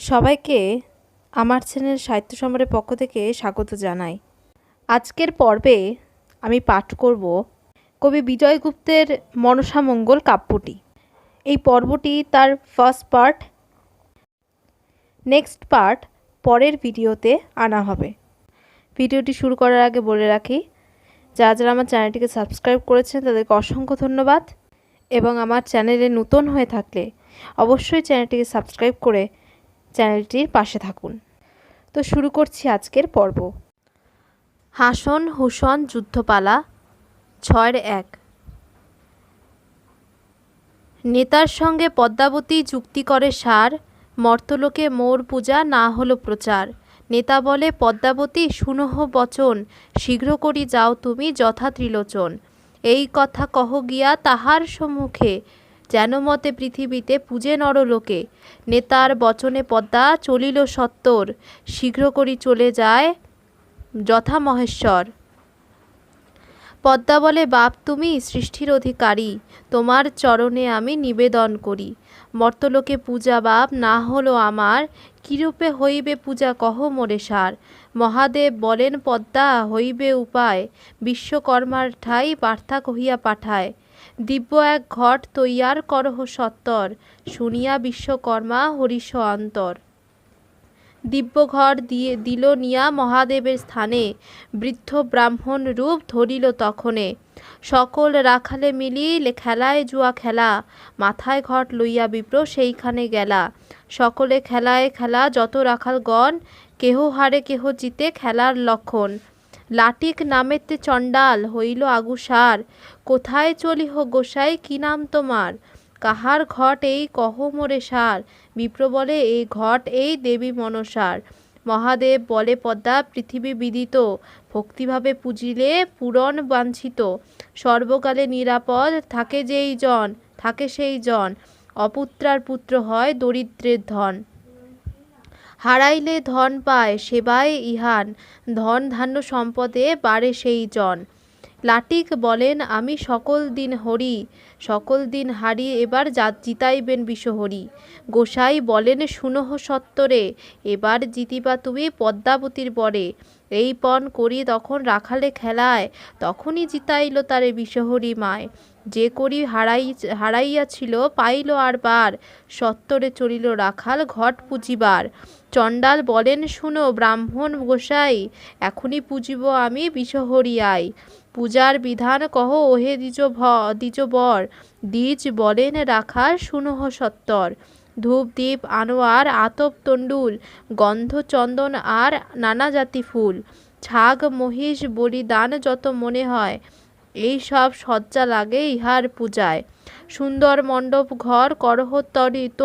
সবাইকে আমার চ্যানেল সাহিত্য সম্ভারের পক্ষ থেকে স্বাগত জানাই। আজকের পর্বে আমি পাঠ করব কবি বিজয় গুপ্তের মনসামঙ্গল কাব্যটি। এই পর্বটি তার ফার্স্ট পার্ট। নেক্সট পার্ট পরের ভিডিওতে আনা হবে। ভিডিওটি শুরু করার আগে বলে রাখি, যারা যারা আমার চ্যানেলটিকে সাবস্ক্রাইব করেছেন তাদেরকে অসংখ্য ধন্যবাদ, এবং আমার চ্যানেলে নতুন হয়ে থাকলে অবশ্যই চ্যানেলটিকে সাবস্ক্রাইব করে চ্যানেলটির পাশে থাকুন। তো শুরু করছি আজকের পর্ব। হাসন হুসন যুদ্ধপালা 6-1। নেতার সঙ্গে পদ্মাবতী চুক্তি করে সার, মর্তলোকে মোর পূজা না হলো প্রচার। নেতা বলে পদ্মাবতী শুনহ বচন, শীঘ্র করি যাও তুমি যথা ত্রিলোচন। এই কথা কহ গিয়া তাহার সম্মুখে, যেন মতে পৃথিবীতে পূজে নরলোকে। নেতার বচনে পদ্মা চলিল সত্তর, শীঘ্র করি চলে যায় যথা মহেশ্বর। পদ্মা বলে বাপ তুমি সৃষ্টির অধিকারী, তোমার চরণে আমি নিবেদন করি। মর্তলোকে পূজা বাপ না হলো আমার, কিরূপে হইবে পূজা কহ মোরে সার। মহাদেব বলেন পদ্মা হইবে উপায়, বিশ্বকর্মার ঠাই বার্তা কহিয়া পাঠায়। দিব্য এক ঘট তৈয়ার করহ সত্তর, শুনিয়া বিশ্বকর্মা হরিষ অন্তর। দিব্য ঘর দিয়ে দিল নিয়া মহাদেবের স্থানে, বৃদ্ধ ব্রাহ্মণ রূপ ধরিল তখনে। সকল রাখালে মিলি খেলায় জুয়া খেলা, মাথায় ঘট লইয়া বিপ্র সেইখানে গেলা। সকলে খেলায় খেলা যত রাখালগণ, কেহ হারে কেহ জিতে খেলার লক্ষণ। লাটিক নামেতে চণ্ডাল হইল আগুসার, কোথায় চলিহ গোসাই কি নাম তোমার। কাহার ঘট এই কহ মোরে সার, বিপ্র বলে এই ঘট এই দেবী মনসার। মহাদেব বলে পদ্মা পৃথিবী বিদিত, ভক্তিভাবে পূজিলে পূরণ বাঞ্ছিত। সর্বকালে নিরাপদ থাকে যেই জন, থাকে সেই জন, অপুত্রার পুত্র হয় দরিদ্রের ধন। হারাইলে ধন পায় সেবায় ইহান, ধন ধান্য সম্পদে বাড়ে সেই জন। লাটিক বলেন আমি সকল দিন হরি, সকল দিন হারি এবার জিতাইবেন বিষহরি। গোসাই বলেন শুনহ সত্তরে, এবার জিতিবা তুমি পদ্মাবতীর বরে। এই পণ করি তখন রাখালে খেলায়, তখনই জিতাইল তারে বিষহরি মায়। যে করি হারাইয়াছিল পাইল আর বার, সত্তরে চলিল রাখাল ঘট পুজিবার। চণ্ডাল বলেন শুনো ব্রাহ্মণ গোসাই, এখনই পুজিব আমি বিষহরি আই। পূজার বিধান কহ ওহে দ্বিজ বর, দ্বিজ বলেন রাখাল শুনহ সত্তর। ধূপ দীপ আনোয়ার আতপ তণ্ডুল, গন্ধ চন্দন আর নানা জাতি ফুল। ছাগ মহিষ বলিদান যত মনে হয়, এই সব সজ্জা লাগে ইহার পূজায়। সুন্দর মণ্ডপ ঘর করহ তরিত,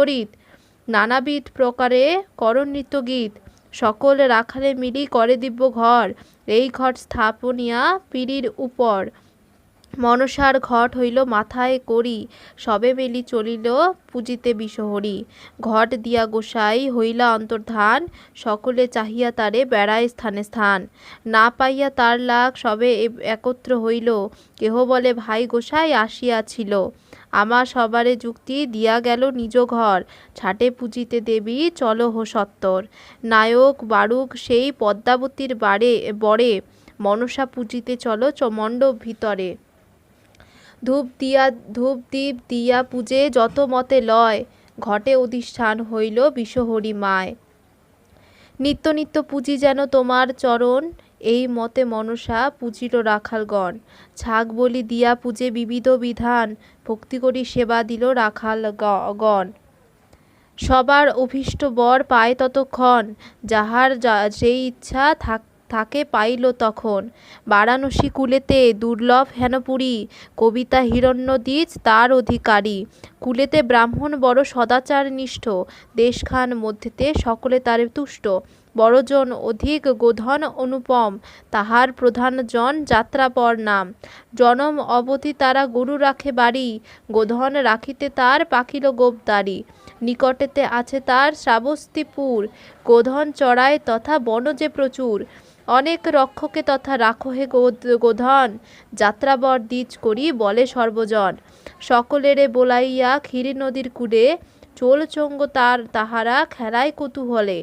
নানাবিধ প্রকারে কর নৃত্য গীত। সকল রাখালে মিলি করে দিব্য ঘর, এই ঘট স্থাপনিয়া পিঁড়ির উপর। মনসার ঘট হইল মাথায় করি, সবে মিলি চলিল পূজিতে বিষহরি। ঘট দিয়া গোসাই হইলা অন্তর্ধান, সকলে চাহিয়া তারে বেড়ায় স্থানে স্থান। না পাইয়া তার লাগ সবে একত্র হইল, কেহ বলে ভাই গোসাই আসিয়াছিল। আমার সবারে যুক্তি দিয়া গেল নিজ ঘর, ছাটে পূজিতে দেবী চলো হো সত্তর। নায়ক বারুক সেই পদ্মাবতীর বরে, মনসা পূজিতে চলো মণ্ডপ ভিতরে। ধূপ দীপ দিয়া পূজে যত মতে লয়, ঘটে অধিষ্ঠান হইল বিষহরি মায়। নিত্য নিত্য পূজি যেন তোমার চরণ, এই মতে মনসা পূজিল রাখালগণ। ছাগ বলি দিয়া পূজে বিবিধ বিধান, ভক্তি করি সেবা দিল রাখালগণ। সবার অভীষ্ট বর পায় ততক্ষণ, যাহার সেই ইচ্ছা থাকে পাইল তখন। বারাণসী কুলেতে দুর্লভ হেনপুরী, কবিতা হিরণ্যদ্বীজ তার অধিকারী। কুলেতে ব্রাহ্মণ বড় সদাচার নিষ্ঠ, দেশখান মধ্যেতে সকলে তারে তুষ্ট। বড়জন অধিক গোধন অনুপম, তাহার প্রধান জন যাত্রাপর নাম। জনম অবধি তারা গরু রাখে বাড়ি, গোধন রাখিতে তার পাখিল গোপদারি। নিকটেতে আছে তার শ্রাবস্তিপুর, গোধন চড়ায় তথা বন যে প্রচুর। অনেক রক্ষকে তথা রাখো হে গোধন, যাত্রাবর দ্বিজ করি বলে সর্বজন। সকলেরে বোলাইয়া ক্ষীর নদীর কূলে, চোলচঙ্গ তাহারা খেলায় কুতূহলে।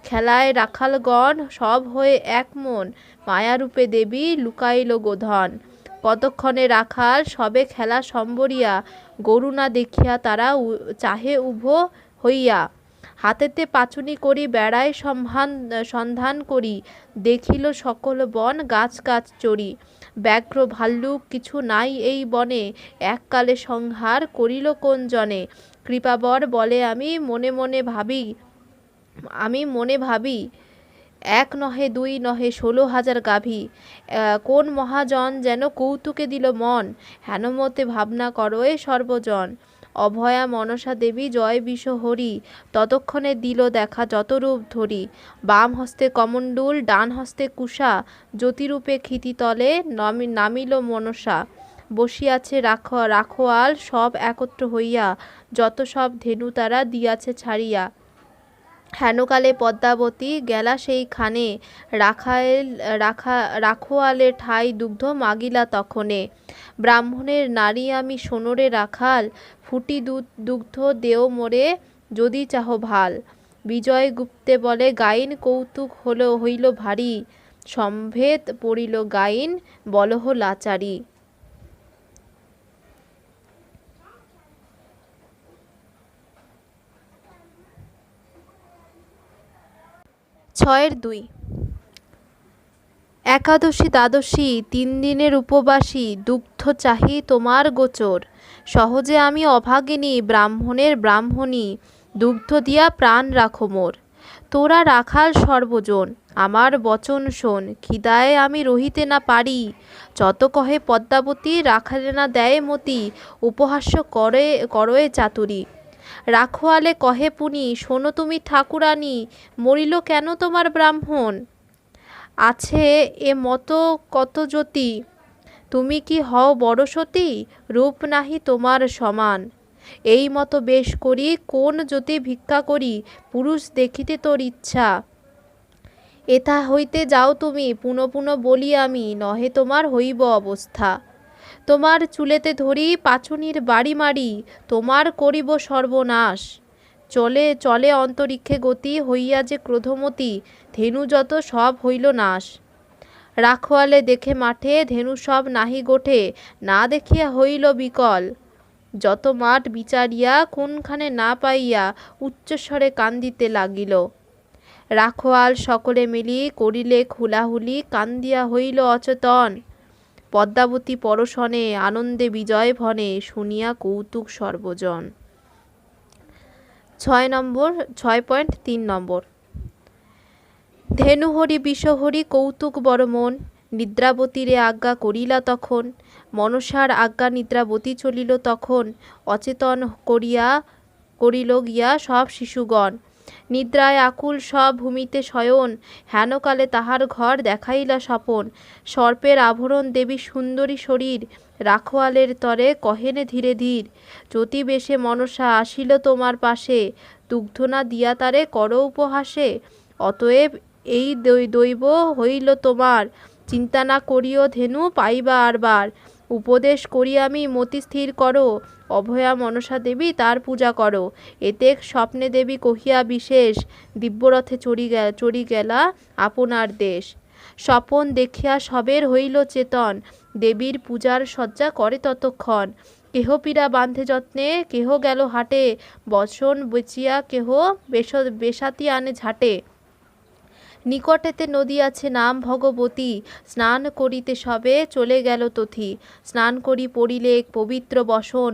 খেলায় রাখালগণ সব হয়ে এক মন, মায়ারূপে দেবী লুকাইল গোধন। কতক্ষণে রাখাল সবে খেলা সম্বরিয়া, গরু না দেখিয়া তারা চাহে উভো হইয়া। হাতেতে পাচুনি করি বেড়ায় সন্ধান করি, দেখিল সকল বন গাছ গাছ চরি। ব্যাঘ্র ভাল্লুক কিছু নাই এই বনে, এককালে সংহার করিল কোন জনে। কৃপাবর বলে আমি মনে ভাবি, এক নহে দুই নহে 16,000 গাভী। কোন মহাজন যেন কৌতুকে দিল মন, হেনমতে ভাবনা করোয়ে সর্বজন। অভয়া মনসা দেবী জয় বিষ হরি, ততক্ষণে দিল দেখা যত রূপ ধরি। বাম হস্তে কমণ্ডুল, ডান হস্তে কুষা, জ্যোতিরূপে ক্ষিতিতলে নামিল মনসা। বসিয়াছে রাখোয়াল সব একত্র হইয়া, যত সব ধেনু তারা দিয়াছে ছাড়িয়া। হেনকালে পদ্মাবতী গেলা সেইখানে, রাখোয়ালে ঠাই দুগ্ধ মাগিলা তখনে। ব্রাহ্মণের নারী আমি সোনরে রাখাল, ফুটি দুগ্ধ দেও মোরে যদি চাহ ভাল। বিজয় গুপ্তে বলে গাইন কৌতুক হইল ভারী, সম্ভেদ পড়িল গাইন বলহ লাচারি। 6-2 একাদশী দ্বাদশী 3 দিনের উপবাসী, দুগ্ধ চাহি তোমার গোচর। সহজে আমি অভাগিনী, ব্রাহ্মণের ব্রাহ্মণী, দুগ্ধ দিয়া প্রাণ রাখো মোর। তোরা রাখাল সর্বজন, আমার বচন শোন, খিদায় আমি রহিতে না পারি। যত কহে পদ্মাবতী, রাখালে না দেয় মতি, উপহাস্য করয়ে চাতুরী। রাখোয়ালে কহে পুনি, শোনো তুমি ঠাকুরানী, মরিল কেন তোমার ব্রাহ্মণ? আছে এ মত কত জ্যোতি, তুমি কি হও বড় সতী? রূপ নাহি তোমার সমান, এই মতো বেশ করি কোন জ্যোতি ভিক্ষা করি? পুরুষ দেখিতে তোর ইচ্ছা, এথা হইতে যাও তুমি, পুনঃ পুনঃ বলি আমি, নহে তোমার হইব অবস্থা। তোমার চুলেতে ধরি পাচুনির বাড়ি মারি, তোমার করিব সর্বনাশ। চলে অন্তরিক্ষে গতি, হইয়া যে ক্রোধমতী, ধেনু যত সব হইল নাশ। রাখোয়ালে দেখে মাঠে, ধেনু সব নাহি গোঠে, না দেখিয়া হইল বিকল। যত মাঠ বিচারিয়া, কোনখানে না পাইয়া, উচ্চস্বরে কান্দিতে লাগিল। রাখোয়াল সকলে মিলি করিলে হুলাহুলি, কান্দিয়া হইল অচেতন। পদ্মাবতী পরশনে, আনন্দে বিজয় ভনে, শুনিয়া কৌতুক সর্বজন। 6.3 ধেনুহরি বিষহরি কৌতুক বড় মন, নিদ্রাবতীরে আজ্ঞা করিলা তখন। মনসার আজ্ঞা নিদ্রাবতী চলিল তখন, অচেতন করিল গিয়া সব শিশুগণ। নিদ্রায় আকুল সব ভূমিতে শয়ন, হেনকালে তাহার ঘর দেখাইলা স্বপন। সর্পের আভরণ দেবী সুন্দরী শরীর, রাখোয়ালের তরে কহেনে ধীরে ধীর। জ্যোতি বেশে মনসা আসিল তোমার পাশে, দুগ্ধ না দিয়া তারে করো উপহাসে। অতএব এই দৈব হইল তোমার, চিন্তা না করিও ধেনু পাইবা আরবার। উপদেশ করি আমি মতি স্থির করো, অভয়া মনসা দেবী তার পূজা করো। এতে স্বপ্নে দেবী কহিয়া বিশেষ, দিব্যরথে চড়ি গেলা আপনার দেশ। স্বপন দেখিয়া সবের হইল চেতন, দেবীর পূজার সজ্জা করে ততক্ষণ। কেহ পীড়া বাঁধে যত্নে, কেহ গেল হাটে, বচন বেচিয়া কেহ বেশাতি আনে ঝাটে। নিকটেতে নদী আছে নাম ভগবতী, স্নান করিতে সবে চলে গেল তথি। স্নান করি পড়িলে পবিত্র বসন,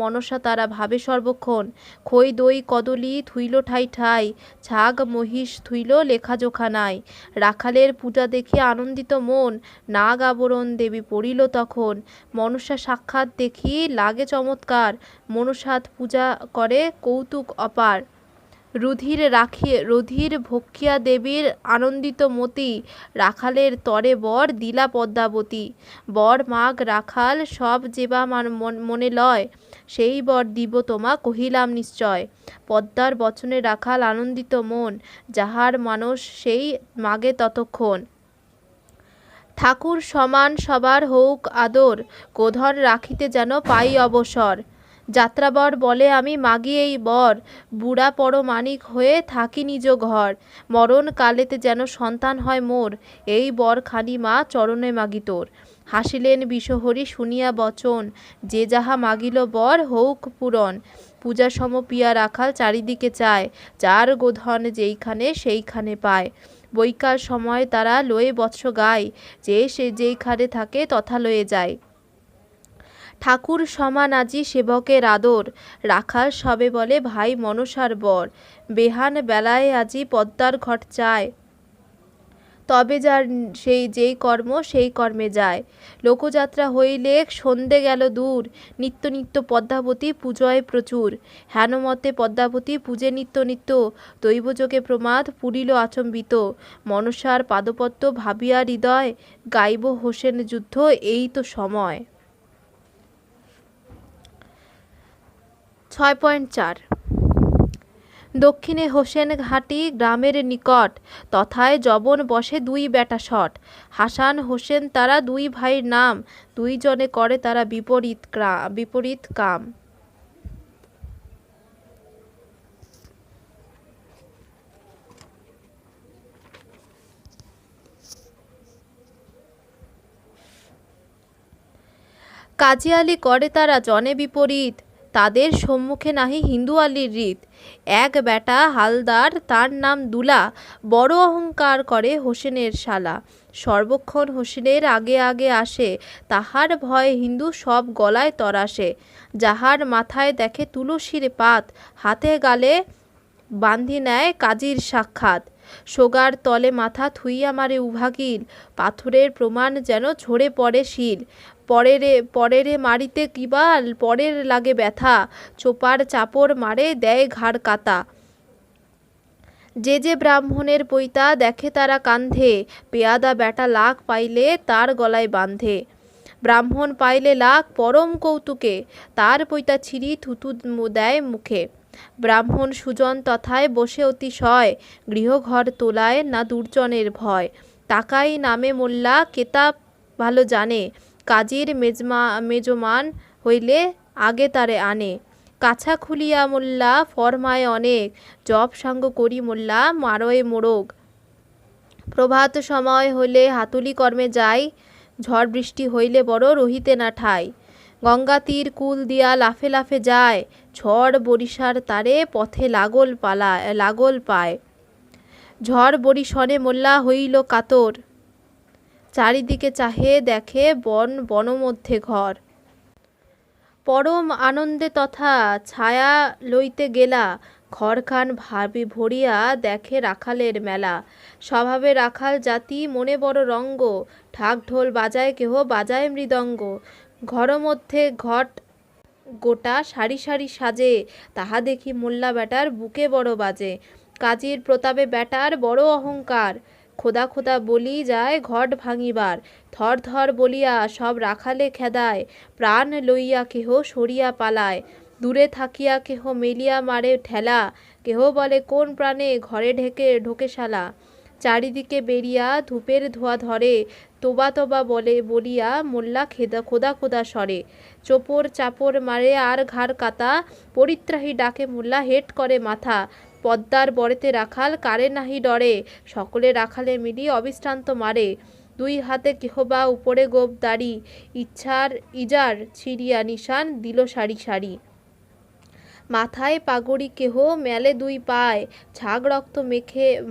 মনসা তারা ভাবে সর্বক্ষণ। খই দই কদলি থুইল ঠাই ঠাই, ছাগ মহিষ থুইল লেখাজোখা নাই। রাখালের পূজা দেখিয়া আনন্দিত মন, নাগ আবরণ দেবী পড়িল তখন। মনসা সাক্ষাৎ দেখি লাগে চমৎকার, পূজা করে কৌতুক অপার। রুধির ভক্ষিয়া দেবীর আনন্দিত মতি, রাখালের তরে বর দিলা পদ্মাবতী। বর মাগ রাখাল সব যেবা মনে লয়, সেই বর দিব তোমা কহিলাম নিশ্চয়। পদ্মার বচনে রাখাল আনন্দিত মন, যাহার মানস সেই মাগে ততক্ষণ। ঠাকুর সমান সবার হউক আদর, গোধন রাখিতে যেন পাই অবসর। যাত্রাবর বলে আমি মাগি এই বর, বুড়া পরমাণিক হয়ে থাকি নিজ ঘর, মরণ কালেতে যেন সন্তান হয় মোর, এই বর খানি মা চরণে মাগি তোর। হাসিলেন বিষহরি শুনিয়া বচন, যে যাহা মাগিল বর হউক পূরণ। পূজা সম পিয়া রাখাল চারিদিকে চায়, যার গোধন যেইখানে সেইখানে পায়। বৈকাল সময় তারা লয়ে বৎস গায়, যে সে যেইখানে থাকে তথা লয়ে যায়। ঠাকুর সমান আজি সেবকের আদর, রাখাল সবে বলে ভাই মনসার বর। বেহান বেলায় আজি পদ্মার ঘট চায়, তবে যার সেই যেই কর্ম সেই কর্মে যায়। লোকযাত্রা হইলে সন্ধে গেল দূর, নিত্য নিত্য পদ্মাবতী পূজয় প্রচুর। হেনমতে পদ্মাবতী পূজে নিত্য নিত্য, দৈবযোগে প্রমাদ পুরিল আচম্বিত। মনসার পাদপদ্ম ভাবিয়া হৃদয়, গাইব হোসেন যুদ্ধ এই তো সময়। 6.4 দক্ষিণে হোসেন ঘাটি গ্রামের নিকট, তথায় যবন বসে দুই বেটা শট। হাসান হোসেন তারা দুই ভাইয়ের নাম, দুইজনে করে তারা বিপরীত কাম। কাজী আলী করে তারা জনে বিপরীত, তাদের সম্মুখে নাহি হিন্দু আলীর রীত। এক বেটা হালদার তার নাম দুলা, বড় অহংকার করে হোসেনের শালা। সর্বক্ষণ হোসেনের আগে আগে আসে, তাহার ভয়ে হিন্দু সব গলায় তরাসে। যাহার মাথায় দেখে তুলসীর পাত, হাতে গালে বান্ধি নেয় কাজীর সাক্ষাৎ। সোগার তলে মাথা থুইয়া মারে উভাগিল, পাথরের প্রমাণ যেন ঝরে পড়ে শিল। পরেরে মারিতে কিবাল পরের লাগে ব্যথা, চোপার চাপড় মারে দেয় ঘাড় কাতা। যে যে ব্রাহ্মণের পৈতা দেখে তারা কান্ধে, পেয়াদা বেটা লাখ পাইলে তার গলায় বাঁধে। ব্রাহ্মণ পাইলে লাখ পরম কৌতুকে, তার পৈতা ছিঁড়ি থুতু দেয় মুখে। ব্রাহ্মণ সুজন তথায় বসে অতিশয়, গৃহঘর তোলায় না দুর্জনের ভয়। তাকাই নামে মোল্লা কেতাব ভালো জানে, কাজীর মেজমান হইলে আগে তারে আনে। কাছা খুলিয়া মোল্লা ফরমায় অনেক, জপ সাঙ্গ করি মোল্লা মারয়ে মোরগ। প্রভাত সময় হইলে হাতুলি কর্মে যাই, ঝড় বৃষ্টি হইলে বড় রহিতে না ঠাই। গঙ্গা তীর কুল দিয়া লাফে লাফে যায়, ঝড় বরিশার তারে পথে লাগল পায়। ঝড় বরিশনে মোল্লা হইল কাতর, চারিদিকে চাহে দেখে বনমধ্যে ঘর। পরম আনন্দে তথা ছায়া লইতে গেলা, ঘরখান ভরিয়া দেখে রাখালের মেলা। স্বভাবে রাখাল জাতি মনে বড় রঙ্গ, ঢাক ঢোল বাজায় কেহ বাজায় মৃদঙ্গ। ঘর মধ্যে ঘট গোটা সারি সারি সাজে, তাহা দেখি মোল্লা বেটার বুকে বড় বাজে। কাজীর প্রতাপে বেটার বড় অহংকার, খোদা খোদা বলি যায় ঘট ভাঙিবার। ধর ধর বলিয়া সব রাখালে খেদায়, প্রাণ লইয়া কেহ সরিয়া পালায়। দূরে থাকিয়া কেহ মেলিয়া মারে ঠেলা, কেহ বলে কোন প্রাণে ঘরে ঢোকে শালা। চারিদিকে বেরিয়া ধূপের ধোঁয়া ধরে, তোবা তোবা বলিয়া মোল্লা খোদা খোদা স্বরে। চোপড় চাপড় মারে আর ঘাড় কাতা, পরিত্রাহী ডাকে মোল্লা হেট করে মাথা। পদ্মার বরেতে রাখাল কারে নাহি ডরে, সকলে রাখালে মিলি অবিশ্রান্ত মারে। দুই হাতে কেহ বা উপরে গোপ দাড়ি, ইজার ছিড়িয়া নিশান দিল সারি সারি। মাথায় পাগড়ি কেহ মেলে দুই পায়, ঝাগ রক্ত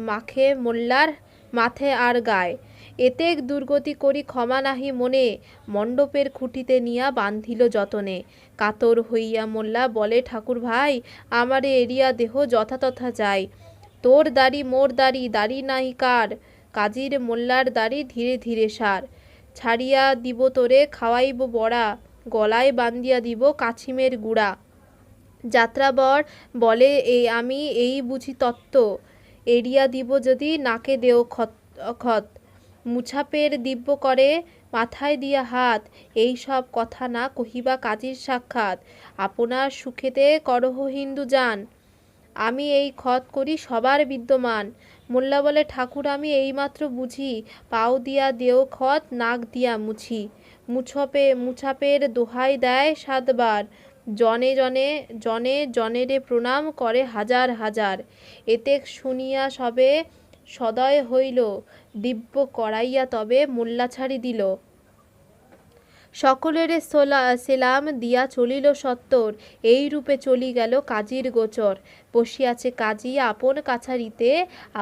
মাখে মোল্লার মাথে আর গায়। এতেক দুর্গতি করি ক্ষমা নাহি মনে, মণ্ডপের খুঁটিতে নিয়া বান্ধিল যতনে। কাতর হইয়া মোল্লা বলে ঠাকুর ভাই, আমারে এরিয়া দেহ যথাতথা যায়। তোর দাড়ি মোর দাড়ি, দাড়ি নাই কার, কাজীর মোল্লার দাড়ি ধীরে ধীরে সার। ছাড়িয়া দিব তোরে খাওয়াইব বড়া, গলায় বান্ধিয়া দিব কাছিমের গুড়া। যাত্রাবর বলে আমি এই বুঝি তত্ত্ব, এড়িয়া দিব যদি নাকে দেও খত। মুছাপের দিব্য করে মাথায় দিয়া হাত, এই সব কথা না কহিবা কাজীর সাক্ষাৎ। আপনার সুখেতে করহ হিন্দু যান, আমি এই খত করি সবার বিদ্যমান। মোল্লা বলে ঠাকুর আমি এইমাত্র বুঝি, পাও দিয়া দেও খত নাক দিয়া মুছি। মুছাপের দোহাই দেয় 7 বার, জনে জনে জনে জনেরে প্রণাম করে হাজার হাজার। এতেক শুনিয়া সবে সদয় হইল, দিব্য করাইয়া তবে মোল্লা ছাড়ি দিল। সকলের সেলাম দিয়া চলিল সত্তর, এই রূপে চলি গেল কাজীর গোচর। বসিয়াছে কাজী আপন কাছারিতে,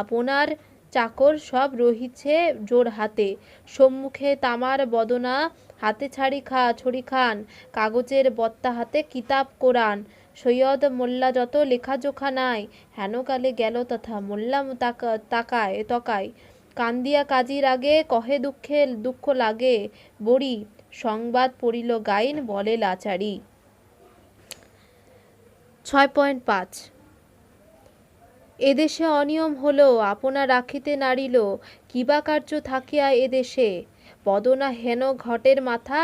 আপনার চাকর সব রহিছে জোর হাতে। সম্মুখে তামার বদনা, হাতে ছড়ি খান, কাগজের বত্তা হাতে কিতাব কোরআন। সৈয়দ মোল্লা যত লেখাজোখা নাই, হেনকালে গেল তথা মোল্লা তকায়। কান্দিয়া কাজীর আগে, কহে দুঃখ লাগে বড়ি, সংবাদ পড়িল গাইন বলে লাচারি। 6.5 এদেশে অনিয়ম হলো, আপনা রাখিতে নারিল, কিবা কার্য থাকিয়া এদেশে। বদনা হেন ঘটের মাথা,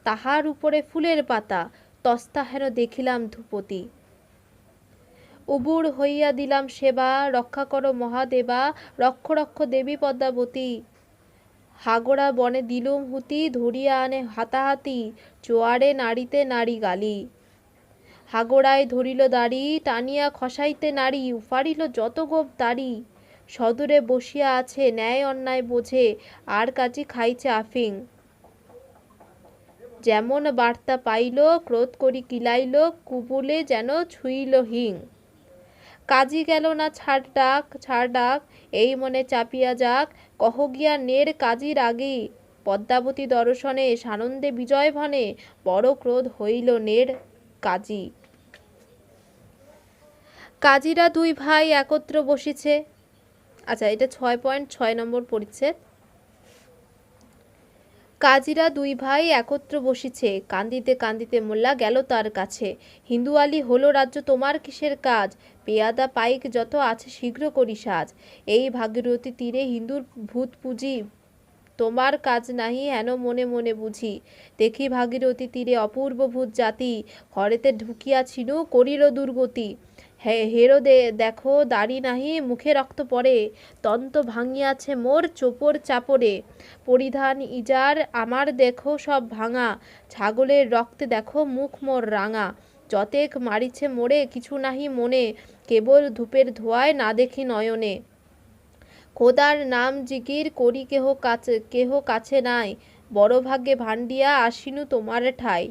তাহার উপরে ফুলের পাতা, তস্তা হেন দেখিলাম ধূপতি। উবুড় হইয়া দিলাম সেবা, রক্ষা করো মহাদেবা, রক্ষ রক্ষ দেবী পদ্মাবতী। হাগোড়া বনে দিলুম হুতি, ধরিয়া আনে হাতাহাতি, জোয়ারে নাড়িতে নারী গালি। হাগোড়ায় ধরিল দাড়ি, টানিয়া খসাইতে নারী, উফারিল যত গোপ দাড়ি। সদূরে বসিয়া আছে ন্যায় অন্যায় বোঝে, আর কাজী খাইছে আফিং। যেমন বার্তা পাইল, ক্রোধ করি কিলাইল, কুবুলে যেন ছুঁইল হিং। কাজী গেল না ছাড় ডাক, এই মনে চাপিয়া যাক, কহ গিয়া নের কাজীর আগি। পদ্মাবতী দর্শনে সানন্দে বিজয় ভনে, বড় ক্রোধ হইল নের কাজী। কাজীরা দুই ভাই একত্র বসিছে। আচ্ছা, এটা 6.6 নম্বর পরিচ্ছেদ। কাজীরা দুই ভাই একত্র বসিছে, কান্দিতে কান্দিতে মোল্লা গেল তার কাছে। হিন্দু আলী, হলো রাজ্য তোমার কিসের কাজ, পেয়াদা পাইক যত আছে শীঘ্র করি সাজ। এই ভাগীরথী তীরে হিন্দুর ভূত পুজি, তোমার কাজ নাহি হেন মনে মনে বুঝি। দেখি ভাগীরথী তীরে অপূর্ব ভূত জাতি, ঘরেতে ঢুকিয়াছিল করিল দুর্গতি। হেরো দেখো দাড়ি নাহি, মুখে রক্ত পড়ে, দন্ত ভাঙিয়াছে মোর চোপর চাপড়ে। পরিধান ইজার আমার দেখো সব ভাঙা, ছাগলের রক্তে দেখো মুখ মোর রাঙা। যতেক মারিছে মোরে কিছু নাহি মনে, কেবল ধূপের ধোঁয়ায় না দেখি নয়নে। খোদার নাম জিকির করি কেহ কাছে নাই, বড় ভাগ্যে ভান্ডিয়া আসিনু তোমার ঠাই।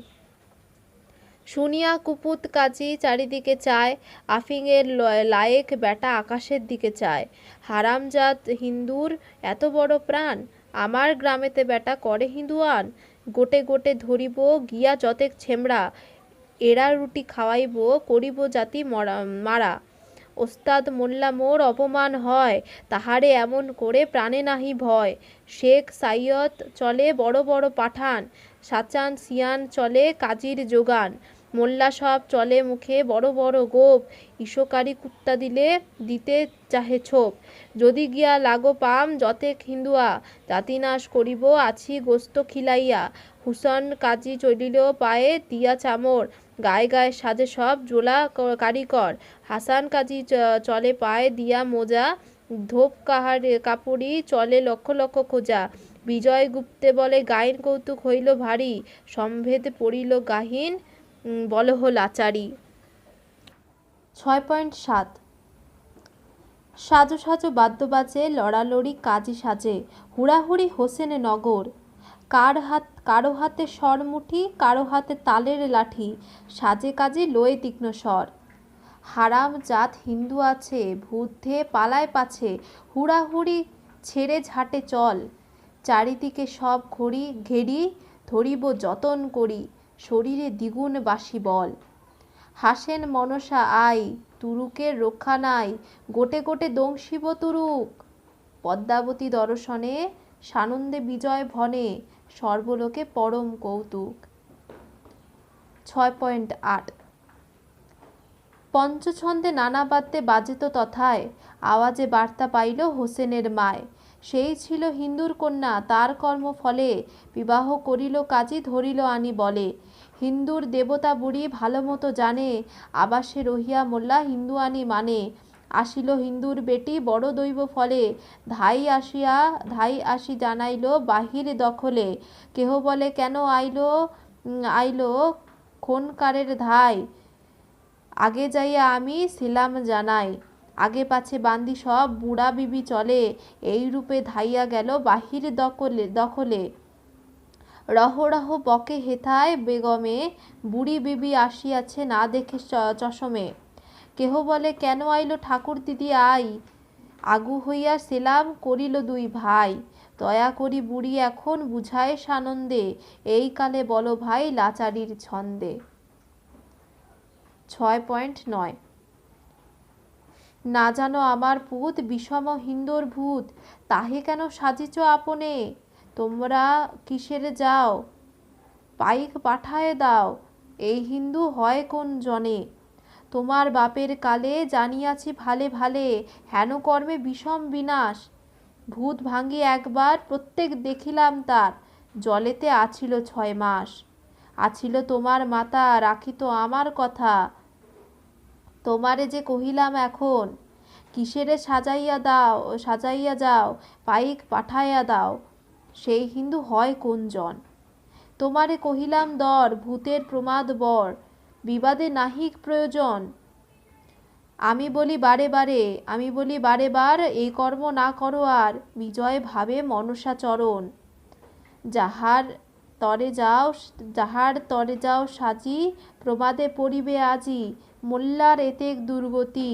শুনিয়া কুপুত কাজী চারিদিকে চায়, আফিংয়ের লায়েক বেটা আকাশের দিকে চায়। হারামজাত হিন্দুর এত বড় প্রাণ, আমার গ্রামেতে বেটা করে হিন্দুয়ান। গোটে গোটে ধরিব গিয়া যতেক ছেমড়া, এরা রুটি খাওয়াইব করিব জাতি মারা। ওস্তাদ মোল্লা মোর অপমান হয়, তাহারে এমন করে প্রাণে নাহি ভয়। শেখ সাইয়দ চলে বড় বড় পাঠান, সাচান সিয়ান চলে কাজীর যোগান। মোল্লা সব চলে মুখে বড় বড় গোপ, ইসোকারি কুত্তা দিতে চাহে ছোপ। যদি গিয়া লাগো পাম যতেক হিন্দুয়া, জাতিনাশ করিব আছি গোস্ত খিলাইয়া। হুসন কাজী চলিল পায়ে দিয়া চামর, গায়ে গায়ে সাজে সব জোলা কারিকর। হাসান কাজী চলে পায়ে দিয়া মোজা, ধোপ কাপড়ি চলে লক্ষ লক্ষ খোঁজা। বিজয় গুপ্তে বলে গাইন কৌতুক হইল ভারী, সম্ভেদ পড়িল গাহিন বলহ লাচারি। 6.7 সাজো সাজো বাদ্য বাজে, লড়ালড়ি কাজী সাজে, হুড়াহুড়ি হোসেন নগর। কারো হাতে স্বরমুঠি, কারো হাতে তালের লাঠি, সাজে কাজে লয়ে তীক্ষ্ণ স্বর। হারাম জাত হিন্দু আছে, ভূতে পালায় পাছে, হুড়াহুড়ি ছেড়ে ঝাঁটে চল। চারিদিকে সব ঘেরি, ধরিব যতন করি, শরীরে দ্বিগুণ বাসি বল। হাসেন মনসা আই, তুরুকের রক্ষা নাই, গোটে গোটে দংশিব তুরুক। পদ্মাবতী দর্শনে সানন্দে বিজয় ভনে, সর্বলোকে পরম কৌতুক। 6.8 পঞ্চছন্দে নানা বাদ্যে বাজিত তথায়, আওয়াজে বার্তা পাইল হোসেনের মায়। সেই ছিল হিন্দুর কন্যা, তার কর্ম ফলে, বিবাহ করিল কাজী ধরিল আনি বলে। হিন্দুর দেবতা বুড়ি ভালো মতো জানে, আবাসে রহিয়া মোল্লা হিন্দুয়ানি মানে। আসিল হিন্দুর বেটি বড় দৈব ফলে, ধাই আসি জানাইল বাহির দখলে। কেহ বলে কেন আইলো ক্ষণকারের ধাই, আগে যাইয়া আমি সেলাম জানাই। আগে পাছে বান্দি সব বুড়া বিবি চলে, এই রূপে ধাইয়া গেল বাহির দখলে। রহ রহ বকে হেথায় বেগমে, বুড়ি বিবি আসিয়াছে না দেখে চশমে। কেহ বলে কেন আইলো ঠাকুর দিদি আই, আগু হইয়া সেলাম করিল দুই ভাই। দয়া করি বুড়ি এখন বুঝায় সানন্দে, এই কালে বলো ভাই লাচারির ছন্দে। 6.9 না জানো আমার পুত বিষম হিন্দুর ভূত, তাহে কেন সাজিছ আপনে। তোমরা কিসের যাও, পাইক পাঠায়ে দাও, এই হিন্দু হয় কোন জনে। তোমার বাপের কালে জানিয়াছি ভালে ভালে, হেন কর্মে বিষম বিনাশ। ভূত ভাঙ্গি একবার প্রত্যেক দেখিলাম তার, জলেতে আছিল 6 মাস। আছিল তোমার মাতা রাখিত আমার কথা, তোমারে যে কহিলাম এখন, কিসেরে সাজাইয়া যাও, পাইক পাঠাইয়া দাও, সেই হিন্দু হয় কোন জন। তোমারে কহিলাম দর, ভূতের প্রমাদ বর, বিবাদে নাহিক প্রয়োজন। আমি বলি বারে বার, এই কর্ম না করো আর, বিজয় ভাবে মনসা চরণ। যাহার তরে যাও সাজি, প্রমাদে পড়িবে আজি, মোল্লার এতেক দুর্গতি।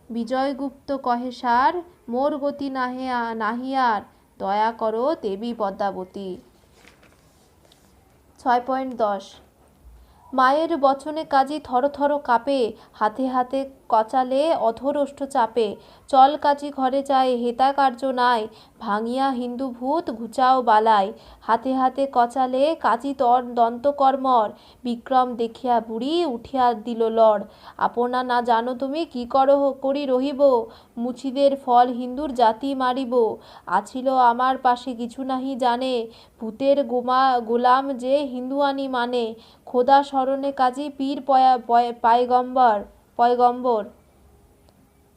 বিজয়গুপ্ত কহে সার, মোর গতি নাহি আর, দয়া করো দেবী পদ্মাবতী। 6.10 মায়ের বচনে কাজী থরথর কাঁপে, হাতে হাতে কচালে অধর ওষ্ঠ চাপে। চল কাজী ঘরে যায়, হেতা কার্য নাই, ভাঙিয়া হিন্দু ভূত ঘুচাও বালায়। হাতে হাতে কচালে কাজী দন্তকর্মর, বিক্রম দেখিয়া বুড়ি উঠিয়া দিল লড়। আপনা না জানো তুমি কি করি রহিব, মুচিদের ফল হিন্দুর জাতি মারিব। আছিল আমার পাশে কিছু নাহি জানে, ভূতের গোলাম যে হিন্দুয়ানি মানে। খোদা স্মরণে কাজী পীর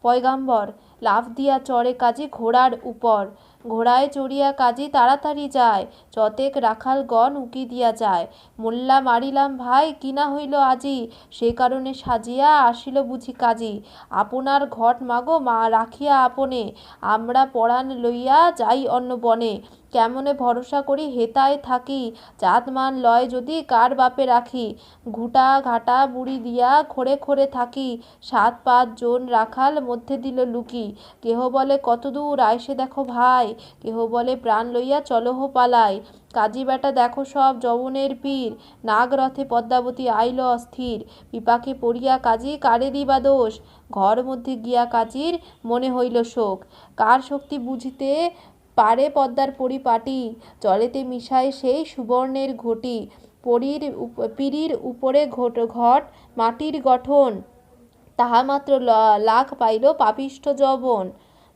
পয়গম্বর, লাফ দিয়া চড়ে কাজী ঘোড়ার উপর। ঘোড়ায় চড়িয়া কাজী তাড়াতাড়ি যায়, যতেক রাখালগণ উকি দিয়া যায়। মোল্লা মারিলাম ভাই কিনা হইল আজি, সে কারণে সাজিয়া আসিল বুঝি কাজী। আপনার ঘট মাগো রাখিয়া আপনে, আমরা পরাণ লইয়া যাই অন্য বনে। কেমনে ভরসা করি হেতায় থাকি, জাতমান লয় যদি কার বাপে রাখি। ঘুটা ঘাটা বুড়ি দিয়া খোরে খোরে থাকি, 7-5 জন রাখাল মধ্যে দিল লুকি। কেহ বলে কত দূর আইসে দেখো ভাই, কেহ বলে প্রাণ লইয়া চলহ পালাই। কাজী বেটা দেখো সব যৌবনের পীর, নাগ রথে পদ্মাবতী আইল অস্থির। বিপাকে পড়িয়া কাজী কারে দিবা দোষ, ঘর মধ্যে গিয়া কাজীর মনে হইল শোক। কার শক্তি বুঝিতে পারে পদ্মার পরিপাটি, জলেতে মিশায় সেই সুবর্ণের ঘটি। পিঁড়ির উপরে ঘট মাটির গঠন, তাহা মাত্র লাখ পাইল পাপিষ্ঠ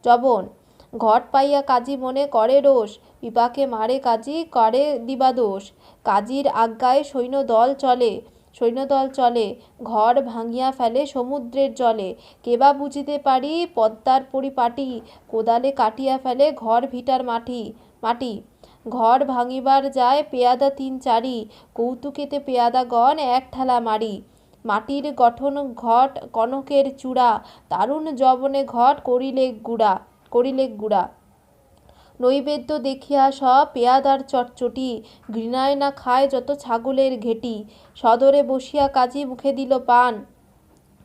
জবন। ঘট পাইয়া কাজী মনে করে রোষ, বিপাকে মারে কাজী করে দিবা দোষ। কাজীর আজ্ঞায় সৈন্যদল চলে, ঘর ভাঙিয়া ফেলে সমুদ্রের জলে। কেবা বুঝিতে পারি পদ্মার পরিপাটি, কোদালে কাটিয়া ফেলে ঘর ভিটার মাটি। ঘর ভাঙিবার যায় পেয়াদা 3-4, কৌতুকেতে পেয়াদাগণ এক ঠেলা মারি। মাটির গঠন ঘট কনকের চূড়া, দারুণ যবনে ঘট করিলেক গুড়া। নৈবেদ্য দেখিয়া সব পেয়াদার চটচটি, ঘৃণায় না খায় যত ছাগলের ঘেটি। সদরে বসিয়া কাজী মুখে দিল পান,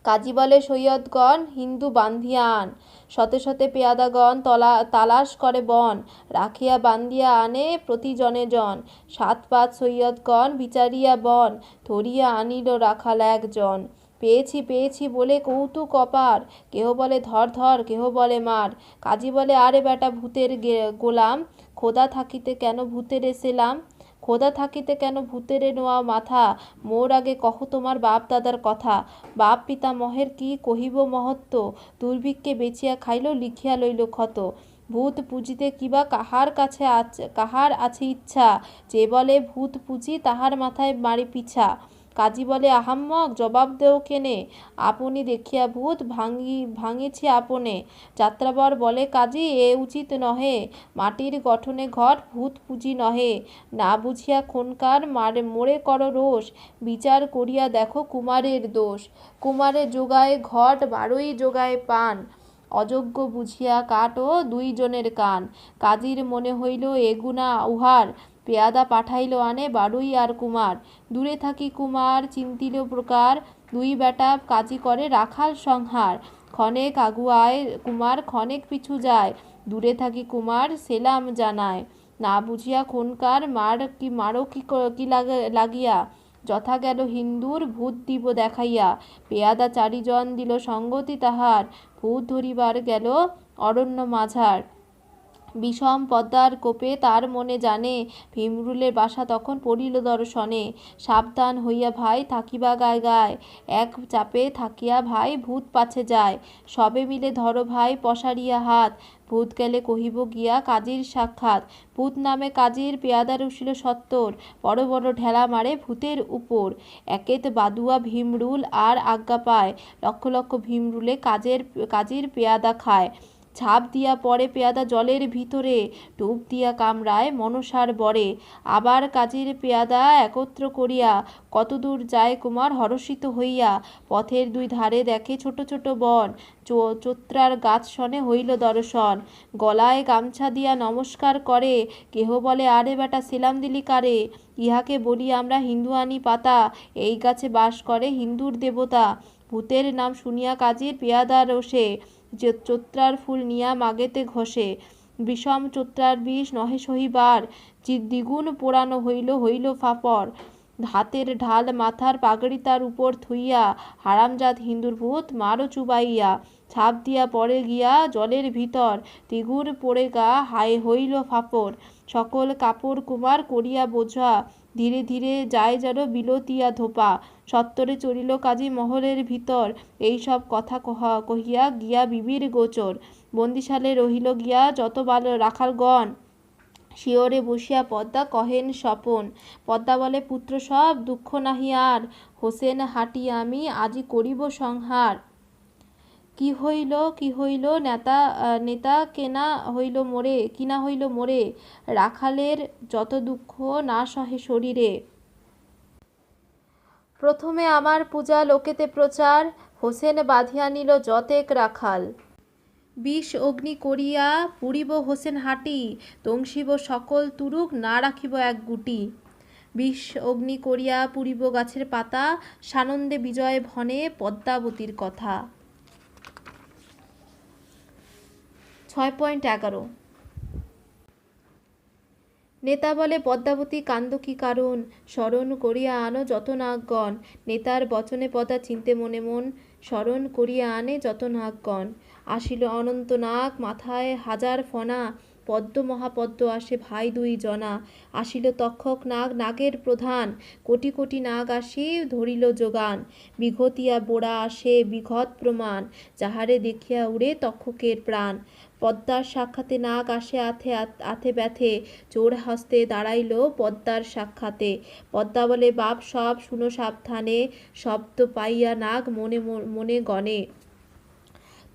কাজী বলে সৈয়দগণ হিন্দু বান্ধিয়া আন। শতে শতে পেয়াদাগণ তালাশ করে বন, রাখিয়া বান্ধিয়া আনে প্রতি জনে জন। 7-5 সৈয়দগণ বিচারিয়া বন, ধরিয়া আনিল রাখাল একজন। পেয়েছি বলে কৌতুক অপার, কেহ বলে ধর, কেহ বলে মার। কাজী বলে আরে বেটা ভূতের গোলাম, খোদা থাকিতে কেন ভূতেরে নোয়া মাথা। মোর আগে কহ তোমার বাপ দাদার কথা, বাপ পিতামহের কি কহিব মহত্ব। দুর্ভিক্ষে বেচিয়া খাইল, লিখিয়া লইল ক্ষত। ভূত পুজিতে কিবা কাহার আছে ইচ্ছা, যে বলে ভূত পুজি তাহার মাথায় মারি পিছা। কাজী বলে, আহাম্মক, জবাব দেও কেনে? আপনি দেখিয়া ভূত ভাঙিছি আপনে। যাত্রাবর বলে, কাজী, এ উচিত নহে, মাটির গঠনে ঘট, ভূত পুঁজি নহে। না বুঝিয়া খনকার মোরে কর রোষ, বিচার করিয়া দেখো কুমারের দোষ। কুমারে যোগায় ঘট, বারোই যোগায় পান, অযোগ্য বুঝিয়া কাটো দুইজনের কান। কাজীর মনে হইল এগুনা উহার, পেয়াদা পাঠাইল আনে বারুই আর কুমার। দূরে থাকি কুমার চিন্তিল প্রকার, দুই বেটা কাজী করে রাখাল সংহার। ক্ষণেক আগুয়ায় কুমার, ক্ষণেক পিছু যায়, দূরে থাকি কুমার সেলাম জানায়। না বুঝিয়া খনকার মারো কি লাগিয়া, যথা গেল হিন্দুর ভূত দিব দেখাইয়া। পেয়াদা চারিজন দিল সঙ্গতি তাহার, ভূত ধরিবার গেল অরণ্য মাঝার। বিষম পদ্মার কোপে তার মনে জানে, ভীমরুলের বাসা তখন পড়িল দর্শনে। সাবধান হইয়া ভাই থাকিবা গায় গায়, এক চাপে থাকিয়া ভাই ভূত পাছে যায়। সবে মিলে ধরো ভাই পসারিয়া হাত, ভূত গেলে কহিব গিয়া কাজীর সাক্ষাৎ। ভূত নামে কাজীর পেয়াদা রসিল সত্তর, বড় বড় ঢেলা মারে ভূতের উপর। একেত বাদুয়া ভীমরুল আর আজ্ঞা পায়, লক্ষ লক্ষ ভীমরুলে কাজীর পেয়াদা খায়। ঝাঁপ দিয়া পড়ে পেয়াদা জলের ভিতরে, ডুব দিয়া কামড়ায় মনসার বরে। আবার কাজীর পেয়াদা একত্র করিয়া, কতদূর যায় কুমার হরষিত হইয়া। পথের দুই ধারে দেখে ছোট ছোট বন, চোত্রার গাছ শনে হইল দর্শন। গলায় গামছা দিয়া নমস্কার করে, কেহ বলে, আরে বেটা সেলাম দিলি কারে? ইহাকে বলি আমরা হিন্দুয়ানি পাতা, এই গাছে বাস করে হিন্দুর দেবতা। ভূতের নাম শুনিয়া কাজীর পেয়াদা রোষে, চোত্রার ফুল নিয়া মাগেতে ঘষে। বিষম চোত্রার বিষ নহে সহিবার, দ্বিগুণ পোড়ানো হইল ফাপড়। হাতের ঢাল মাথার পাগড়ি তার উপর থুইয়া, হারামজাদ হিন্দুর ভূত মারো চুবাইয়া। ছাপ দিয়া পড়ে গিয়া জলের ভিতর, দ্বিগুণ পড়ে গা হইল ফাপড়। সকল কাপড় কুমার করিয়া বোঝা, ধীরে ধীরে যায় যেন বিলতিয়া ধোপা। সত্তরে চলিল কাজী মহলের ভিতর, এই সব কথা কহিয়া গিয়া বিবির গোচর। বন্দিশালে রহিল গিয়া যত রাখালগণ, শিয়রে বসিয়া পদ্মা কহেন স্বপন। পদ্মা বলে, পুত্র সব দুঃখ নাহি আর, হোসেন হাঁটি আমি আজি করিব সংহার। কি হইল নেতা কিনা হইল মোরে, রাখালের যত দুঃখ না সহে শরীরে। প্রথমে আমার পূজা লোকেতে প্রচার, হোসেন বাঁধিয়া নিল যতেক রাখাল। বিষ অগ্নি করিয়া পুড়িব হোসেন হাঁটি, দংশিব সকল তুরুক না রাখিব এক গুটি। বিষ অগ্নি করিয়া পুড়িব গাছের পাতা, সানন্দে বিজয় ভনে পদ্মাবতীর কথা। 6.11 নেতা বলে, পদ্মাবতী কান্দ কি কারণ, স্মরণ করিয়া আনো যত নাগগণ। নেতার বচনে পদ্মা চিনতে মনে মন, স্মরণ করিয়া আনে যত নাগগণ। আসিল অনন্ত নাগ, মাথায় হাজার ফণা, পদ্ম মহাপদ্ম আসে ভাই দুই জনা। আসিল তক্ষক নাগ, নাগের প্রধান, কোটি কোটি নাগ আসি ধরিল যোগান। বিঘতিয়া বোড়া আসে বিঘত প্রমাণ, যাহারে দেখিয়া উড়ে তক্ষকের প্রাণ। পদ্মার সাক্ষাতে নাগ আসে আথে ব্যথে, চোর হস্তে দাঁড়াইল পদ্মার সাক্ষাতে। পদ্মা বলে, বাপ সব শুনো সাবধানে, শব্দ পাইয়া নাগ মনে মনে গণে।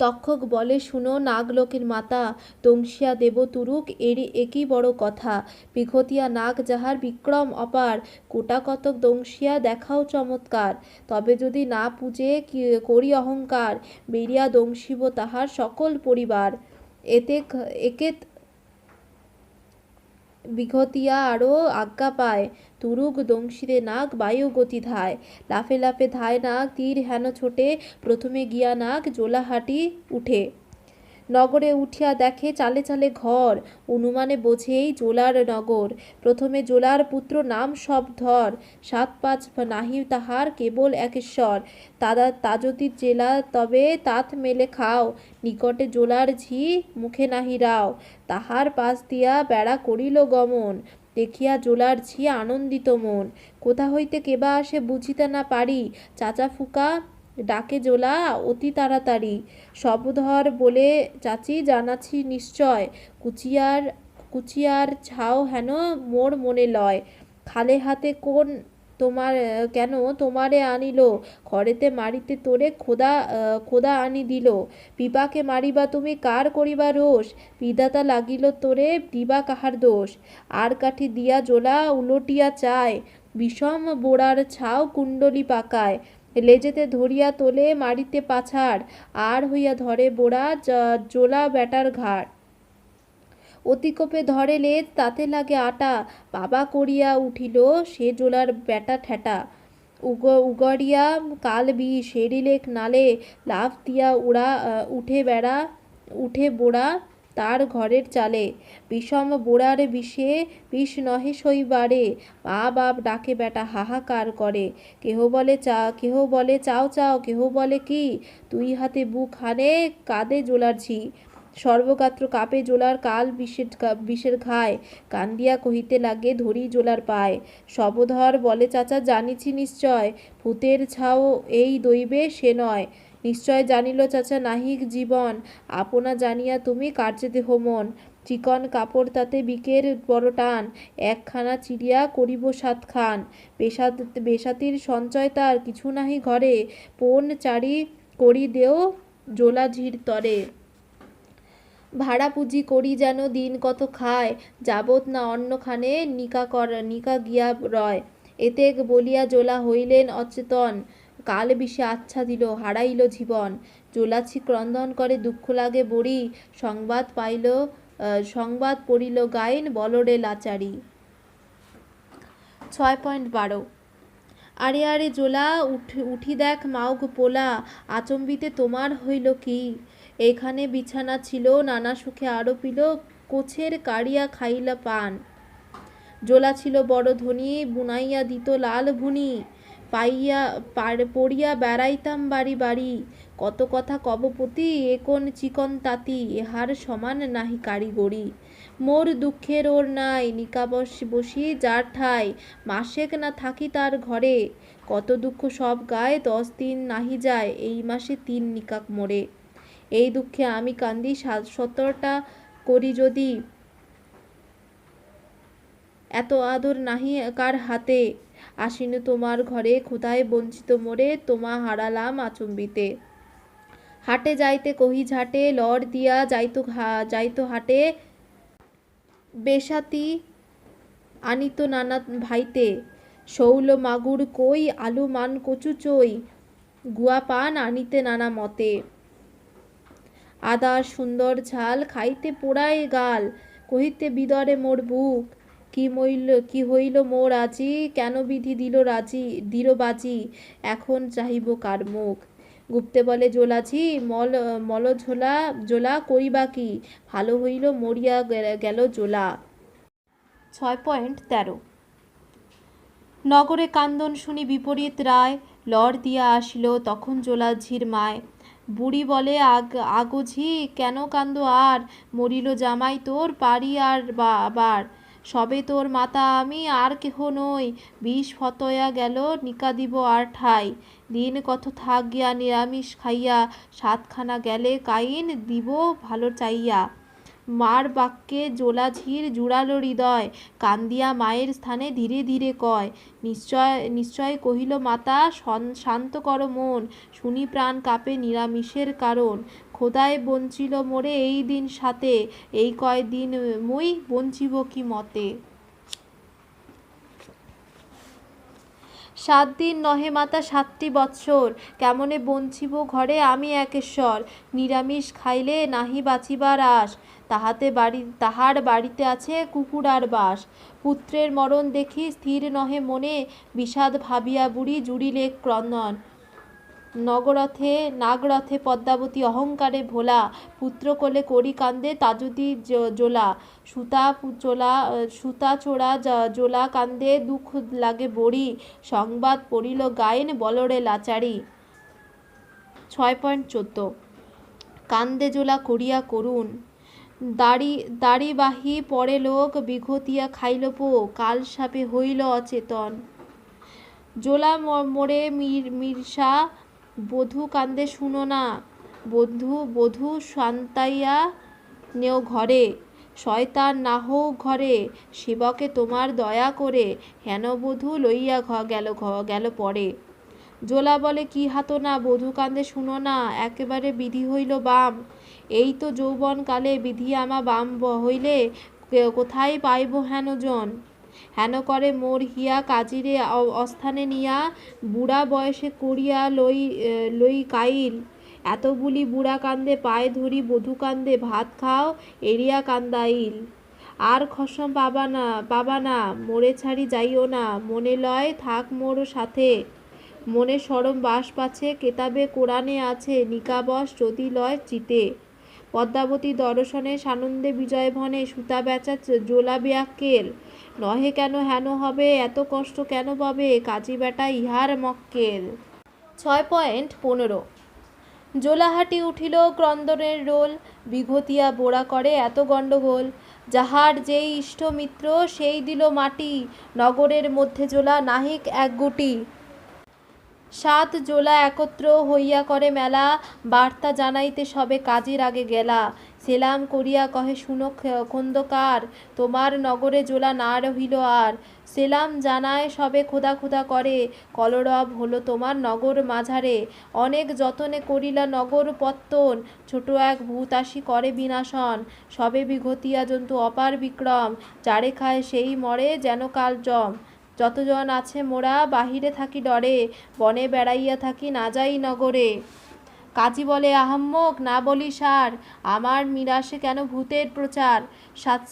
তক্ষক বলে, শুনো নাগলোকের মাতা, দংশিয়া দেব তুরুক একই বড় কথা। বিঘতিয়া নাগ যাহার বিক্রম অপার, কোটা কতক দংশিয়া দেখাও চমৎকার। তবে যদি না পূজে করি অহংকার, বেরিয়া দংশিব তাহার সকল পরিবার। একেত বিঘতিয়া আরও আজ্ঞা পায়, তুরুক দংশিতে নাগ বায়ু গতি ধায়। লাফে লাফে ধায় নাগ, তীর হেন ছোটে, প্রথমে গিয়া নাগ জোলাহাটি উঠে। নগরে উঠিয়া দেখে চালে চালে ঘর, অনুমানে বোঝেই জোলার নগর। প্রথমে জোলার পুত্র নাম সব ধর, 7-5 নাহি তাহার কেবল একেশ্বর। তা যদি জেলা তবে তাত মেলে খাও, নিকটে জোলার ঝি মুখে নাহি রাও। তাহার পাশ দিয়া বেড়া করিল গমন, দেখিয়া জোলার ঝি আনন্দিত মন। কোথা হইতে কেবা আসে বুঝিতে না পারি, চাচা ফুকা ডাকে জোলা অতি তাড়াতাড়ি। সবধর বলে, চাচি জানাছি নিশ্চয়, কুচিয়ার ছাও হেন মোর মনে লয়। খালে হাতে কোন কেন তোমারে আনিল, ঘরেতে মারিতে তোরে খোদা আনি দিল। পিপাকে মারিবা তুমি, কার করিবা রোষ, বিধাতা লাগিল তোরে, দিবা কাহার দোষ। আর কাঠি দিয়া জোলা উলটিয়া চায়, বিষম বোড়ার ছাও কুণ্ডলি পাকায়। লেজেতে ধরিয়া তোলে মারিতে পাছাড়, আর হইয়া ধরে বোড়া জোলা বেটার ঘাড়। অতিকোপে ধরে লেজ, তাতে লাগে আটা, বাবা করিয়া উঠিল সে জোলার বেটা ঠেটা। উগরিয়া কাল বিষ, হেরিলেক নালে, লাফ দিয়া উঠে বোড়া তার ঘরের চালে। বিষম বোড়ার বিষে বিষ নহে সইবারে, মা বাপ ডাকে বেটা হাহাকার করে। কেহ বলে চাও চাও, কেহ বলে কি, দুই হাতে বুক হানে কাঁদে জোলার ঝি। সর্বগাত্র কাঁপে জোলার, কাল বিষের ঘায়, কান্দিয়া কহিতে লাগে ধরি জোলার পায়। শবধর বলে চাচা জানিছি নিশ্চয়, ভূতের ছাও এই দৈবে সে নয়। নিশ্চয় জানিল চাচা নাহিক জীবন, আপনা জানিয়া তুমি কার্যে দেহ মন। চিকন কাপড় তাতে বিকের বড় টান, একখানা চিরিয়া করিব 7 খান। বেসাতির সঞ্চয় তার কিছু নাহি ঘরে, পণ চারি করি দেও জোলা ঝির তরে। ভাড়া পুঁজি করি যেন দিন কত খায়, যাবত না অন্নখানে নিকা গিয়া রয়। এতেক বলিয়া জোলা হইলেন অচেতন, কাল বিষে আচ্ছা দিল, হারাইল জীবন। জোলাছি ক্রন্দন করে, দুঃখ লাগে বড়ি, সংবাদ পড়িল গাইন, বলরে লাচারি। 6.12 আরে আরে জোলা, উঠি দেখ মাউগ পোলা, আচম্বিতে তোমার হইল কি। এখানে বিছানা ছিল, নানা সুখে আরোপিল, কোছের কাড়িয়া খাইলা পান। জোলা ছিল বড় ধনী, বুনাইয়া দিত লাল ভুনি, পড়িয়া বেড়াইতাম বাড়ি বাড়ি। কত কথা কবপতি, এ কোন চিকন তাঁতি, এহার সমান নাহি কারিগরি। মোর দুঃখের ওর নাই, নিকা বসি যার ঠাই, মাসেক না থাকি তার ঘরে। কত দুঃখ সব গায়ে, 10 দিন নাহি যায়, এই মাসে 3 নিকাক মোরে। এই দুঃখে আমি কান্দি 70টা করি যদি, এত আদর নাহি কার হাতে। আসিনু তোমার ঘরে, ক্ষুধায় বঞ্চিত মোরে, তোমা হারালাম আচম্বিতে। হাটে যাইতে কহি ঝাটে, লড় দিয়া যাইতো হাটে, বেসাতি আনিত নানা ভাইতে। শৌল মাগুর কই, আলু মান কচু চই, গুয়া পান আনিতে নানা মতে। আদার সুন্দর ঝাল, খাইতে পোড়ায় গাল, কহিতে বিদরে মোর বুক। কি হইল মোর আজি, কেন বিধি দিল বাজি, এখন চাহিব কার মুখ। গুপ্তে বলে জোলাঝি, জোলা করিবা কি, ভালো হইল মরিয়া গেল জোলা। 6.13 নগরে কান্দন শুনি বিপরীত রায়, লড় দিয়া আসিল তখন জোলাঝির মায়। বুড়ি বলে আগো ঝি, কেন কান্দ আর, মরিল জামাই তোর, পারি আর আবার। সবে তোর মাতা আমি, আর কেহ নই, বিষ ফতয়া গেল, নিকা দিব আর ঠাই। দিন কত থাক গিয়া নিরামিষ খাইয়া, 7 খানা গেলে কাইন দিব ভালো চাইয়া। মার বাক্যে জোলাঝির জুড়ালো হৃদয়, কান্দিয়া মায়ের স্থানে ধীরে ধীরে কয়, নিশ্চয় কহিল মাতা, শান্ত কর মন, শুনি প্রাণ কাঁপে নিরামিষের কারণ। খোদায় বঞ্চিল মোরে এই দিন সাথে, এই কয় দিন মুই বঞ্চিব কি মতে। 7 দিন নহে মাতা 7টি বৎসর, কেমনে বঞ্চিব ঘরে আমি একেশ্বর। নিরামিষ খাইলে নাহি বাঁচিবার আশ, তাহার বাড়িতে আছে কুকুরার বাস। পুত্রের মরণ দেখি স্থির নহে মনে, বিষাদ ভাবিয়া বুড়ি জুড়িলে ক্রন্দন। নাগরথে পদ্মাবতী অহংকারে ভোলা, পুত্র কোলে করি কান্দে তাজুতি জোলা। সুতা চোরা জোলা কান্দে, দুঃখ লাগে বড়ি, সংবাদ পড়িল গাইন, বলরে লাচারি। 6.14 কান্দে জোলা করিয়া করুণ, দাড়িবাহী পরে লোক, বিঘতিয়া খাইল পো, কাল সাপে হইল অচেতন। জোলা মোরে মির্সা, বধূ কান্দে শুনো না, বধূ সান্তাইয়া নেও ঘরে। শয়তান না হোক ঘরে, সেবকে তোমার দয়া করে, হেন বধূ লইয়া গেল পরে। জোলা বলে কি হাতো না, বধূ কান্দে শুনো না, একেবারে বিধি হইল বাম। এই তো যৌবন কালে বিধি আমা বাম হইলে, কোথায় পাইব হেন জন। হেন করে মোর হিয়া কাজিরে অস্থানে নিয়া, বুড়া বয়সে করিয়া লই কাইল। এত বুলি বুড়া কান্দে পায়ে ধরি, বধূ কান্দে ভাত খাও এড়িয়া কান্দাইল। আর খসম পাবা না, মোরে ছাড়ি যাইও না, মনে লয় থাক মোর সাথে। মনে সরম বাস পাছে, কেতাবে কোরআনে আছে, নিকাবস যদি লয় চিতে। পদ্মাবতী দর্শনে সানন্দে বিজয় ভনে, সুতা বেচা জোলা ব্যাক্কেল। নহে কেন হেন হবে, এত কষ্ট কেন পাবে, কাজী বেটা ইহার মক্কেল। 6.15 জোলাহাটি উঠিল ক্রন্দনের রোল, বিঘতিয়া বোড়া করে এত গণ্ডগোল। যাহার যেই ইষ্ট মিত্র সেই দিল মাটি, নগরের মধ্যে জোলা নাহিক এক গুটি। 7 জোলা একত্র হইয়া করে মেলা, বার্তা জানাইতে সবে কাজীর আগে গেলা। সেলাম করিয়া কহে শুনো খোন্দকার, তোমার নগরে জোলা না রহিল আর। সেলাম জানায় সবে খোদা করে, কলরব হলো তোমার নগর মাঝারে। অনেক যতনে করিলা নগর পত্তন, ছোট এক ভূত আসি করে বিনাশন। সবে বিঘতিয়া জন্তু অপার বিক্রম, যারে খায় সেই মরে যেন কাল জম। যতজন আছে মোরা বাহিরে থাকি ডরে, বনে বেড়াইয়া থাকি না যাই নগরে। কাজী বলে আহাম্মক না বলি সার, আমার মিরাসে কেন ভূতের প্রচার।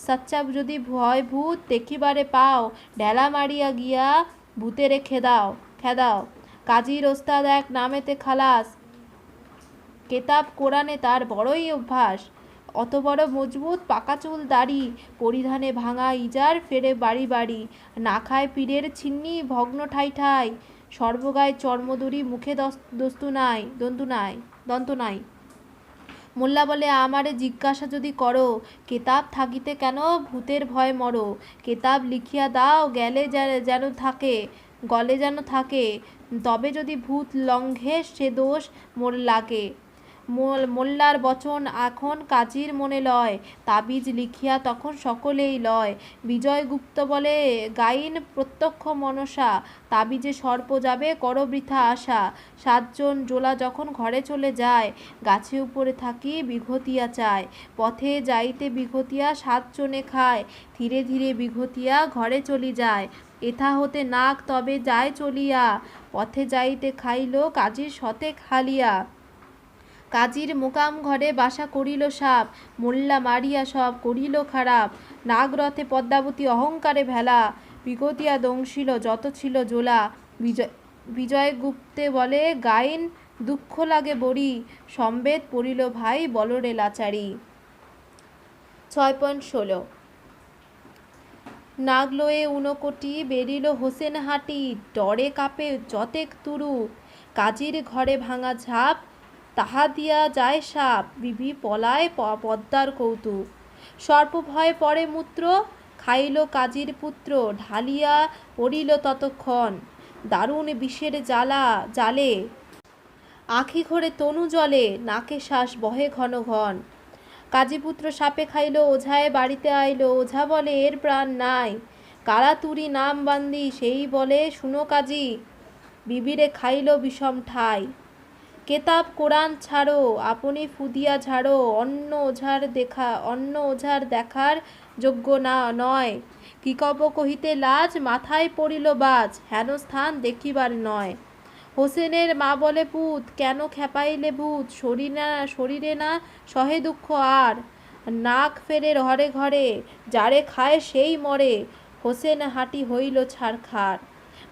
সাচ্চা যদি ভয় ভূত দেখিবারে পাও, ঢেলা মারিয়া গিয়া ভূতেরে খেদাও। কাজীর ওস্তাদ এক নামেতে খালাস, কেতাব কোরআনে তার বড়ই অভ্যাস। অত বড় মজবুত পাকা চুল দাড়ি, পরিধানে ভাঙা ইজার ফেরে বাড়ি। না খায় পীরের ছিন্নি ভগ্ন ঠাই, সর্বগায় চর্মদুরি, মুখে দন্ত নাই। মোল্লা বলে আমারে জিজ্ঞাসা যদি করো, কেতাব থাকিতে কেন ভূতের ভয় মরো। কেতাব লিখিয়া দাও গলে যেন থাকে, তবে যদি ভূত লঙ্ঘে সে দোষ মোর লাগে। মোল্লার বচন এখন কাজীর মনে লয়, তাবিজ লিখিয়া তখন সকলেই লয়। বিজয়গুপ্ত বলে গাইন প্রত্যক্ষ মনসা, তাবিজে সর্প যাবে করো বৃথা আশা। 7 জন জোলা যখন ঘরে চলে যায়, গাছে উপরে থাকি বিঘতিয়া চায়। পথে যাইতে বিঘতিয়া 7 জনে খায়, ধীরে ধীরে বিঘতিয়া ঘরে চলি যায়। এথা হতে নাক তবে যায় চলিয়া, পথে যাইতে খাইল কাজীর শতেক হালিয়া। কাজীর মোকাম ঘরে বাসা করিল সাপ, মোল্লা মারিয়া সব করিল খারাপ। নাগরথে পদ্মাবতী অহংকারে ভেলা, বিগতিয়া দংশিল যত ছিল জোলা। বিজয়গুপ্তে বলে গাইন দুঃখ লাগে বড়ি, সম্বেদ পড়িল ভাই বলরে লাচারি। 6.16 নাগলয়ে উনকোটি বেরিল হোসেন হাটি, ডরে কাপে যতেক তুরু। কাজীর ঘরে ভাঙা ঝাপ, তাহা দিয়া যায় সাপ, বিবি পলায় পদ্মার কৌতুক। সর্প ভয়ে পড়ে মূত্র, খাইল কাজীর পুত্র, ঢালিয়া পড়িল ততক্ষণ। দারুণ বিষের জালে, আখি ঘরে তনু জলে, নাকে শ্বাস বহে ঘন। কাজীপুত্র সাপে খাইল, ওঝায় বাড়িতে আইল, ওঝা বলে এর প্রাণ নাই। কারা তুরি নাম বান্দি, সেই বলে শুনো কাজী, বিবিরে খাইল বিষম ঠাই। কেতাব কোরআন ছাড়ো, আপনি ফুদিয়া ঝাড়ো, অন্য ওঝার দেখার যোগ্য না নয়। কি কব কহিতে লাজ, মাথায় পড়িল বাজ, হেন স্থান দেখিবার নয়। হোসেনের মা বলে পুত, কেন খেপাইলে ভূত, শরীরে না সহে দুঃখ আর। নাক ফেরে ঘরে, যারে খায় সেই মরে, হোসেন হাটি হইল ছারখার।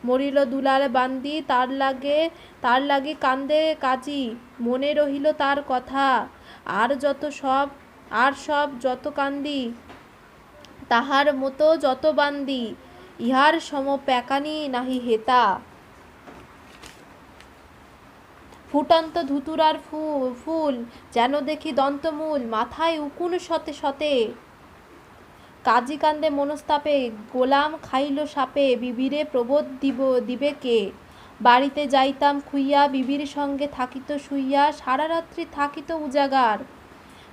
মরিল দুলাল বান্দি, তার লাগে কান্দে কাজী, মনে রহিল তার কথা। আর সব যত কান্দি, তাহার মতো যত বান্দি, ইহার সম প্যাকানি নাহি হেতা। ফুটন্ত ধুতুরার ফুল, যেন দেখি দন্তমূল, মাথায় উকুন শতে। কাজী কান্দে মনস্তাপে, গোলাম খাইল সাপে, বিবিরে প্রবোধ দিবে কে। বাড়িতে যাইতাম খুইয়া, বিবির সঙ্গে থাকিত শুইয়া, সারা রাত্রি থাকিত উজাগার।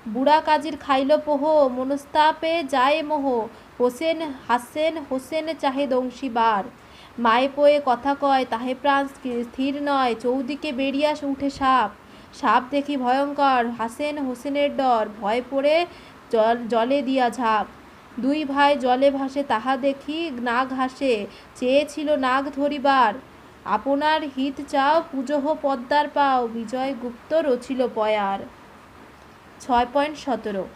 বুড়া কাজির খাইল পোহ, মনস্তাপে যায় মোহ। হোসেন হাসেন, হোসেন চাহে দংশিবার। মায়ে পোয়ে কথা কয়, তাহে প্রাণ স্থির নয়। চৌদিকে বেরিয়া উঠে সাপ, সাপ দেখি ভয়ঙ্কর। হাসেন হোসেনের ডর, ভয় পড়ে জলে দিয়া ঝাঁপ। দুই ভাই জলে ভাসে, তাহা দেখি নাগ হাসে। চেয়েছিল নাগ ধরিবার, আপনার হিত চাও, পুজোহ পদ্মার পাও। বিজয় গুপ্ত রচিল পয়ার। 6.17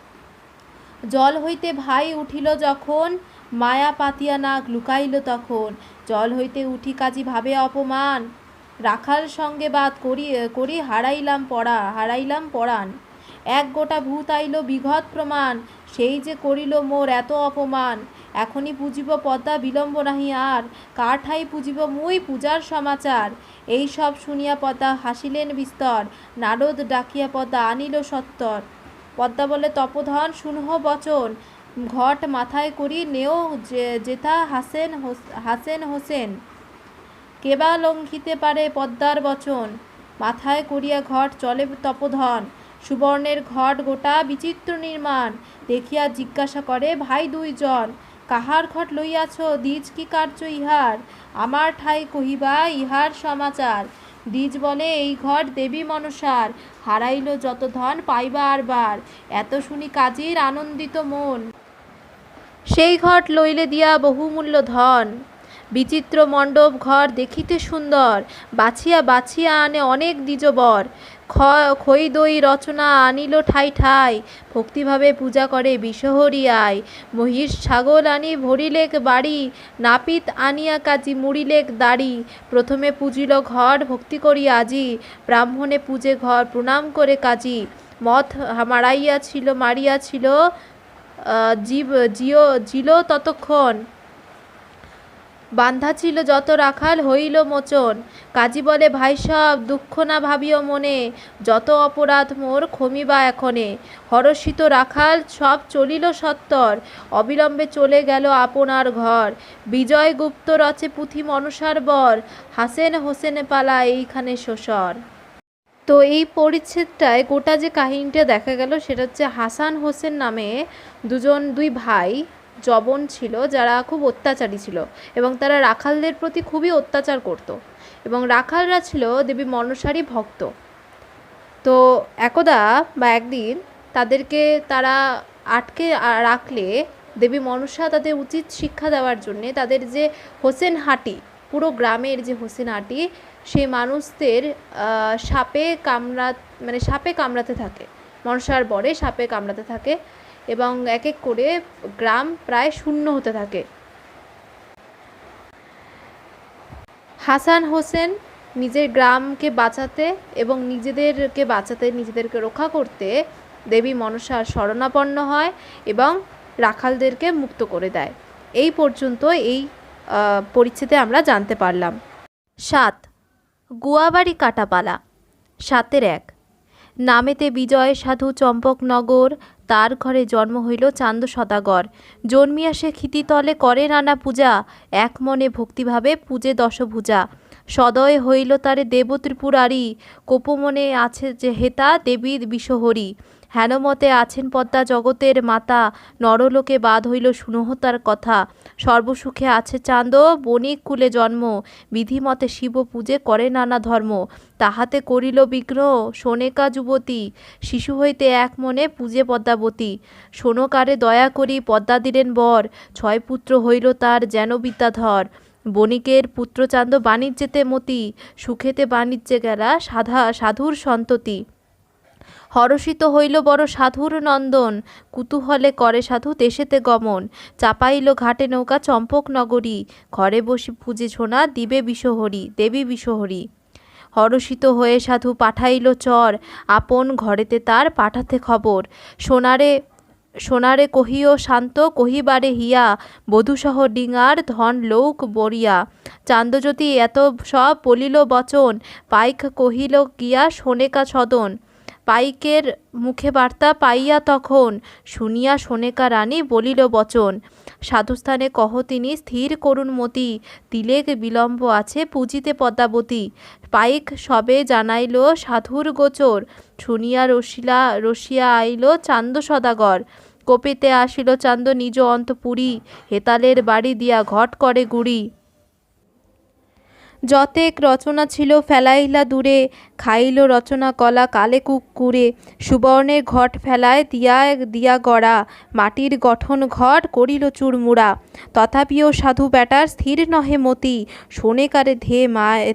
জল হইতে ভাই উঠিল যখন, মায়া পাতিয়া নাগ লুকাইল তখন। জল হইতে উঠি কাজী ভাবে অপমান, রাখাল সঙ্গে বাদ করি হারাইলাম পরাণ। এক গোটা ভূত আইল বিঘত প্রমাণ, সেই যে করিল মোর এত অপমান। এখনই পুজিব পদ্মা, বিলম্ব নাহি আর। কার ঠাই পুজিব মুই, পূজার সমাচার। এই সব শুনিয়া পদ্মা হাসিলেন বিস্তর, নারদ ডাকিয়া পদ্মা আনিল সত্তর। পদ্মা বলে, তপোধন শুনহ বচন, ঘট মাথায় করি নেও যেথা হাসেন হোসেন। কেবা লঙ্ঘিতে পারে পদ্মার বচন, মাথায় করিয়া ঘট চলে তপোধন। সুবর্ণের ঘট গোটা বিচিত্র নির্মাণ, দেখিয়া জিজ্ঞাসা করে ভাই দুইজন, কাহার ঘট লইয়াছ, দ্বিজ কি কার্য ইহার। আমার ঠাই কহিবা ইহার সমাচার। দ্বিজ বলে, এই ঘট দেবী মনসার, হারাইল যত ধন পাইবা আর বার। এত শুনি কাজীর আনন্দিত মন, সেই ঘট লইলে দিয়া বহুমূল্য ধন। বিচিত্র মণ্ডপ ঘর দেখিতে সুন্দর, বাছিয়া বাছিয়া আনে অনেক দ্বিজবর। খই দই রচনা আনিল ঠাই ঠাই, ভক্তিভাবে পূজা করে বিশহরি আয়। মহিষ ছাগল আনি ভরিলেক বাড়ি, নাপিত আনিয়া কাজী মুড়িলেক দাড়ি। প্রথমে পুজিল ঘর ভক্তি করি আজি, ব্রাহ্মণে পূজে ঘর প্রণাম করে কাজী। মথ মারিয়াছিল জিল ততক্ষণ, বান্ধা ছিল যত রাখাল হইল মোচন। কাজী বলে, ভাই সব দুঃখ না ভাবিও মনে, যত অপরাধ মোর ক্ষমিবা এখনে। হরষিত রাখাল সব চলিল সত্তর, অবিলম্বে চলে গেল আপনার ঘর। বিজয় গুপ্ত রচে পুঁথি মনসার বর, হাসেন হোসেন পালা এইখানে শ্বসর। তো এই পরিচ্ছেদটায় গোটা যে কাহিনীটা দেখা গেল সেটা হচ্ছে হাসান হোসেন নামে দুই ভাই জবন ছিল, যারা খুব অত্যাচারী ছিল এবং তারা রাখালদের প্রতি খুবই অত্যাচার করত এবং রাখালরা ছিল দেবী মনসারই ভক্ত। তো একদা বা একদিন তাদেরকে তারা আটকে রাখলে দেবী মনসা তাদের উচিত শিক্ষা দেওয়ার জন্যে তাদের যে হোসেনহাটি, পুরো গ্রামের যে হোসেনহাটি, সেই মানুষদের সাপে কামড়াতে থাকে, মনসার বরে সাপে কামড়াতে থাকে এবং এক এক করে গ্রাম প্রায় শূন্য হতে থাকে। হাসান হোসেন নিজের গ্রামকে বাঁচাতে এবং নিজেদেরকে রক্ষা করতে দেবী মনসার শরণাপন্ন হয় এবং রাখালদেরকে মুক্ত করে দেয়। এই পর্যন্ত এই পরিচ্ছেদে আমরা জানতে পারলাম। 7 গুয়াবাড়ি কাটাপালা। 7-1 নামেতে বিজয় সাধু চম্পকনগর, তার ঘরে জন্ম হইল চান্দ সদাগর। জন্মিয়া সে ক্ষিতিতলে করে নানা পূজা, এক মনে ভক্তিভাবে পূজে দশভুজা। সদয় হইল তারে দেব ত্রিপুরারি, কোপমনে আছে যে হেতা দেবীর বিশহরী। হেনমতে আছেন পদ্মা জগতের মাতা, নরলোকে বাদ হইল শুনহ তার কথা। সর্বসুখে আছে চাঁদ, বণিক কুলে জন্ম, বিধিমতে শিব পূজে করে নানা ধর্ম। তাহাতে করিল বিঘ্ন সোনেকা যুবতী, শিশু হইতে এক মনে পূজে পদ্মাবতী। সোনকারে দয়া করি পদ্মা দিলেন বর, 6 পুত্র হইল তার যেন বিদ্যাধর। বণিকের পুত্র চান্দ বাণিজ্যেতে মতি, সুখেতে বাণিজ্যে গেলা সাধুর সন্ততি। হরষিত হইল বড় সাধুর নন্দন, কুতূহলে করে সাধু দেশেতে গমন। চাপাইল ঘাটে নৌকা চম্পক নগরী, ঘরে বসি পূজে ছোনা দেবী বিশহরী। হরষিত হয়ে সাধু পাঠাইল চর, আপন ঘরেতে তার পাঠাতে খবর। সোনারে কহিও শান্ত কহিবারে হিয়া, বধূসহ ডিঙার ধন লৌক বরিয়া। চান্দজ্যোতি এত সব বলিল বচন, পাইক কহিল গিয়া শোনেকা সদন। পাইকের মুখে বার্তা পাইয়া তখন শুনিয়া সোনেকা রানী বলিল বচন, সাধুস্থানে কহ তিনি স্থির করুণ মতি, তিলেক বিলম্ব আছে পূজিতে পদ্মাবতী। পাইক সবে জানাইল সাধুর গোচর, শুনিয়া রসিয়া আইল চান্দ সদাগর। কোপেতে আসিল চান্দ নিজ অন্তপুরী, হেতালের বাড়ি দিয়া ঘট করে গুড়ি। যতেক রচনা ছিল ফেলাইলা দূরে, খাইল রচনা কলা কালে কুকুরে। সুবর্ণের ঘট ফেলায় দিয়া গড়া, মাটির গঠন ঘট করিল চুরমুড়া। তথাপিও সাধু বেটার স্থির নহে মতি, সোনেকারে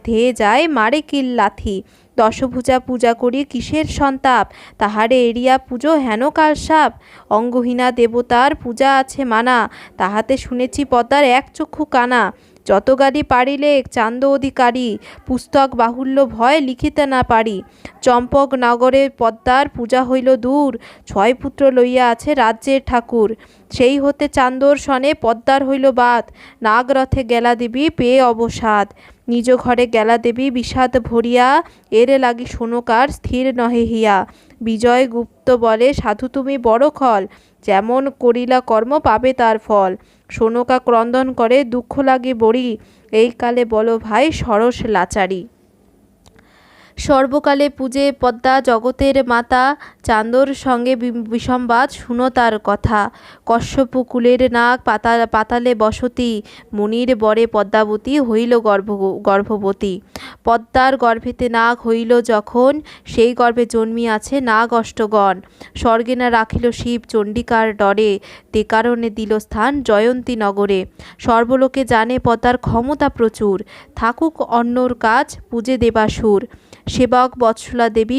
ধেয়ে যায় মারে কিল লাথি। দশভুজা পূজা করি কিসের সন্তাপ, তাহারে এড়িয়া পুজো হেন কাল সাপ। অঙ্গহীনা দেবতার পূজা আছে মানা, তাহাতে শুনেছি পদ্মার এক চক্ষু কানা। যত গালি পারিলে চান্দ অধিকারী, পুস্তক বাহুল্য ভয় লিখিতে না পারি। চম্পক নগরে পদ্মার পূজা হইল দূর, 6 পুত্র লইয়া আছে রাজ্যের ঠাকুর। সেই হতে চান্দর সনে পদ্মার হইল বাত, নাগরথে গেলা দেবী পেয়ে অবসাদ। নিজ ঘরে গেলা দেবী বিষাদ ভরিয়া, এর লাগি সোনকার স্থির নহে হিয়া। বিজয় গুপ্ত বলে সাধু তুমি বড় খল, যেমন করিলা কর্ম পাবে তার ফল। সোনকা ক্রন্দন করে দুঃখ লাগে বড়ি, এই কালে বলো ভাই সরস লাচারি। সর্বকালে পূজে পদ্মা জগতের মাতা, চান্দর সঙ্গে বিসম্বাদ শুনো তার কথা। কশ্যপ কুলের নাগ পাতালে বসতি, মুনির বরে পদ্মাবতী হইল গর্ভবতী। পদ্মার গর্ভেতে নাগ হইল যখন, সেই গর্ভে জন্মিয়াছে নাগ অষ্টগণ। স্বর্গে না রাখিল শিব চণ্ডিকার ডরে, তে কারণে দিল স্থান জয়ন্তী নগরে। সর্বলোকে জানে পদ্মার ক্ষমতা প্রচুর, থাকুক অন্যর কাজ পূজে দেবাসুর। সেবক বৎসলা দেবী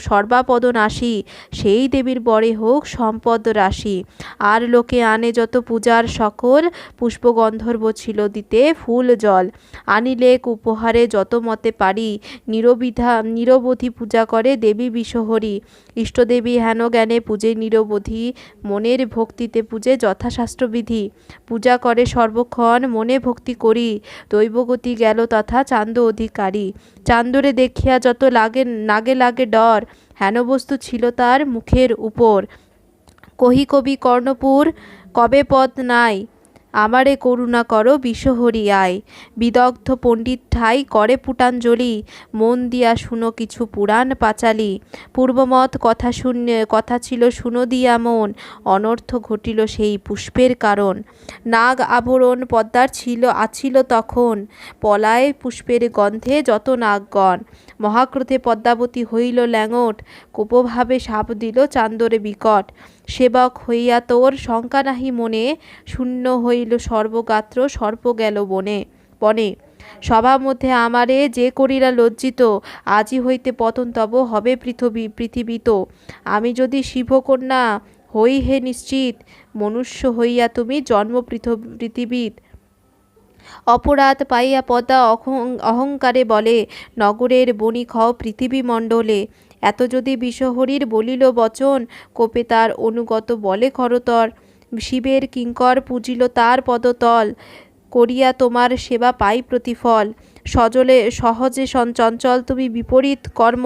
সর্বাপদ নাশী, সেই দেবীর বরে হোক সম্পদ রাশি। আর লোকে আনে যত পূজার সকল, পুষ্পগন্ধর্ব ছিল দিতে ফুল জল। আনিলেক উপহারে যত মতে পারি, নিরবধি পূজা করে দেবী বিষহরী। ইষ্টদেবী হেন জ্ঞানে পূজে নিরবধি, মনের ভক্তিতে পূজে যথাশাস্ত্রবিধি। পূজা করে সর্বক্ষণ মনে ভক্তি করি, দৈবগতি গেল তথা চান্দ অধিকারী। চান্দরে দেখিয়া যত লাগে ডর, হেন বস্তু ছিল তার মুখের উপর। কহি কবি কর্ণপুর কবে পদ নাই, আমারে করুণা করো বিষহরি আয়। বিদগ্ধ পণ্ডিত ঠাই করে পুটাঞ্জলি, মন দিয়া শুনো কিছু পুরাণ পাঁচালি। পূর্বমত কথা ছিল শুনো দিয়া মন, অনর্থ ঘটিল সেই পুষ্পের কারণ। নাগ আভরণ পদ্মার আছিল তখন, পলায় পুষ্পের গন্ধে যত নাগগণ। মহাক্রোধে পদ্মাবতী হইল ল্যাঙট, কোপভাবে সাপ দিল চান্দরে বিকট। সেবক হইয়া তোর শঙ্কা নাহি মনে, শূন্য হইল সর্বগাত্র সর্প গেল বনে। সভা মধ্যে আমারে যে করিলা লজ্জিত, আজি হইতে পতন তব হবে পৃথিবীত। আমি যদি শিবকন্যা হই হে নিশ্চিত, মনুষ্য হইয়া তুমি জন্ম পৃথিবীত। অপরাধ পাইয়া পদ্মা অহংকারে বলে, নগরের বণিক হও পৃথিবী মণ্ডলে। এত যদি বিষহরীর বলিল বচন, কোপে তার অনুগত বলে খরতর। শিবের কিঙ্কর পূজিল তার পদতল, করিয়া তোমার সেবা পাই প্রতিফল। সহজে চঞ্চল তুমি বিপরীত কর্ম,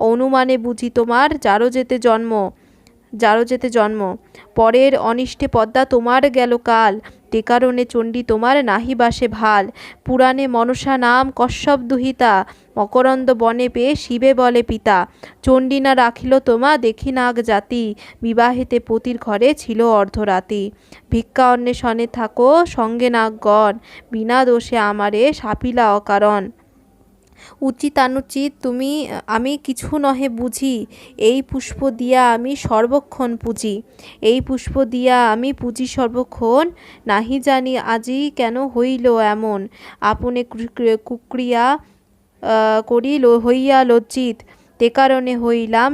অনুমানে বুঝি তোমার যারো যেতে জন্ম। পরের অনিষ্টে পদ্মা তোমার গেল কাল, তে কারণে চণ্ডী তোমার নাহি বাসে ভাল। পুরাণে মনসা নাম কশ্যপ দুহিতা, মকরন্দ বনে পেয়ে শিবে বলে পিতা। চণ্ডী না রাখিল তোমা দেখি নাগ জাতি, বিবাহেতে পতির ঘরে ছিল অর্ধরাতি। ভিক্ষা অন্বেষণে থাকো সঙ্গে নাগগণ, বিনা দোষে আমারে শাপিলা অকারণ। উচিতানুচিত আমি কিছু নহে বুঝি, এই পুষ্প দিয়া আমি সর্বক্ষণ পূজি। এই পুষ্প দিয়া আমি পূজি সর্বক্ষণ, নাহি জানি আজি কেন হইল এমন। আপনে কুক্রিয়া করি হইয়া লজ্জিত, তে কারণে হইলাম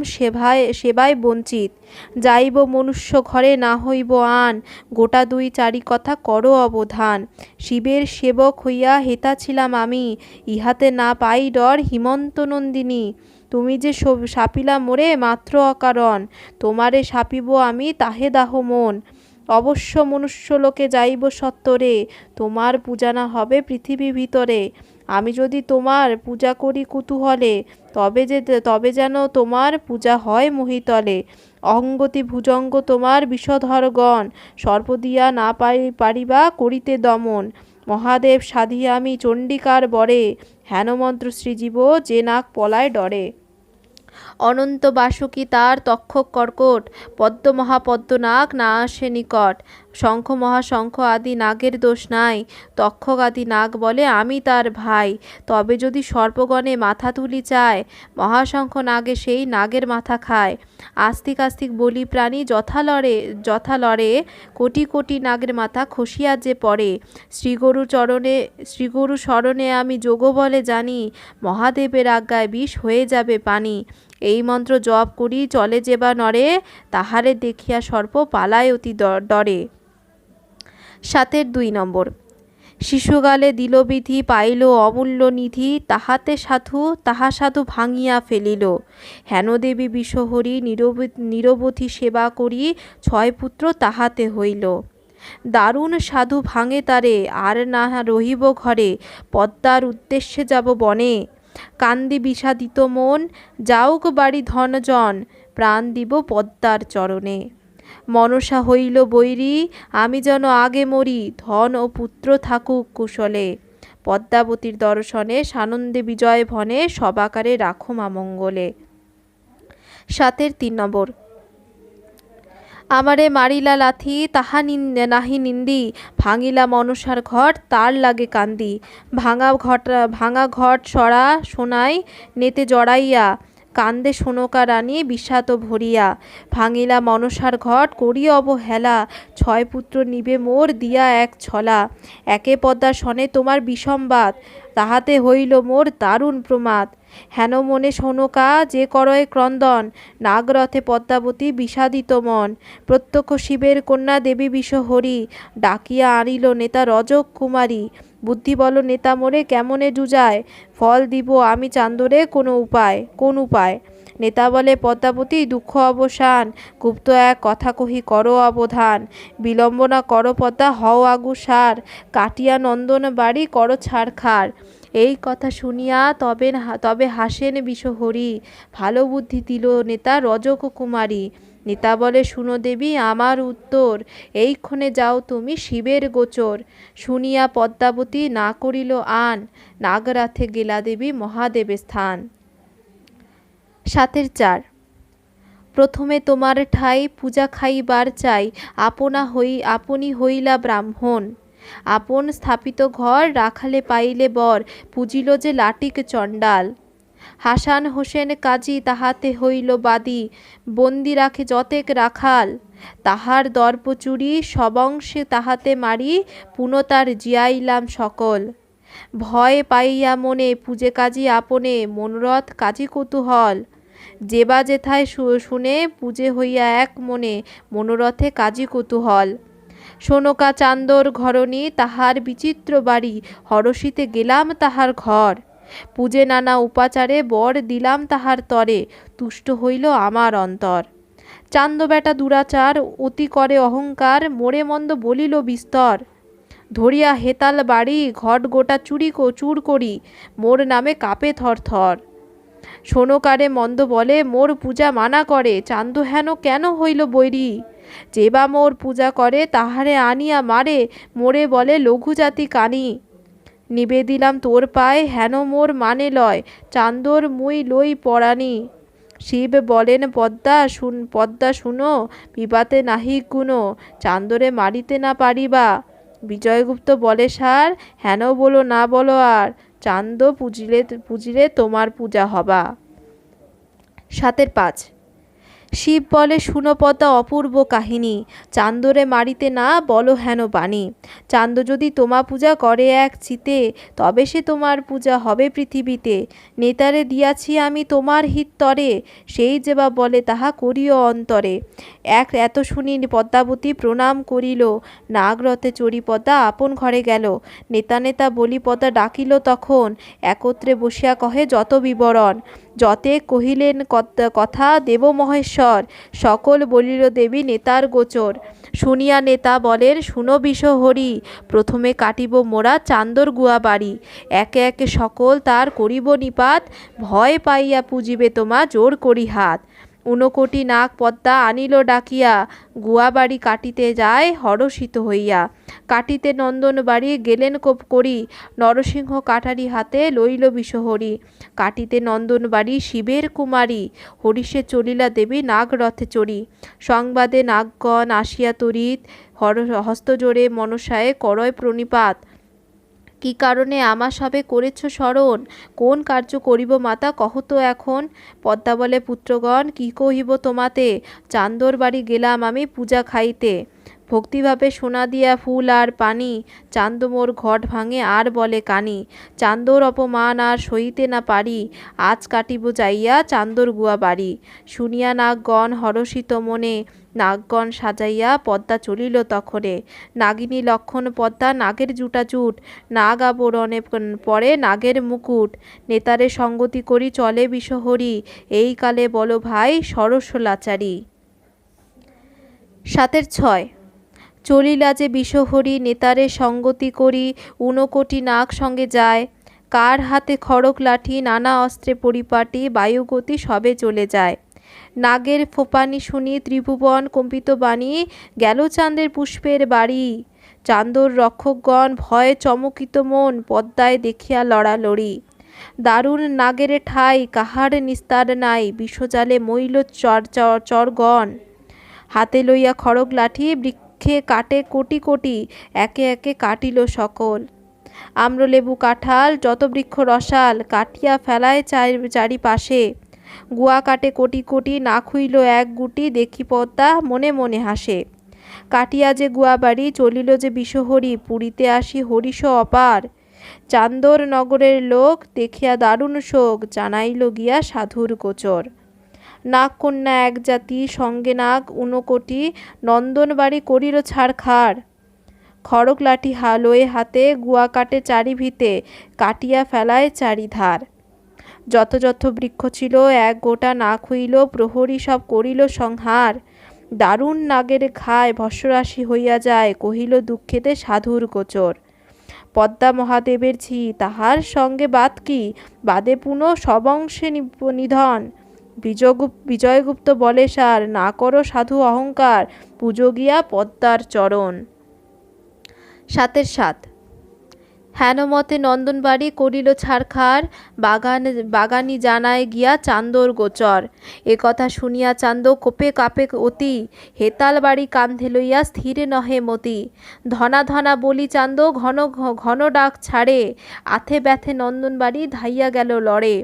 সেবায় বঞ্চিত। যাইব মনুষ্য ঘরে না হইব আন, গোটা 2-4 কথা করো অবধান। শিবের সেবক হইয়া হেতা ছিলাম আমি, ইহাতে না পাই ডর হিমন্ত নন্দিনী। তুমি যে শাপিলা মোরে মাত্র অকারণ, তোমারে শাপিব আমি তাহে দাহ মন। অবশ্য মনুষ্যলোকে যাইব সত্বরে, তোমার পূজা না হবে পৃথিবী ভিতরে। আমি যদি তোমার পূজা করি কুতূহলে, তবে যেন তোমার পূজা হয় মহিতলে। অহঙ্গতি ভুজঙ্গ তোমার বিষধরগণ, সর্প দিয়া না পারিবা করিতে দমন। মহাদেব সাধিয়া আমি চণ্ডিকার বরে, হেনমন্ত্র সৃজিব যে নাক পলায় ডরে। অনন্ত বাসুকী তার তক্ষক কর্কট, পদ্ম মহাপদ্ম নাগ না আসে নিকট। শঙ্খ মহাশঙ্খ আদি নাগের দোষ নাই, তক্ষক আদি নাগ বলে আমি তার ভাই। তবে যদি সর্পগণে মাথা তুলি চায়, মহাশঙ্খ নাগে সেই নাগের মাথা খায়। আস্তিক আস্তিক বলি প্রাণী যথা লড়ে, কোটি কোটি নাগের মাথা খসিয়া যে পড়ে। শ্রীগুরু শরণে আমি যোগ বলে জানি, মহাদেবের আজ্ঞায় বিষ হয়ে যাবে পানি। এই মন্ত্র জপ করি চলে যেবা নরে, তাহারে দেখিয়া সর্প পালায় অতি ডরে। 7 নম্বর। শিশুকালে দিল বিধি, পাইল অমূল্য নিধি, তাহা সাধু ভাঙিয়া ফেলিল। হেন দেবী বিষহরি নিরবধি সেবা করি, 6 পুত্র তাহাতে হইল। দারুণ সাধু ভাঙে তারে, আর না রহিব ঘরে, পদ্মার উদ্দেশ্যে যাব বনে। কান্দি বিষাদিত মন, যাউক বাড়ি ধনজন, প্রাণ দিব পদ্মার চরণে। মনসা হইল বৈরী, আমি যেন আগে মরি, ধন ও পুত্র থাকুক কুশলে। পদ্মাবতীর দর্শনে সানন্দে বিজয় ভনে, সবাকারে রাখো মা মঙ্গলে। 3 নম্বর। আমারে মারিলা লাথি, তাহা নাহি নিন্দি, ভাঙিলা মনসার ঘট, তার লাগে কান্দি। ভাঙা ঘট সরা সোনাই নেতে জড়াইয়া, কান্দে সোনকা রানী বিষাদ ভরিয়া। ভাঙিলা মনসার ঘট করি অবহেলা, 6 পুত্র নিবে মোর দিয়া এক ছলা। একে পদ্মা শনে তোমার বিসম্বাদ, তাহাতে হইল মোর দারুণ প্রমাদ। হেন মনে সোনকা যে করয় ক্রন্দন, নাগরথে পদ্মাবতী বিষাদিত মন। প্রত্যক্ষ শিবের কন্যা দেবী বিষহরি, ডাকিয়া আনিল নেতা রজক কুমারী। বুদ্ধি বল নেতা মোরে কেমনে জুজায়, ফল দিব আমি চান্দরে কোন উপায়। নেতা বলে পদ্মাবতী দুঃখ অবসান, গুপ্ত এক কথা কহি করো অবধান। বিলম্বনা করো পদ্মা হও আগুসার, কাটিয়া নন্দন বাড়ি করো ছাড়খাড়। এই কথা শুনিয়া তবে হাসেন বিষহরি, ভালো বুদ্ধি দিল নেতা রজক কুমারী। নেতা বলে শুনো দেবী আমার উত্তর, এইক্ষণে যাও তুমি শিবের গোচর। শুনিয়া পদ্মাবতী না করিল আন, নাগরাথে গেলা দেবী মহাদেবের স্থান। 7 প্রথমে তোমার ঠাই পূজা খাইবার চাই, আপনি হইলা ব্রাহ্মণ। আপন স্থাপিত ঘর রাখালে পাইলে বর, পুজিল যে লাটিক চণ্ডাল। হাসান হোসেন কাজী তাহাতে হইল বাদী, বন্দি রাখে যতেক রাখাল। তাহার দর্প চুরি সবংশে তাহাতে মারি, পুনতার জিয়াইলাম সকল। ভয় পাইয়া মনে পূজে কাজী আপনে, মনোরথ কাজী কৌতূহল। যেবা যেথায় শুনে পূজে হইয়া এক মনে, মনোরথে কাজী কৌতূহল। সোনকা চান্দর ঘরণী তাহার বিচিত্র বাড়ি, হরষিতে গেলাম তাহার ঘর। পূজে নানা উপাচারে বর দিলাম তাহার তরে, তুষ্ট হইল আমার অন্তর। চান্দ বেটা দুরাচার অতি করে অহংকার, মোরে মন্দ বলিল বিস্তর। ধরিয়া হেতাল বাড়ি ঘট গোটা চুর করি, মোর নামে কাঁপে থরথর। সোনকারে মন্দ বলে মোর পূজা মানা করে, চান্দ হেন কেন হইল বৈরী। যেবা মোর পূজা করে তাহারে আনিয়া মারে, মোরে বলে লঘু জাতি কানি। নিবেদিলাম তোর পায়ে হেন মোর মানে লয়, চান্দর মুই লই পরাণী। শিব বলেন পদ্মা শুনো, বিবাতে নাহি গুনো, চান্দরে মারিতে না পারিবা। বিজয়গুপ্ত বলে সার, হেন বলো না বলো আর, চান্দ পুজিলে তোমার পূজা হবা। 7 শিব বলে শুনো পদ্মা অপূর্ব কাহিনী, চান্দরে মারিতে না বলো হেন বাণী। চান্দ যদি তোমা পূজা করে এক চিতে, তবে সে তোমার পূজা হবে পৃথিবীতে। নেতারে দিয়াছি আমি তোমার হিতরে, সেই যেবা বলে তাহা করিও অন্তরে। এত শুনি পদ্মাবতী প্রণাম করিল, নাগরথে চড়ি পদ্মা আপন ঘরে গেল। নেতা বলি পদ্মা ডাকিল তখন, একত্রে বসিয়া কহে যত বিবরণ। যতে কহিলেন কথা দেব মহেশ্বর, সকল বলিল দেবী নেতার গোচর। শুনিয়া নেতা বলেন, শুনো বিষহরি, প্রথমে কাটিব মোরা চান্দর গুয়া বাড়ি, একে একে সকল তার করিব নিপাত, ভয় পাইয়া পুজিবে তোমা জোর করি হাত। 59 নাগ পদ্মা আনিল ডাকিয়া, গুয়া বাড়ি কাটিতে যায় হরষিত হইয়া। কাটিতে নন্দন বাড়ি গেলেন কোপ করি, নরসিংহ কাটারি হাতে লইল বিষহরি। কাটিতে নন্দন বাড়ি শিবের কুমারী, হরিষে চলিলা দেবী নাগরথে চড়ি। সংবাদে নাগগণ আসিয়া তরিত, হস্তজোড়ে মনসায় করয় প্রণিপাত। কি কারণে আমা সবে করেছ স্মরণ, কোন কার্য করিব মাতা কহ তো এখন। পদ্মা বলে, পুত্রগণ কি কহিব তোমাতে, চান্দর বাড়ি গেলাম আমি পূজা খাইতে। ভক্তিভাবে সোনা দিয়া ফুল আর পানি, চান্দ মোর ঘট ভাঙে আর বলে কানি। চান্দর অপমান আর সইতে না পারি, আজ কাটিব যাইয়া চান্দর গুয়া বাড়ি। শুনিয়া নাগগণ হরষিত মনে, নাগগণ সাজাইয়া পদ্মা চলিল তখনে। নাগিনী লক্ষণ পদ্মা নাগের জুটাজুট, নাগ আবরণে পরে নাগের মুকুট। নেতারে সঙ্গতি করি চলে বিষহরি, এই কালে বলো ভাই সরস লাচারি। 7-6 চলিলা যে বিষহরি, নেতারে সঙ্গতি করি, 59 নাগ সঙ্গে যায়। কার হাতে খড়গ লাঠি, নানা অস্ত্রে পরিপাটি, বায়ুগতি সবে চলে যায়। নাগের ফোপানি শুনি ত্রিভুবন কম্পিত বাণী, গেল চাঁদের পুষ্পের বাড়ি। চান্দর রক্ষকগণ ভয়ে চমকিত মন, পদ্মায় দেখিয়া লড়ালড়ি। দারুণ নাগের ঠাই কাহার নিস্তার নাই, বিষজালে মইল চরগণ। হাতে লইয়া খড়গ লাঠি বৃক্ষে কাটে কোটি কোটি, একে একে কাটিল সকল। আম্রলেবু কাঁঠাল যত বৃক্ষ রসাল, কাটিয়া ফেলায় চারিপাশে। গুয়া কাটে কোটি কোটি, না খুইল এক গুটি, দেখি পদ্মা মনে মনে হাসে। কাটিয়া যে গুয়া বাড়ি চলিল যে বিষহরি, পুরীতে আসি হরিষ অপার। চান্দর নগরের লোক দেখিয়া দারুণ শোক, জানাইল গিয়া সাধুর গোচর। নাগ কন্যা এক জাতি, সঙ্গে নাগ 59, নন্দন বাড়ি করিল ছাড়খাড়। খড়গ লাঠি লয়ে হাতে, গুয়া কাটে চারি ভিতে, কাটিয়া ফেলায় চারিধার। যত যত বৃক্ষ ছিল এক গোটা না খুইল, প্রহরী সব করিল সংহার। দারুণ নাগের ঘায় ভস্মরাশি হইয়া যায়, কহিল দুঃখেতে সাধুর গোচর। পদ্মা মহাদেবের ঝি, তাহার সঙ্গে বাদ কি, বাদে পুনঃ সবংশে নিধন। বিজয়গুপ্ত বলে সার, না করো সাধু অহংকার, পুজো গিয়া পদ্মার চরণ। 7-7 হেনমতে নন্দনবাড়ি করিল ছারখার, বাগানি জানায় গিয়া চান্দর গোচর। এ কথা শুনিয়া চান্দ কোপে কাপে অতি, হেতাল বাড়ি কান্ধে লইয়া স্থির নহে মতি। ধনা ধনা বলি চান্দ ঘন ঘন ডাক ছাড়ে, আথে ব্যথে নন্দনবাড়ি ধাইয়া গেল লড়ে।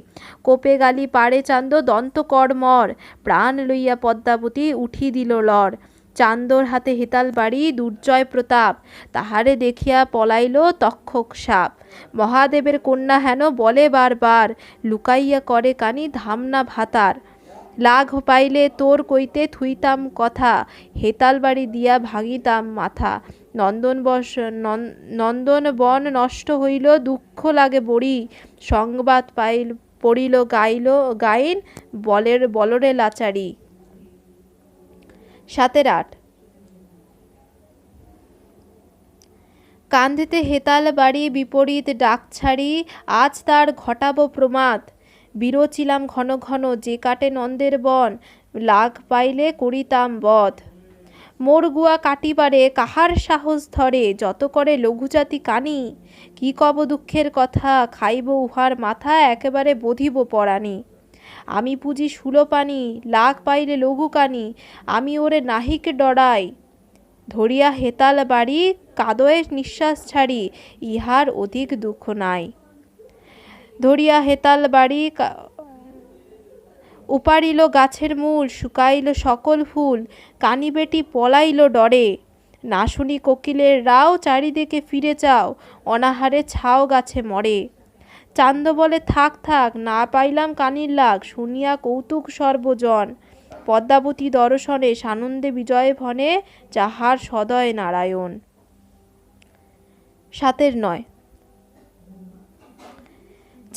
কোপে গালি পাড়ে চান্দ দন্ত কর্মর, প্রাণ লইয়া পদ্মাবতী উঠি দিল লড়। চান্দর হাতে হেতাল বাড়ি দুর্জয় প্রতাপ, তাহারে দেখিয়া পলাইল তক্ষক সাপ। মহাদেবের কন্যা হেন বলে বারবার, লুকাইয়া করে কানি ধামনা ভাতার। লাঘ পাইলে তোর কইতে থুইতাম কথা, হেতাল বাড়ি দিয়া ভাঙিতাম মাথা। নন্দন বন নষ্ট হইল, দুঃখ লাগে বড়ি, সংবাদ পড়িল গাইন, বলরে লাচারি। 7-8 কান্ধিতে হেতাল বাড়ি বিপরীত ডাক ছাড়ি, আজ তার ঘটাবো প্রমাদ। বিরচিলাম ঘন ঘন যে কাটে নন্দের বন, লাগ পাইলে করিতাম বধ। মোর গুয়া কাটিবারে কাহার সাহস ধরে, যত করে লঘুজাতি কানি। কি কব দুঃখের কথা, খাইব উহার মাথা, একেবারে বধিব পরাণী। আমি পুজি সুলোপানি, লাগ পাইলে লঘু কানি, আমি ওরে নাহিক ডরাই। ধরিয়া হেতাল বাড়ি কাদয়ে নিঃশ্বাস ছাড়ি, ইহার অধিক দুঃখ নাই। ধরিয়া হেতাল বাড়ি উপাড়িল গাছের মূল, শুকাইল সকল ফুল, কানি বেটি পলাইল ডরে। না শুনি কোকিলের রাও, চারিদিকে ফিরে চাও, অনাহারে ছাও গাছে মরে। চান্দ বলে থাক থাক, না পাইলাম কানির লাগ, শুনিয়া কৌতুক সর্বজন। পদ্মাবতী দর্শনে সানন্দে বিজয় ভনে, যাহার সদয় নারায়ণ। 7-9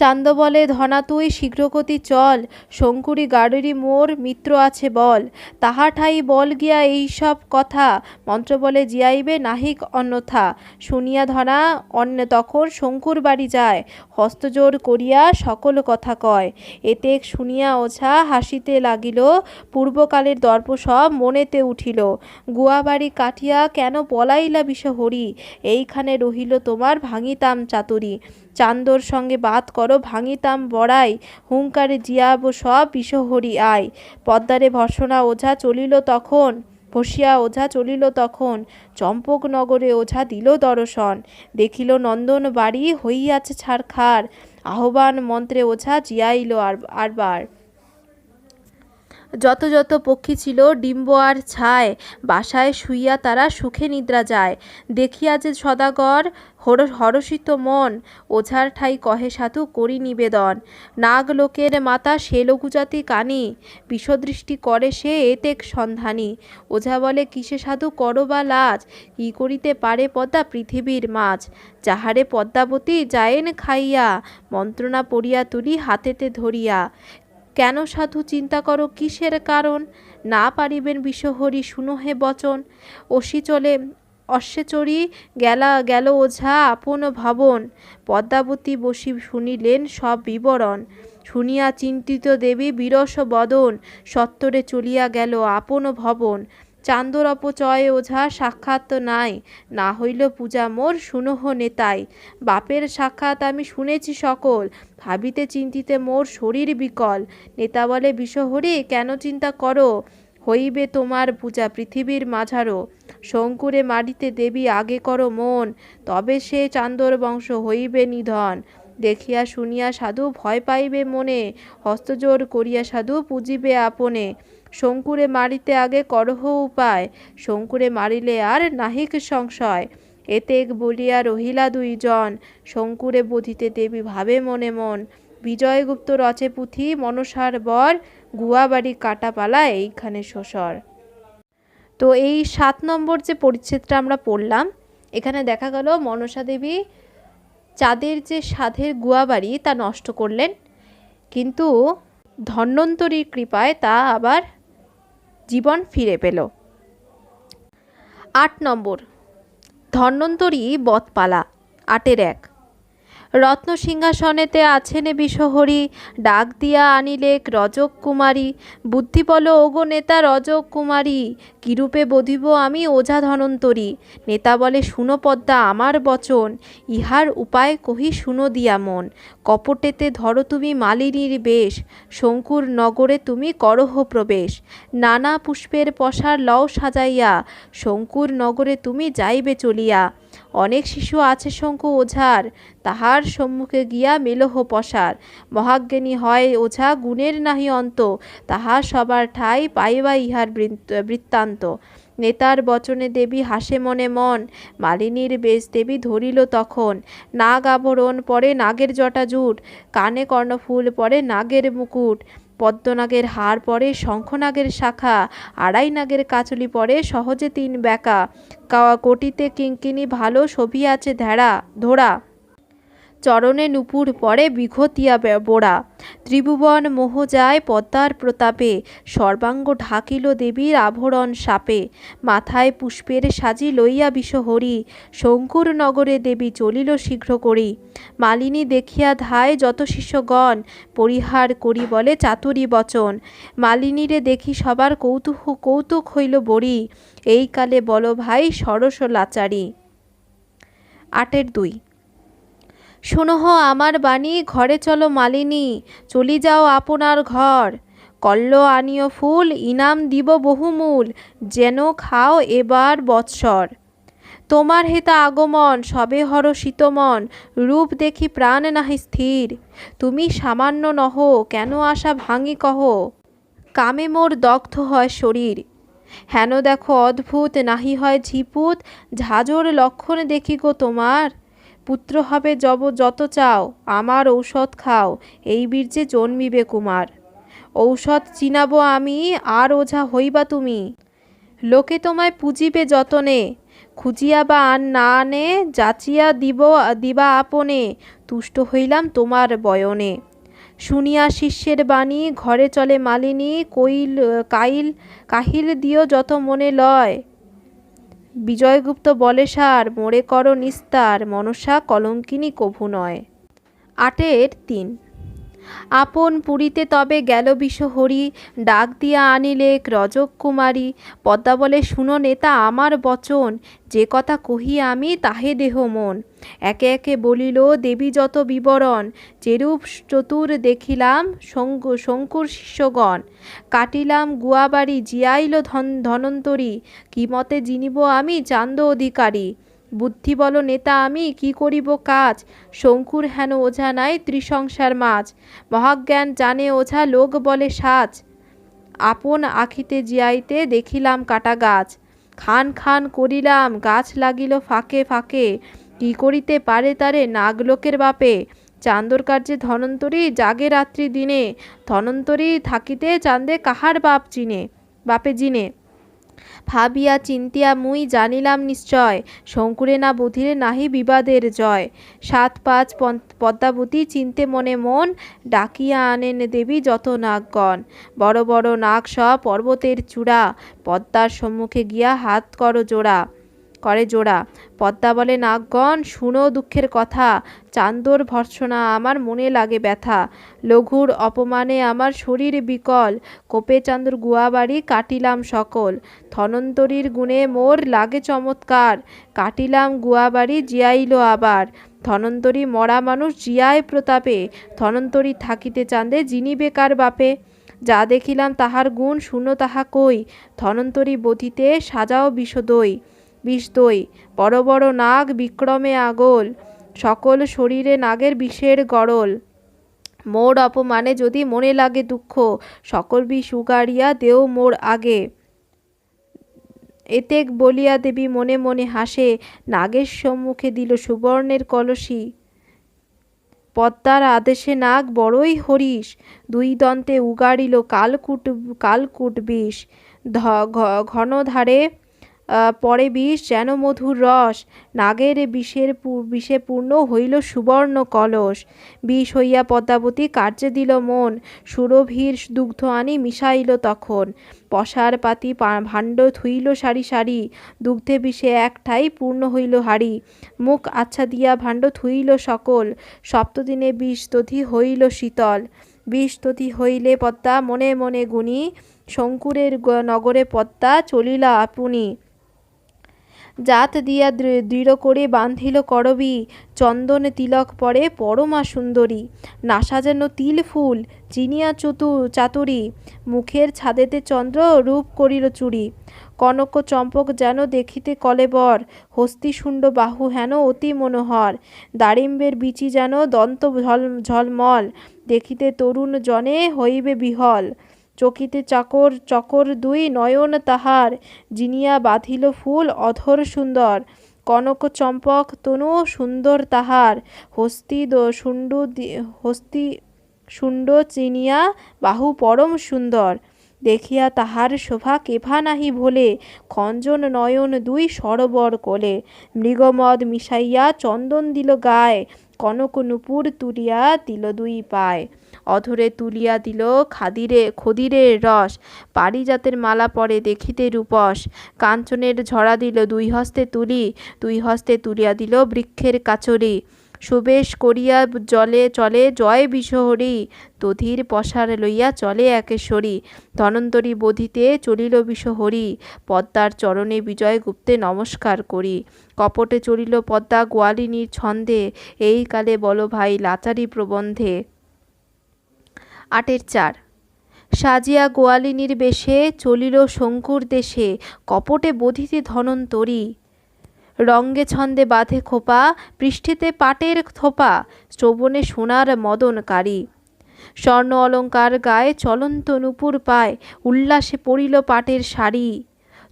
চান্দ বলে ধনা তুই শীঘ্রগতি চল, শঙ্কুরি গাড়িরি মোর মিত্র আছে বল, তাহা ঠাই বল গিয়া এই সব কথা, মন্ত্র বলে জিয়াইবে নাহিক অন্যথা। শুনিয়া ধনা অন্য তখন শঙ্কুর বাড়ি যায়, হস্তজোর করিয়া সকল কথা কয়। এতে শুনিয়া ওঝা হাসিতে লাগিল, পূর্বকালের দর্প সব মনেতে উঠিল। গুয়াবাড়ি কাটিয়া কেন পলাইলা বিষহরি, এইখানে রহিল তোমার ভাঙিতাম চাতুরি। চান্দর সঙ্গে বাত করো ভাঙিতাম বড়াই, হুঙ্কারে জিয়াব সব বিষহরি আয়। পদ্মারে ভর্সনা ওঝা চলিল তখন, বসিয়া ওঝা চলিল তখন, চম্পকনগরে ওঝা দিল দর্শন। দেখিল নন্দন বাড়ি হইয়াছে ছারখার, আহ্বান মন্ত্রে ওঝা জিয়াইল আরবার। যত যত পক্ষী ছিল ডিম্ব আর ছায়, বাসায় শুইয়া তারা সুখে নিদ্রা যায়। দেখিয়া যে সদাগর হরষিত মন, ওঝার ঠাই কহে সাধু করি নিবেদন। নাগ লোকের মাতা সে লঘুজাতি কানি, বিষদৃষ্টি করে সে এতেক সন্ধানী। ওঝা বলে কিসে সাধু করো বা লাজ, কি করিতে পারে পদ্মা পৃথিবীর মাছ। যাহারে পদ্মাবতী যায়েন খাইয়া, মন্ত্রণা পড়িয়া তুলি হাতেতে ধরিয়া। কেন সাধু চিন্তা করো কিসের কারণ, না পারিবেন বিষহরি শুনো হে বচন। অশ্বে চড়ি গেল ওঝা আপন ভবন, পদ্মাবতী বসি শুনিলেন সব বিবরণ। শুনিয়া চিন্তিত দেবী বিরস বদন, সত্তরে চলিয়া গেল আপন ভবন। চান্দর অপচয় ওঝা সাক্ষাৎ নাই, না হইল পূজা মোর শুনহ নেতাই। বাপের সাক্ষাৎ আমি শুনেছি সকল, ভাবিতে চিন্তিতে মোর শরীর বিকল। নেতা বলে বিষহরি কেন চিন্তা করো, হইবে তোমার পূজা পৃথিবীর মাঝারো। শঙ্কুরে মারিতে দেবী আগে করো মন, তবে সে চান্দর বংশ হইবে নিধন। দেখিয়া শুনিয়া সাধু ভয় পাইবে মনে, হস্তজোর করিয়া সাধু পুজিবে আপনে। শঙ্কুরে মারিতে আগে করহ উপায়, শঙ্কুরে মারিলে আর নাহিক সংশয়। এতেক বলিয়া রহিলা দুইজন, শঙ্কুরে বধিতে দেবী ভাবে মনে মন। বিজয়গুপ্ত রচে পুঁথি মনসার বর, গুয়াবাড়ি কাটাপালা এইখানে শ্বসর। তো এই 7 নম্বর যে পরিচ্ছেদটা আমরা পড়লাম, এখানে দেখা গেল মনসা দেবী চাঁদের যে সাধের গুয়াবাড়ি তা নষ্ট করলেন, কিন্তু ধন্বন্তরীর কৃপায় তা আবার জীবন ফিরে পেল। 8 নম্বর ধন্বন্তরী বতপালা 8-1। রত্ন সিংহাসনেতে আছেন বিষহরি, ডাক দিয়া আনিলেক রজক কুমারী। বুদ্ধি বল ওগো নেতা রজক কুমারী, কিরূপে বধিব আমি ওঝা ধনন্তরী। নেতা বলে শুনো পদ্মা আমার বচন, ইহার উপায় কহি শুনো দিয়া মন। কপটেতে ধরো তুমি মালিনীর বেশ, শঙ্কুর নগরে তুমি করহ প্রবেশ। নানা পুষ্পের পসার লও সাজাইয়া, শঙ্কুর নগরে তুমি যাইবে চলিয়া। অনেক শিশু আছে শঙ্কু ওঝার, তাহার সম্মুখে গিয়া মেলহ পসার। মহাজ্ঞানী হয় ওঝা গুণের নাহি অন্ত, তাহা সবার ঠাই পাইবা ইহার বৃত্তান্ত। নেতার বচনে দেবী হাসে মনে মন, মালিনীর বেশ দেবী ধরিল তখন। নাগ আভরণ পরে নাগের জটাজুট, কানে কর্ণফুল পরে নাগের মুকুট। পদ্মনাগের হার পরে শঙ্খনাগের শাখা, আড়াই নাগের কাচলি পরে সহজে 3 ব্যাকা। কোটিতে কিঙ্কিনি ভালো শোভিয়াছে ধরা, চরণে নুপুর পরে বিঘতিয়া বোড়া। ত্রিভুবন মোহ যায় পদ্মার প্রতাপে, সর্বাঙ্গ ঢাকিল দেবীর আভরণ সাপে। মাথায় পুষ্পের সাজি লইয়া বিষহরি, শঙ্কুর নগরে দেবী চলিল শীঘ্র করি। মালিনী দেখিয়া ধায় যত শিষ্যগণ, পরিহার করি বলে চাতুরী বচন। মালিনীরে দেখি সবার কৌতুক হইল বড়ি, এই কালে বল ভাই সরস লাচারি। 8-2। শুনহ আমার বাণী ঘরে চলো মালিনী, চলি যাও আপনার ঘর। কল্ল আনিও ফুল ইনাম দিব বহুমূল, যেন খাও এবার বৎসর। তোমার হেতা আগমন সবে হরষিত মন, রূপ দেখি প্রাণ নাহি স্থির। তুমি সামান্য নহ কেন আশা ভাঙি কহ, কামে মোর দগ্ধ হয় শরীর। হেন দেখো অদ্ভুত নাহি হয় ঝিপুত, ঝাঁঝর লক্ষণ দেখি গো তোমার। পুত্র হবে যত চাও, আমার ঔষধ খাও, এই বীর্যে জন্মিবে কুমার। ঔষধ চিনাবো আমি আর ওঝা হইবা তুমি, লোকে তোমায় পুজিবে যতনে। খুঁজিয়া বা না আনে, যাচিয়া দিবা আপনে, তুষ্ট হইলাম তোমার বয়নে। শুনিয়া শিষ্যের বাণী, ঘরে চলে মালিনী, কাহিল দিও যত মনে লয়। বিজয়গুপ্ত বলে সার, মোরে কর নিস্তার, মনসা কলঙ্কিনী কভু নয়। 8-3। আপন পুরীতে তবে গেল বিষহরি, ডাক দিয়া আনিলে রজকুমারী। পদ্মা বলে, শুনো নেতা আমার বচন, যে কথা কহি আমি তাহে দেহ মন। একে একে বলিল দেবী যত বিবরণ, যেরূপ চতুর দেখিলাম শঙ্কুর শিষ্যগণ। কাটিলাম গুয়াবাড়ি, জিয়াইল ধনন্তরী, কি মতে জিনিব আমি চান্দ অধিকারী। বুদ্ধি বল নেতা আমি কি করিব কাজ, শঙ্কুর হেন ওঝা নাই ত্রিসংসার মাঝ। মহাজ্ঞান জানে ওঝা, লোক বলে সাজ, আপন আখিতে জিয়াইতে দেখিলাম কাটা গাছ। খান খান করিলাম, গাছ লাগিল ফাঁকে ফাঁকে, কি করিতে পারে তারে নাগলোকের বাপে। চান্দর কার্যে ধনন্তরী জাগে রাত্রি দিনে, ধনন্তরী থাকিতে চান্দে কাহার বাপে জিনে। ভাবিয়া চিন্তিয়া মুই জানিলাম নিশ্চয়, শঙ্কুরে না বুধিরে নাহি বিবাদের জয়। 7-5 পদ্মাবতী চিনতে মনে মন, ডাকিয়া আনেন দেবী যত নাগগণ। বড় বড় নাগ সব পর্বতের চূড়া, পদ্মার সম্মুখে গিয়া হাত করে জোড়া। পদ্মা বলে, নাগগণ শুনো দুঃখের কথা, চান্দর ভর্ৎসনা আমার মনে লাগে ব্যথা। লঘুর অপমানে আমার শরীর বিকল, কোপে চান্দর গুয়াবাড়ি কাটিলাম সকল। ধনন্তরীর গুণে মোর লাগে চমৎকার, কাটিলাম গুয়াবাড়ি জিয়াইল আবার। ধনন্তরী মরা মানুষ জিয়ায় প্রতাপে, ধনন্তরী থাকিতে চান্দে জিনিবে কার বাপে। যা দেখিলাম তাহার গুণ শুনো তাহা কই, ধনন্তরী বধিতে সাজাও বিষদই। বড় বড় নাগ বিক্রমে আগল, সকল শরীরে নাগের বিষের গরল। মোর অপমানে যদি মনে লাগে দুঃখ, সকল বিষ উগাড়িয়া দেও মোর আগে। এতেক বলিয়া দেবী মনে মনে হাসে, নাগের সম্মুখে দিল সুবর্ণের কলসি। পদ্মার আদেশে নাগ বড়ই হরিশ, 2 দন্তে উগাড়িল কালকূট বিষ। ঘনধারে পরে বিষ যেন মধুর রস, নাগের বিষে পূর্ণ হইল সুবর্ণ কলস। বিষ হইয়া পদ্মাবতী কার্যে দিল মন, সুরভীর দুগ্ধ আনি মিশাইল তখন। পশার পাতি ভাণ্ড থুইল সারি সারি, দুগ্ধে বিষে এক ঠাই পূর্ণ হইল হাড়ি। মুখ আচ্ছা দিয়া ভাণ্ড থুইল সকল, সপ্তদিনে বিষ দধি হইল শীতল। বিষ দধি হইলে পদ্মা মনে মনে গুণী, শঙ্কুরের নগরে পদ্মা চলিলা আপনি। জাত দিয়া দৃঢ় করে বাঁধিল করবী, চন্দন তিলক পরে পরমা সুন্দরী। না সাজানো তিল ফুল চিনিয়া চাতুরী, মুখের ছাদেতে চন্দ্র রূপ করিল চুরি। কনক চম্পক যেন দেখিতে কলেবর, হস্তিশুণ্ড বাহু হেন অতি মনোহর। দারিম্বের বিচি যেন দন্ত ঝলমল, দেখিতে তরুণ জনে হইবে বিহল। চকিতে চকর 2 নয়ন তাহার, জিনিয়া বাঁধিল ফুল অধর সুন্দর। কনক চম্পক তনু সুন্দর তাহার, হস্তি শুণ্ড চিনিয়া বাহু পরম সুন্দর। দেখিয়া তাহার শোভা কেভা নাহি ভোলে, খঞ্জন নয়ন 2 সরোবর কোলে। মৃগমদ মিশাইয়া চন্দন দিল গায়ে, কনক নূপুর তুলিয়া দিল 2 পায়। অধরে তুলিয়া দিল খদিরের রস, পারিজাতের মালা পরে দেখিতে রূপস। কাঞ্চনের ঝরা দিল 2 হস্তে তুলিয়া দিল বৃক্ষের কাচরি। সুবেশ করিয়া চলে জয় বিষহরি, দধির পসার লইয়া চলে একেশ্বরী। ধনন্তরী বধিতে চলিল বিষহরি, পদ্মার চরণে বিজয়গুপ্তে নমস্কার করি। কপটে চলিল পদ্মা গোয়ালিনীর ছন্দে, এই কালে বলো ভাই লাচারি প্রবন্ধে। 8-4। সাজিয়া গোয়ালিনীর বেশে চলিল শঙ্কুর দেশে, কপটে বধিতে ধনন্তরী। রঙ্গে ছন্দে বাঁধে খোপা, পৃষ্ঠেতে পাটের থোপা, শ্রবণে সোনার মদনকারী। স্বর্ণ অলঙ্কার গায়ে চলন্ত নূপুর পায়, উল্লাসে পড়িল পাটের শাড়ি।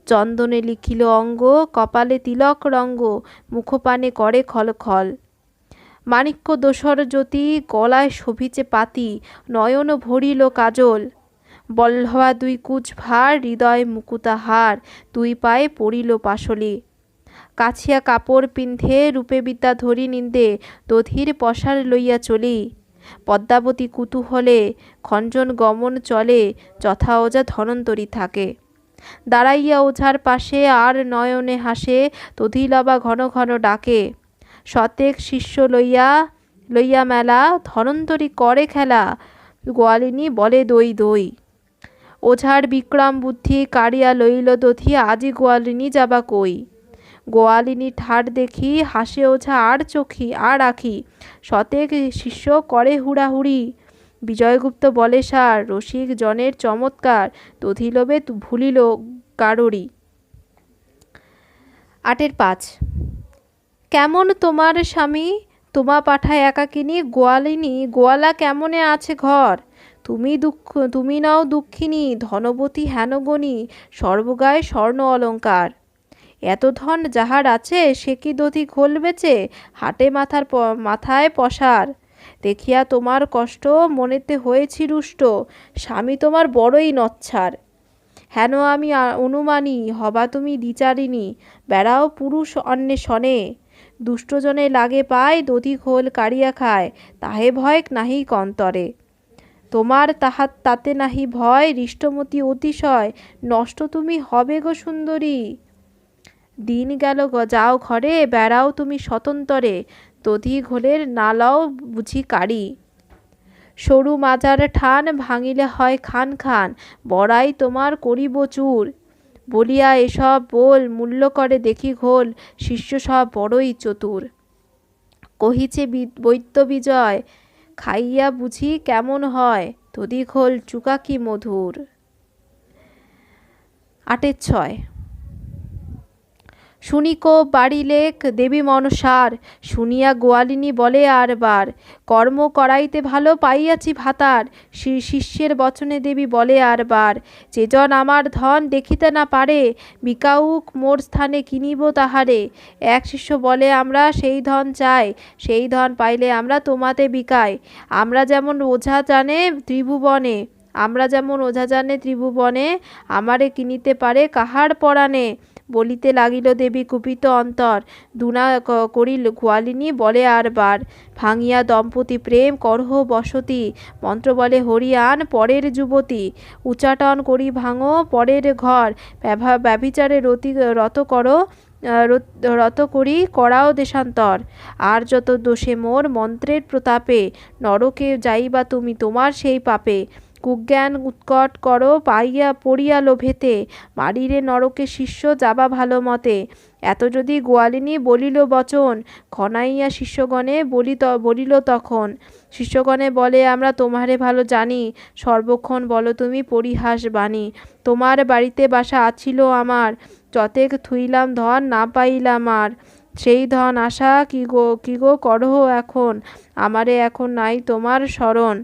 চন্দনে লিখিল অঙ্গ, কপালে তিলক রঙ্গ, মুখপানে করে খলখল। মাণিক্য দোসর জ্যোতি, গলায় শোভিছে পাতি, নয়ন ভরিল কাজল। বল্লভা 2 কুচ ভার, হৃদয় মুকুতাহার, 2 পায়ে পড়িল পাশলি। কাছিয়া কাপড় পিন্ধে রূপে বিদ্যা ধরি নিন্দে দধির পসার লইয়া চলি। পদ্মাবতী কুতূহলে খঞ্জন গমন চলে যথা ওঝা ধনন্তরী থাকে। দাঁড়াইয়া ওঝার পাশে আর নয়নে হাসে দধিলবা ঘন ঘন ডাকে। শতেক শিষ্য লইয়া লইয়া মেলা ধনন্তরী করে খেলা গোয়ালিনী বলে দই দই। ওঝার বিক্রম বুদ্ধি কাড়িয়া লইল দধি আজি গোয়ালিনী যাবা কই। গোয়ালিনী ঠাট দেখি হাসে ওঝা আর চোখি আর আখি শতেক শিষ্য করে হুড়াহুড়ি। বিজয়গুপ্ত বলে সার রসিক জনের চমৎকার দধিলোভে ভুলিল গাড়রি। ৮-৫ কেমন তোমার স্বামী তোমা পাঠায় একাকিনী গোয়ালিনী গোয়ালা কেমনে আছে ঘর। তুমি নাও দুঃখিনী ধনবতী হেনগণী সর্বগায় স্বর্ণ অলঙ্কার। এত ধন যাহার আছে সে কি দধি ঘোল বেচে হাটে মাথায় পসার। দেখিয়া তোমার কষ্ট মনেতে হয়েছি রুষ্ট স্বামী তোমার বড়ই নচ্ছার। হেন আমি অনুমানী হবা তুমি দ্বিচারিণী বেড়াও পুরুষ অন্বেষণে। দুষ্টজনে লাগে পায় দধি ঘোল কাড়িয়া খায় তাহে ভয় নাহি কন্তরে। তোমার তাতে নাহি ভয় হৃষ্টমতি অতিশয় নষ্ট তুমি হবে গো সুন্দরী। দিন গেল যাও ঘরে বেড়াও তুমি স্বতন্তরে দধি ঘোলের না লও বুঝি কাড়ি। সরু মাজার ঠান ভাঙিলে হয় খান খান বড়াই তোমার করিব চুর। বলিয়া এসব বল মূল্য করে দেখি ঘোল শিষ্য সব বড়ই চতুর। কহিছে বৈদ্য বিজয় খাইয়া বুঝি কেমন হয় দধি ঘোল চুকা কি মধুর। ৮-৬ শুনিক বাড়িলেক দেবী মনসার শুনিয়া গোয়ালিনী বলে আর বার। কর্ম করাইতে ভালো পাইয়াছি ভাতার শিষ্যের বচনে দেবী বলে আর বার। যেজন আমার ধন দেখিতে না পারে বিকাউক মোর স্থানে কিনিব তাহারে। এক শিষ্য বলে আমরা সেই ধন চাই সেই ধন পাইলে আমরা তোমাতে বিকাই। আমরা যেমন ওঝা জানে ত্রিভুবনে আমারে কিনিতে পারে কাহার পরাণে। বলিতে লাগিল দেবী কুপিত অন্তর দুনা করিল গোয়ালিনী বলে আর বার। ভাঙিয়া দম্পতি প্রেম করহ বসতি মন্ত্র বলে হরিয়ান পরের যুবতী। উচ্চাটন করি ভাঙো পরের ঘর ব্যভিচারে রত করি করাও দেশান্তর। আর যত দোষে মোর মন্ত্রের প্রতাপে নরকে যাইবা তুমি তোমার সেই পাপে। কুজ্ঞান উৎকট করো পড়িয়া লোভেতে মারিরে নরকে শিষ্য যাবা ভালো মতে। এত যদি গোয়ালিনী বলিল বচন ঘনাইয়া শিষ্যগণে বলিল তখন। শিষ্যগণে বলে আমরা তোমারে ভালো জানি সর্বক্ষণ বলো তুমি পরিহাস বাণী। তোমার বাড়িতে বাসা আছিল আমার যতেক থুইলাম ধন না পাইলাম আর। সেই ধন আশা কি গো করহ এখন আমারে এখন নাই তোমার স্মরণ।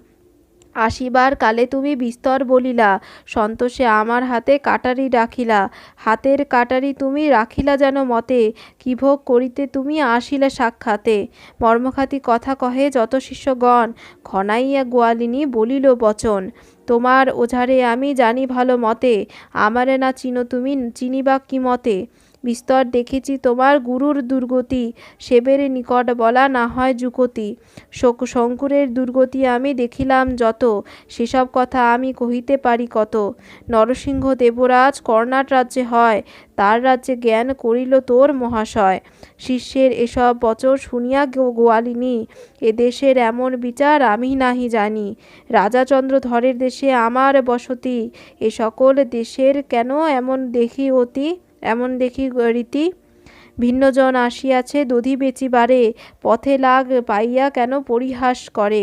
আসিবার কালে তুমি বিস্তর বলিলা সন্তোষে আমার হাতে কাটারি রাখিলা। হাতের কাটারি তুমি রাখিলা যেন মতে কি ভোগ করিতে তুমি আসিলা সাক্ষাতে। মর্মঘাতী কথা কহে যত শিষ্যগণ ঘনাইয়া গোয়ালিনী বলিল বচন। তোমার ওঝারে আমি জানি ভালো মতে আমারে না চিনো তুমি চিনিবা কি মতে। বিস্তর দেখেছি তোমার গুরুর দুর্গতি সেবের নিকট বলা না হয় যুকতি। শঙ্করের দুর্গতি আমি দেখিলাম যত সেসব কথা আমি কহিতে পারি কত। নরসিংহ দেবরাজ কর্ণাট রাজ্যে হয় তার রাজ্যে জ্ঞান করিল তোর মহাশয়। শিষ্যের এসব বচন শুনিয়া গোয়ালিনী এ দেশের এমন বিচার আমি নাহি জানি। রাজা চন্দ্রধরের দেশে আমার বসতি এ সকল দেশের কেন এমন দেখি রীতি। ভিন্নজন আসিয়াছে দধি বেচিবারে পথে লাগ পাইয়া কেন পরিহাস করে।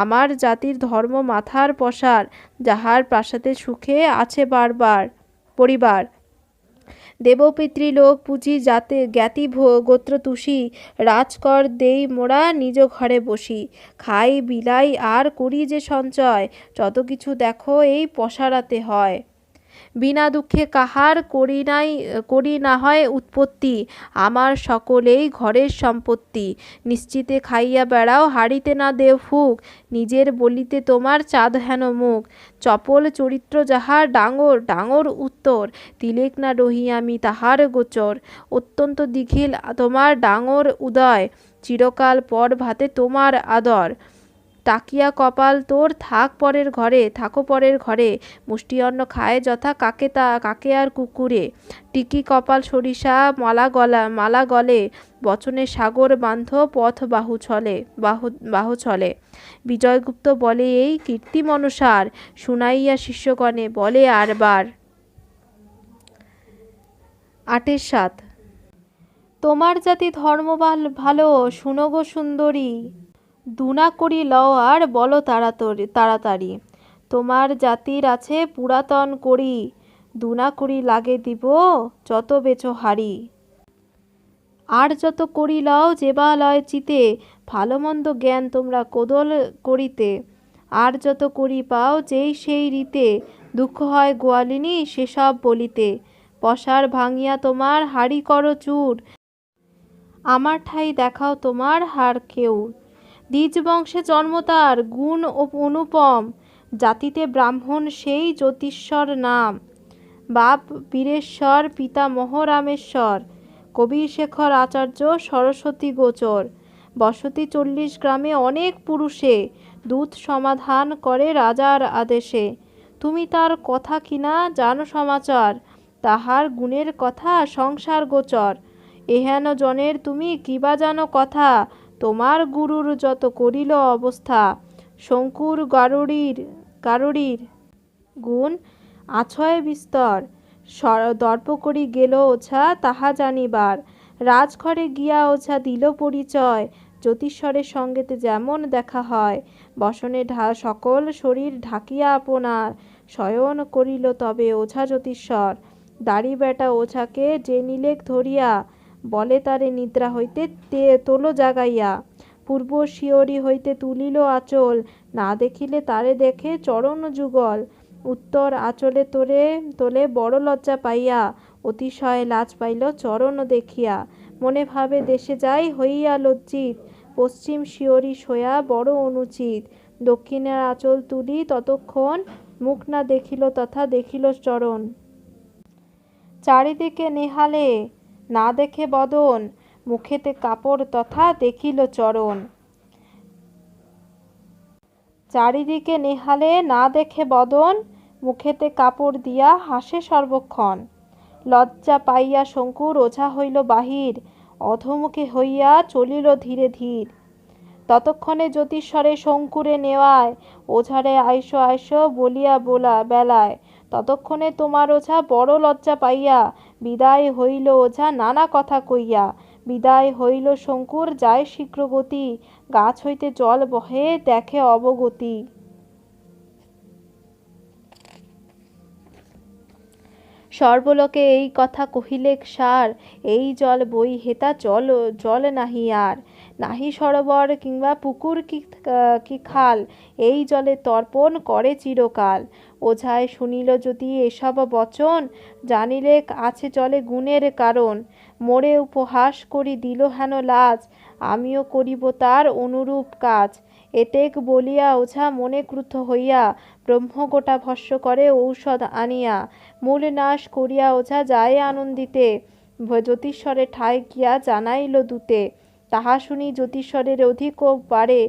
আমার জাতির ধর্ম মাথার পসার যাহার প্রাসাদে সুখে আছে পরিবার। দেবপিতৃলোক পুঁজি যাতে জ্ঞাতি গোত্র তুষি রাজকর দেই মোরা নিজ ঘরে বসি। খাই বিলাই আর করি যে সঞ্চয় যত কিছু দেখো এই পসারাতে হয়। বিনা দুঃখে কাহার করি না হয় উৎপত্তি, আমার সকলেই ঘরের সম্পত্তি। নিশ্চিতে খাইয়া বেড়াও, হাড়িতে না দেও ফুক, নিজের বলিতে তোমার চাঁদ হেন মুখ। চপল চরিত্র যাহার ডাঙর ডাঙর উত্তর, তিলেক না রহি আমি তাহার গোচর। অত্যন্ত দিঘিল তোমার ডাঙর উদয়, চিরকাল পর ভাতে তোমার আদর। টাকিয়া কপাল তোর থাকো পরের ঘরে, মুষ্টি অন্ন খায় যথা কাকে আর কুকুরে। টিকি কপাল সরিষা মালা গলে, বচনে সাগর বান্ধ পথ বাহু ছলে। বিজয়গুপ্ত বলে এই কীর্তি মনসার, শুনাইয়া শিষ্যগণে বলে আরবার। ৮-৭। তোমার জাতি ধর্ম ভালো, শুনো গো সুন্দরী, দুনা করি লও আর বলো তাড়াতাড়ি। তোমার জাতির আছে পুরাতন করি, দুনা করি লাগে দিব যত বেচো হাড়ি। আর যত করি লও যেবা লয় চিতে, ভালো মন্দ জ্ঞান তোমরা কোদল করিতে। আর যত করি পাও যেই সেই রীতে, দুঃখ হয় গোয়ালিনী সেসব বলিতে। পসার ভাঙিয়া তোমার হাড়ি করো চুর, আমার ঠাই দেখাও তোমার হার কেউ। দ্বিজ বংশে জন্ম তার গুণ অনুপম, জাতিতে ব্রাহ্মণ সেই জ্যোতিষ্বর নাম। বাপ বীরেশ্বর পিতা রামেশ্বর, কবির শেখর আচার্য সরস্বতী গোচর। বসতি 40 গ্রামে অনেক পুরুষে, দূত সমাধান করে রাজার আদেশে। তুমি তার কথা কিনা জানো সমাচার, তাহার গুণের কথা সংসার গোচর। এহেন জনের তুমি কিবা জানো কথা, তোমার গুরুর যত করিল অবস্থা। শঙ্কুর গারুড়ির গুণ আছয় বিস্তর, দর্প করি গেল ওঝা তাহা জানিবার। রাজঘরে গিয়া ওঝা দিল পরিচয়, জ্যোতিষ্বরের সঙ্গেতে যেমন দেখা হয়। বসনে সকল শরীর ঢাকিয়া আপনার, শয়ন করিল তবে ওঝা জ্যোতিষ্বর। দাড়ি বেটা ওঝাকে যে নিলেক ধরিয়া, বলে তারে নিদ্রা হইতে তোলো জাগাইয়া। পূর্ব শিয়রি হইতে তুলিল আঁচল, না দেখিলে তারে দেখে চরণ যুগল। উত্তর আঁচলে তোলে বড় লজ্জা পাইয়া, অতিশয় লাজ পাইল চরণ দেখিয়া। মনে ভাবে দেশে যাই হইয়া লজ্জিত, পশ্চিম শিয়রি সয়া বড় অনুচিত। দক্ষিণের আঁচল তুলি ততক্ষণ, মুখ না দেখিল তথা দেখিল চরণ। চারিদিকে নেহালে না দেখে বদন, মুখেতে কাপড় তথা দেখিল চরণ। চারিদিকে নেহালে না দেখে বদন, মুখেতে কাপড় দিয়া হাসে সর্বক্ষণ। লজ্জা পাইয়া শঙ্কুর ওঝা হইল বাহির, অধোমুখে হইয়া চলিল ধীরে ধীর। ততক্ষণে জ্যোতিষ্বরে শঙ্কুরে নেওয়ায়, ওঝারে আইসো বলিয়া বেলায়। ততক্ষণে তোমার ওঝা বড় লজ্জা পাইয়া, বিদায় হইল ওঝা নানা কথা কইয়া। বিদায় হইল শঙ্কুর যায় শীঘ্র গতি, গাছ হইতে জল বহে দেখে অবগতি। সর্বলোকে এই কথা কহিলেক সার, এই জল বই হেতা জল নাহি আর। নাহি সরোবর কিংবা পুকুর কি খাল, এই জলে তর্পণ করে চিরকাল। ওঝায় শুনিল যদি এসব বচন, জানিলেক আছে জলে গুণের কারণ। মোরে উপহাস করি দিল হেন লাজ, আমিও করিব তার অনুরূপ কাজ। এতেক বলিয়া ওঝা মনে ক্রুদ্ধ হইয়া, ব্রহ্মগোটা ভস্য করে ঔষধ আনিয়া। মূল নাশ করিয়া ওঝা যায় আনন্দিতে, জ্যোতিষ্বরে ঠায় গিয়া জানাইল দূতে। তাহা শুনি জ্যোতিষ্বরের অধিক বাড়ে,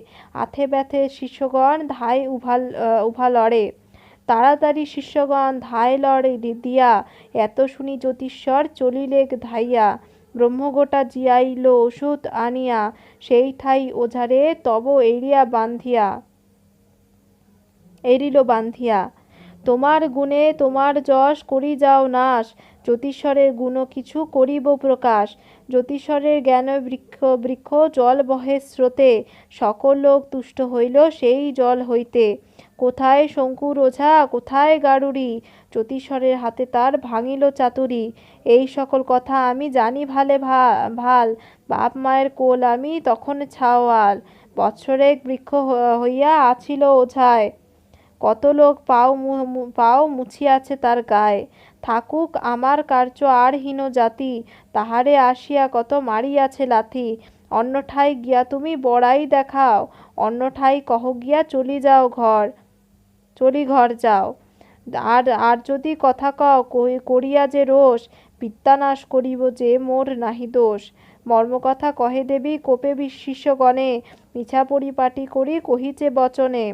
আথে ব্যথে শিষ্যগণ ধায় উভা লড়ে। তাড়াতাড়ি শিষ্যগণ ধায় লড়ে দিয়া, এত শুনি জ্যোতিষ্বর চলিলেক ধাইয়া। ব্রহ্মগোটা জিয়াইল ওষুধ আনিয়া, সেই ঠাই ওঝারে তব এরিল বান্ধিয়া। তোমার গুণে তোমার যশ করি যাও নাশ, জ্যোতিষ্বরের গুণ কিছু করিব প্রকাশ। জ্যোতিষ্বরের জ্ঞান বৃক্ষ জল বহে স্রোতে, সকল লোক তুষ্ট হইল সেই জল হইতে। কোথায় শঙ্কুর ওঝা কোথায় গারুড়ি, জ্যোতিষ্বরের হাতে তার ভাঙিল চাতুরি। এই সকল কথা আমি জানি ভাল, বাপ মায়ের কোল আমি তখন ছাওয়াল। বৎসরেক বৃক্ষ হইয়া আছিল ওঝায়, কত লোক পাও মুছিয়াছে তার গায়ে। থাকুক আমার কার্য আর হীন জাতি, তাহারে আসিয়া কত মারিয়াছে লাথি। অন্যঠায় গিয়া তুমি বড়াই দেখাও, অন্যঠায় কহ গিয়া চলি ঘর যাও। আর যদি কথা কও করিয়া যে রোষ, বিদ্যানাশ করিব যে মোর নাহি দোষ। মর্মকথা কহে দেবী কোপে শিষ্যগণে, মিছা পরিপাটি করি কহিছে বচনে।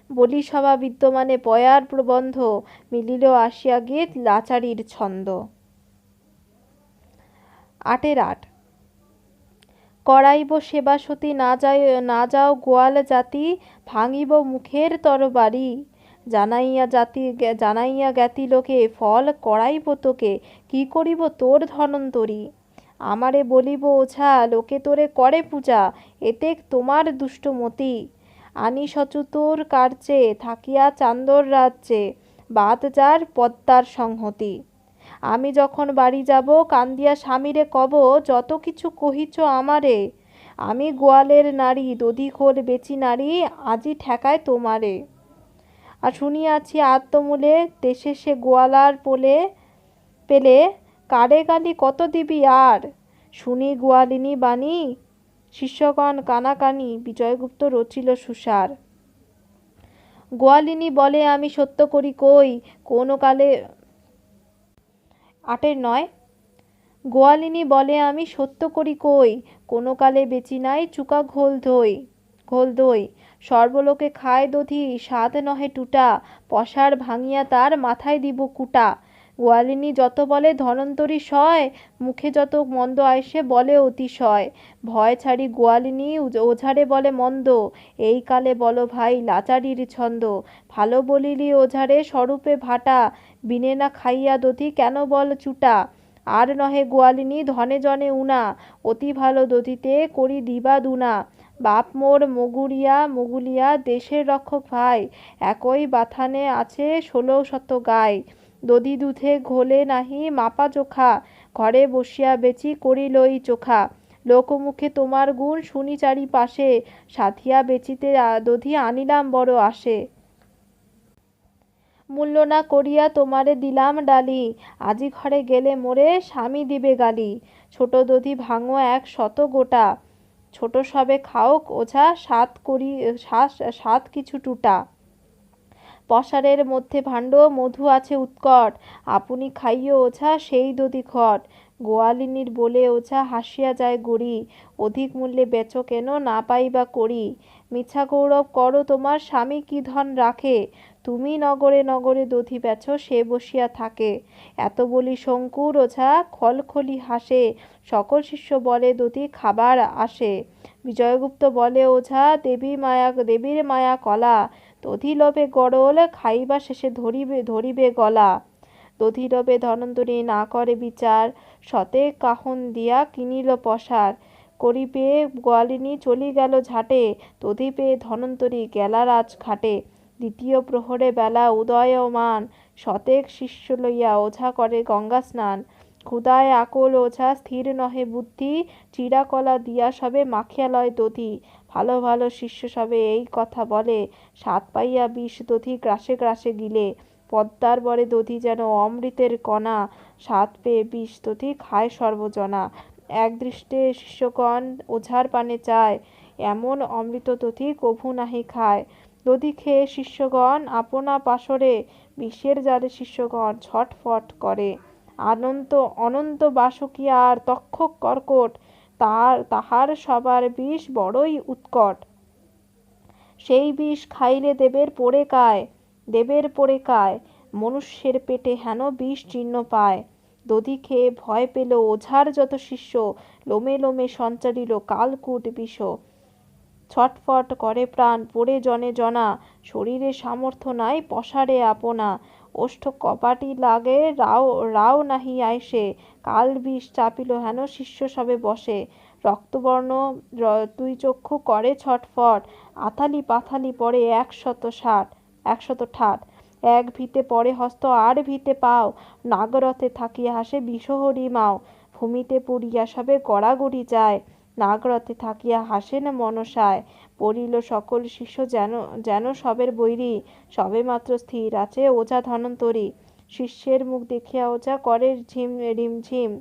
বলি সভা বিদ্যমানে পয়ার প্রবন্ধ, মিলিল আসিয়া গীত লাচারীর ছন্দ। ৮-৮ করাইব সেবা সতী না যাও গোয়াল জাতি, ভাঙিব মুখের তরবারি। জানাইয়া জ্ঞাতি লোকে ফল করাইব তোকে, কি করিব তোর ধনন্তরী। আমারে বলিব ওঝা লোকে তোরে করে পূজা, এতেক তোমার দুষ্টমতি। আনি সচতুর কার্যে থাকিয়া চান্দর রাজ্যে, বাদ যার পদ্মার সংহতি। আমি যখন বাড়ি যাব কান্দিয়া স্বামীরে কব, যত কিছু কহিছ আমারে। আমি গোয়ালের নারী দধিখোল বেচি নারী, আজি ঠেকায় তোমারে। আর শুনিয়াছি আত্মমূলে দেশে সে গোয়ালার পেলে, কারে গালি কত দিবি আর। শুনি গোয়ালিনী বাণী, শিষ্যগণ কানাকানি, বিজয়গুপ্ত রচিল সুসার। গোয়ালিনী বলে আমি সত্য করি কই, কোন কালে ৮-৯ গোয়ালিনী বলে আমি সত্য করি কই, কোনো কালে বেচি নাই চুকা ঘোল দই। সর্বলোকে খায় দধি স্বাদ নহে টুটা, পসার ভাঙিয়া তার মাথায় দিব কুটা। গোয়ালিনী যত বলে ধনন্তরী সয়, মুখে যত মন্দ আইসে বলে অতিশয়। ভয় ছাড়ি গোয়ালিনী ওঝারে বলে মন্দ, এই কালে বলো ভাই লাচারির ছন্দ। ভালো বলিলি ওঝারে স্বরূপে ভাটা, বিনে না খাইয়া দধি কেন বল চুটা। আর নহে গোয়ালিনী ধনে জনে উনা, অতি ভালো দধিতে করি দিবা দুনা। বাপ মোর মগুলিয়া দেশের রক্ষক ভাই, একই বাথানে আছে ১৬০০ গাই। দধি দুধে ঘোলে নাহি মাপা চোখা, ঘরে বসিয়া বেচি করি লই চোখা। লোকমুখে তোমার গুণ শুনি চারিপাশে, সাধিয়া বেচিতে দধি আনিলাম বড় আসে। মূল্য না করিয়া তোমারে দিলাম ডালি, আজি ঘরে গেলে মোরে স্বামী দিবে গালি। ছোট দধি ভাঙো ১০০ গোটা, ছোট সবে খাওক ওঝা সাত কিছু টুটা। পসারের মধ্যে ভাণ্ড মধু আছে উৎকট, আপনি খাইও ওঝা সেই দধি ঘট। গোয়ালিনীর বলে ওঝা হাসিয়া যায় গড়ি, অধিক মূল্যে বেচো কেন না পাইবা করি। মিছা গৌরব করো তোমার স্বামী কি ধন রাখে, তুমি নগরে নগরে দধি বেচো সে বসিয়া থাকে। এত বলি শঙ্কুর ওঝা খলখলি হাসে, সকল শিষ্য বলে দধি খাবার আসে। বিজয়গুপ্ত বলে ওঝা দেবীর মায়া কলা, দধি লোভে গরল খাইবা শেষে ধরিবে গলা। দধি লোভে ধনন্তরী না করে বিচার, শতে কাহন দিয়া কিনিল পসার। করি পেয়ে গোয়ালিনী চলি গেল ঝাটে, দধি পেয়ে ধনন্তরী গেলা রাজঘাটে। দ্বিতীয় প্রহরে বেলা উদয়মান, শতেক শিষ্য লইয়া ওঝা করে গঙ্গা স্নান। ক্ষুধায় আকল ওঝা স্থির নহে বুদ্ধি, চিরা কলা দিয়া সবে মাখিয়া লয় দধি। ভালো ভালো শিষ্য সবে এই কথা বলে, স্বাদ পাইয়া বিষ দধি গ্রাসে গ্রাসে গিলে। পদ্মার বরে দধি যেন অমৃতের কণা, স্বাদ পেয়ে বিষ দধি খায় সর্বজনা। এক দৃষ্টে শিষ্যগণ ওঝার পানে চায়, এমন অমৃত দধি কভু নাহি খায়। দধি খেয়ে শিষ্যগণ আপনা পাশরে, বিষের জালে শিষ্যগণ ছটফট করে। অনন্ত বাসুকী আর তক্ষক কর্কট, তাহার সবার বিষ বড়ই উৎকট। সেই বিষ খাইলে দেবের পড়ে কায়, মনুষ্যের পেটে হেন বিষ চিহ্ন পায়। দধি খেয়ে ভয় পেল ওঝার যত শিষ্য, লোমে লোমে সঞ্চারিল কালকূট বিষ। ছটফট করে প্রাণ পড়ে জনে জনা, শরীরে সামর্থ্য নাই পসারে আপনা। ওষ্ঠ কপাটি লাগে রাও নাহি আইসে, কাল বিষ চাপিল হেন শিষ্য সবে বসে। রক্তবর্ণ দুই চক্ষু করে ছটফট, আথালি পাথালি পড়ে ১০০ ঠাট। এক ভিতে পড়ে হস্ত আর ভিতে পাও, নাগরথে থাকিয়া হাসে বিষহরী মাও। ভূমিতে পড়িয়া সবে গড়াগড়ি যায়, নাগরথে থাকিয়া হাসেন মনসায়। পড়িল সকল শিষ্য যেন যেন সবের বৈরী, সবে মাত্র স্থির আছে ওঝা ধনন্তরী। শিষ্যের মুখ দেখিয়া ওঝা করে রিমঝিম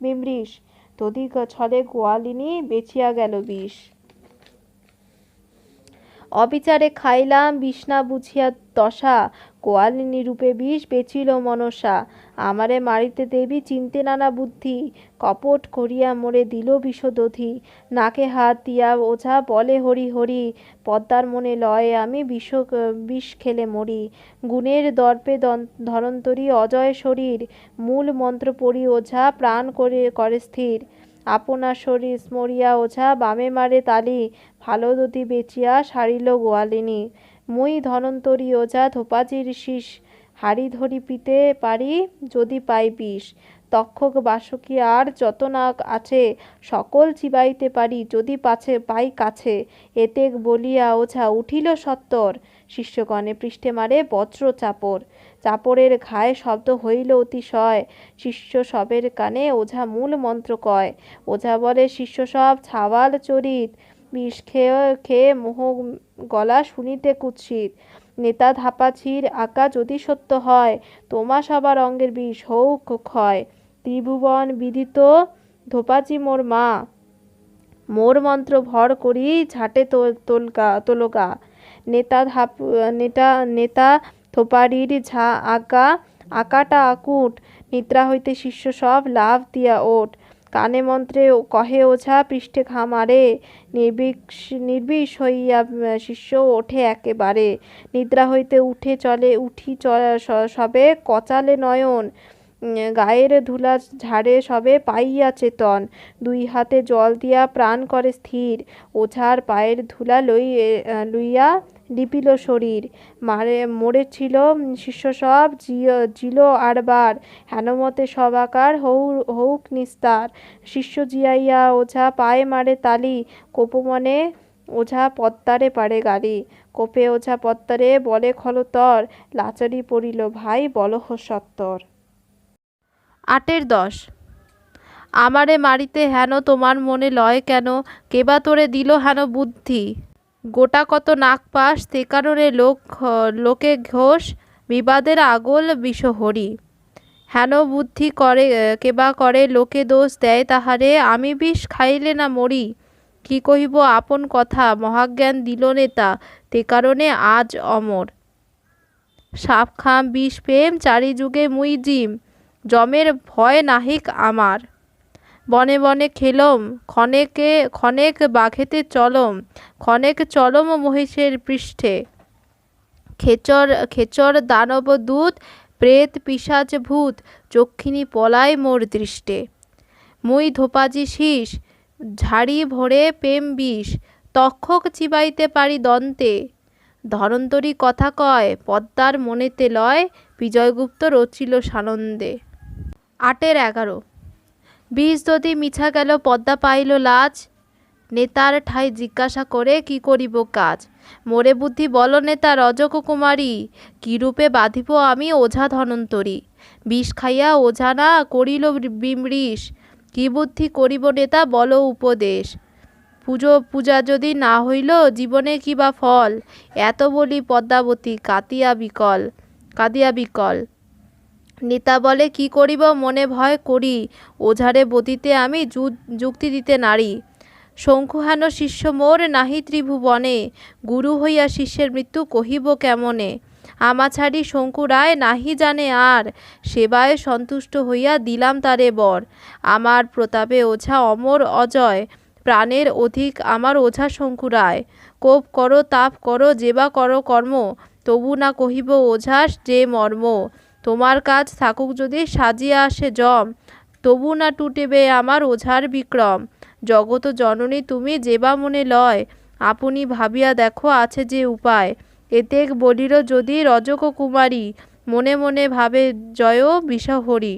বিমরিশ, তদিক ছলে গোয়ালিনী বেচিয়া গেল বিষ। অবিচারে খাইলাম বিষ না বুঝিয়া দশা, গোয়ালিনী রূপে বিষ বেচিল মনসা। আমারে মারিতে দেবী চিনতে নানা বুদ্ধি, কপট করিয়া মোরে দিল বিষদধি। নাকে হাত দিয়া ওঝা বলে হরি হরি, পদ্মার মনে লয় আমি বিষ খেলে মরি। গুণের দর্পে ধনন্তরী অজয় শরীর, মূল মন্ত্র পড়ি ওঝা প্রাণ করে স্থির। আপনার শরীর স্মরিয়া ওঝা বামে মারে তালি, ফালদতি বেচিয়া সারিল গোয়ালিনী। মুই ধনন্তরী ওঝা ধোপাজির শীষ, হাড়ি ধরি পিতে পারি যদি পাই বিষ। তক্ষক বাসুকী আর যত নাগ আছে, সকল চিবাইতে পারি যদি পাই কাছে। এতেক বলিয়া ওঝা উঠিল সত্তর, শিষ্যগণে পৃষ্ঠে মারে বজ্র চাপড়। চাপড়ের ঘায়ে শব্দ হইল অতিশয়, শিষ্য সবের কানে ওঝা মূল মন্ত্র কয়। ওঝা বলে শিষ্য সব ছাওয়াল চরিত, বিষ খেয়ে মোহ গলা শুনিতে কুৎসিত। নেতা ধাপাছির আঁকা যদি সত্য হয়, তোমা সবার অঙ্গের বিষ হউক ক্ষয়। ত্রিভুবন বিদিত ধোপাচি মোর মা, মোর মন্ত্র ভর করি ঝাঁটে তোলগা। নেতা থোপারির আঁকাটা আকুট, নিদ্রা হইতে শিষ্য সব লাভ দিয়া ওঠ। কানে মন্ত্রে কহে ওঝা পৃষ্ঠে ঘা মারে, নির্বিষ হইয়া শিষ্য ওঠে একেবারে। নিদ্রা হইতে উঠি সবে কচালে নয়ন, গায়ের ধুলা ঝাড়ে সবে পাইয়া চেতন। দুই হাতে জল দিয়া প্রাণ করে স্থির, ওঝার পায়ের ধুলা লইয়া লিপিল শরীর। মরেছিল শিষ্য সব জিল আরবার, হেনমতে সব আকার হউক নিস্তার। শিষ্য জিয়াইয়া ওঝা পায়ে মারে তালি, কোপমনে ওঝা পদ্মারে পারে গালি। কোপে ওঝা পদ্মারে বলে খলতর, লাচারি পড়িল ভাই বলহ সত্তর। 8-10 আমারে মারিতে হেন তোমার মনে লয় কেন, কেবা তোরে দিল হেন বুদ্ধি। গোটা কত নাগপাশ তে কারণে লোকে ঘোষ, বিবাদের আগল বিষহরি। হেন বুদ্ধি করে কেবা করে লোকে দোষ দেয় তাহারে, আমি বিষ খাইলে না মরি। কি কহিব আপন কথা, মহাজ্ঞান দিল নেতা, তে কারণে আজ অমর। সাপ খাম বিষ প্রেম চারি যুগে মুই জিম, যমের ভয় নাহিক আমার। বনে বনে খেলম ক্ষণেক বাঘেতে চলম, ক্ষণেক চলম মহিষের পৃষ্ঠে। খেচর দানব দূত, প্রেত পিশাচ ভূত, চক্ষিণী পলায় মোর দৃষ্টে। মুই ধোপাজি শীষ, ঝাড়ি ভরে প্রেম বিষ, তক্ষক চিবাইতে পারি দন্তে। ধনন্তরী কথা কয়, পদ্মার মনেতে লয়, বিজয়গুপ্ত রচিল সানন্দে। 8-11 বিষ যদি মিছা গেল পদ্মা পাইল লাজ, নেতার ঠাই জিজ্ঞাসা করে কি করিব কাজ। মোরে বুদ্ধি বল নেতা রজক কুমারী, কি রূপে বাঁধিব আমি ওঝা ধনন্তরী। বিষ খাইয়া ওঝা না করিল বিমরিশ, কি বুদ্ধি করিব নেতা বল উপদেশ। পূজা যদি না হইল জীবনে কি বা ফল, এত বলি পদ্মাবতী কাঁদিয়া বিকল। নেতা বলে কি করিব মনে ভয় করি, ওঝারে বদিতে আমি যুক্তি দিতে নারী। শঙ্কু হেন শিষ্য মোর নাহি ত্রিভুবনে, গুরু হইয়া শিষ্যের মৃত্যু কহিব কেমনে। আমা ছাড়ি শঙ্কু রায় নাহি জানে আর, সেবায় সন্তুষ্ট হইয়া দিলাম তারে বর। আমার প্রতাপে ওঝা অমর অজয়, প্রাণের অধিক আমার ওঝা শঙ্কু রায়। কোপ করো তাপ করো যেবা করো কর্ম, তবু না কহিব ওঝা যে মর্ম। তোমার কাজ থাকুক যদি সাজিয়া আসে জম, তবু না টুটেবে আমার ওঝার বিক্রম। জগত জননী তুমি যেবা মনে লয়, আপনি ভাবিয়া দেখো আছে যে উপায়। এতেক বলিল যদি রজক কুমারী, মনে মনে ভাবে জয় বিষহরি।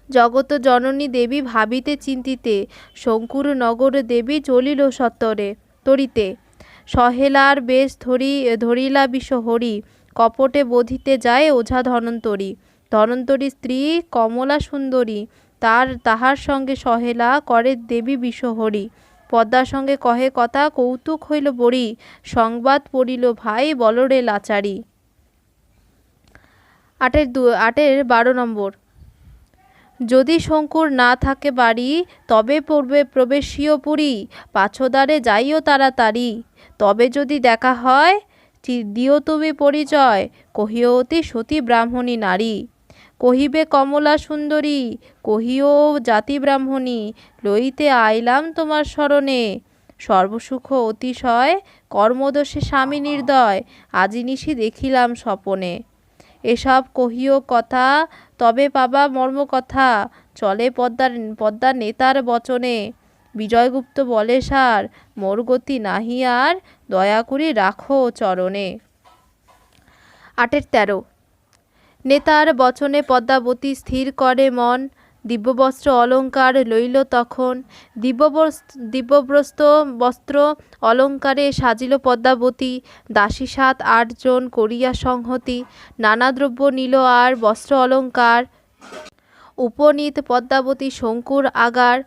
জগত জননী দেবী ভাবিতে চিন্তিতে, শঙ্কুর নগর দেবী চলিল তরিতে। সহেলার বেশ ধরিলা বিষহরি, কপটে বধিতে যায় ওঝা ধনন্তরী। ধনন্তরী স্ত্রী কমলা সুন্দরী, তাহার সঙ্গে সহেলা করে দেবী বিষহরি। পদ্মার সঙ্গে কহে কথা কৌতুক হইল বড়ি, সংবাদ পড়িল ভাই বলরে লাচারি। 12 নম্বর। যদি শঙ্কুর না থাকে বাড়ি, তবে পড়বে প্রবেশীয় পুরী, পাছদ্বারে যাইও তাড়াতাড়ি। তবে যদি দেখা হয়, দিও তুমি পরিচয়, কহিও অতি সতী ব্রাহ্মণী নারী। কহিবে কমলা সুন্দরী, কহিও জাতি ব্রাহ্মণী, লইতে আইলাম তোমার শরণে। সর্বসুখ অতিশয়, কর্মদোষে স্বামী নির্দয়, আজি নিশি দেখিলাম স্বপনে। এসব কহিও কথা, তবে পাবা মর্ম কথা, চলে পদ্মার নেতার বচনে। বিজয়গুপ্ত বলে সার, মোর গতি নাহি আর, দয়া করি রাখো চরণে। 13। নেতার বচনে পদ্মাবতী স্থির করে মন, দিব্যবস্ত্র অলঙ্কার লইল তখন। দিব্যবস্ত্র অলঙ্কারে সাজিল পদ্মাবতী, দাসী 7-8 জন করিয়া সংহতি। নানা দ্রব্য নিল আর বস্ত্র অলঙ্কার, উপনীত পদ্মাবতী শঙ্কুর আগার।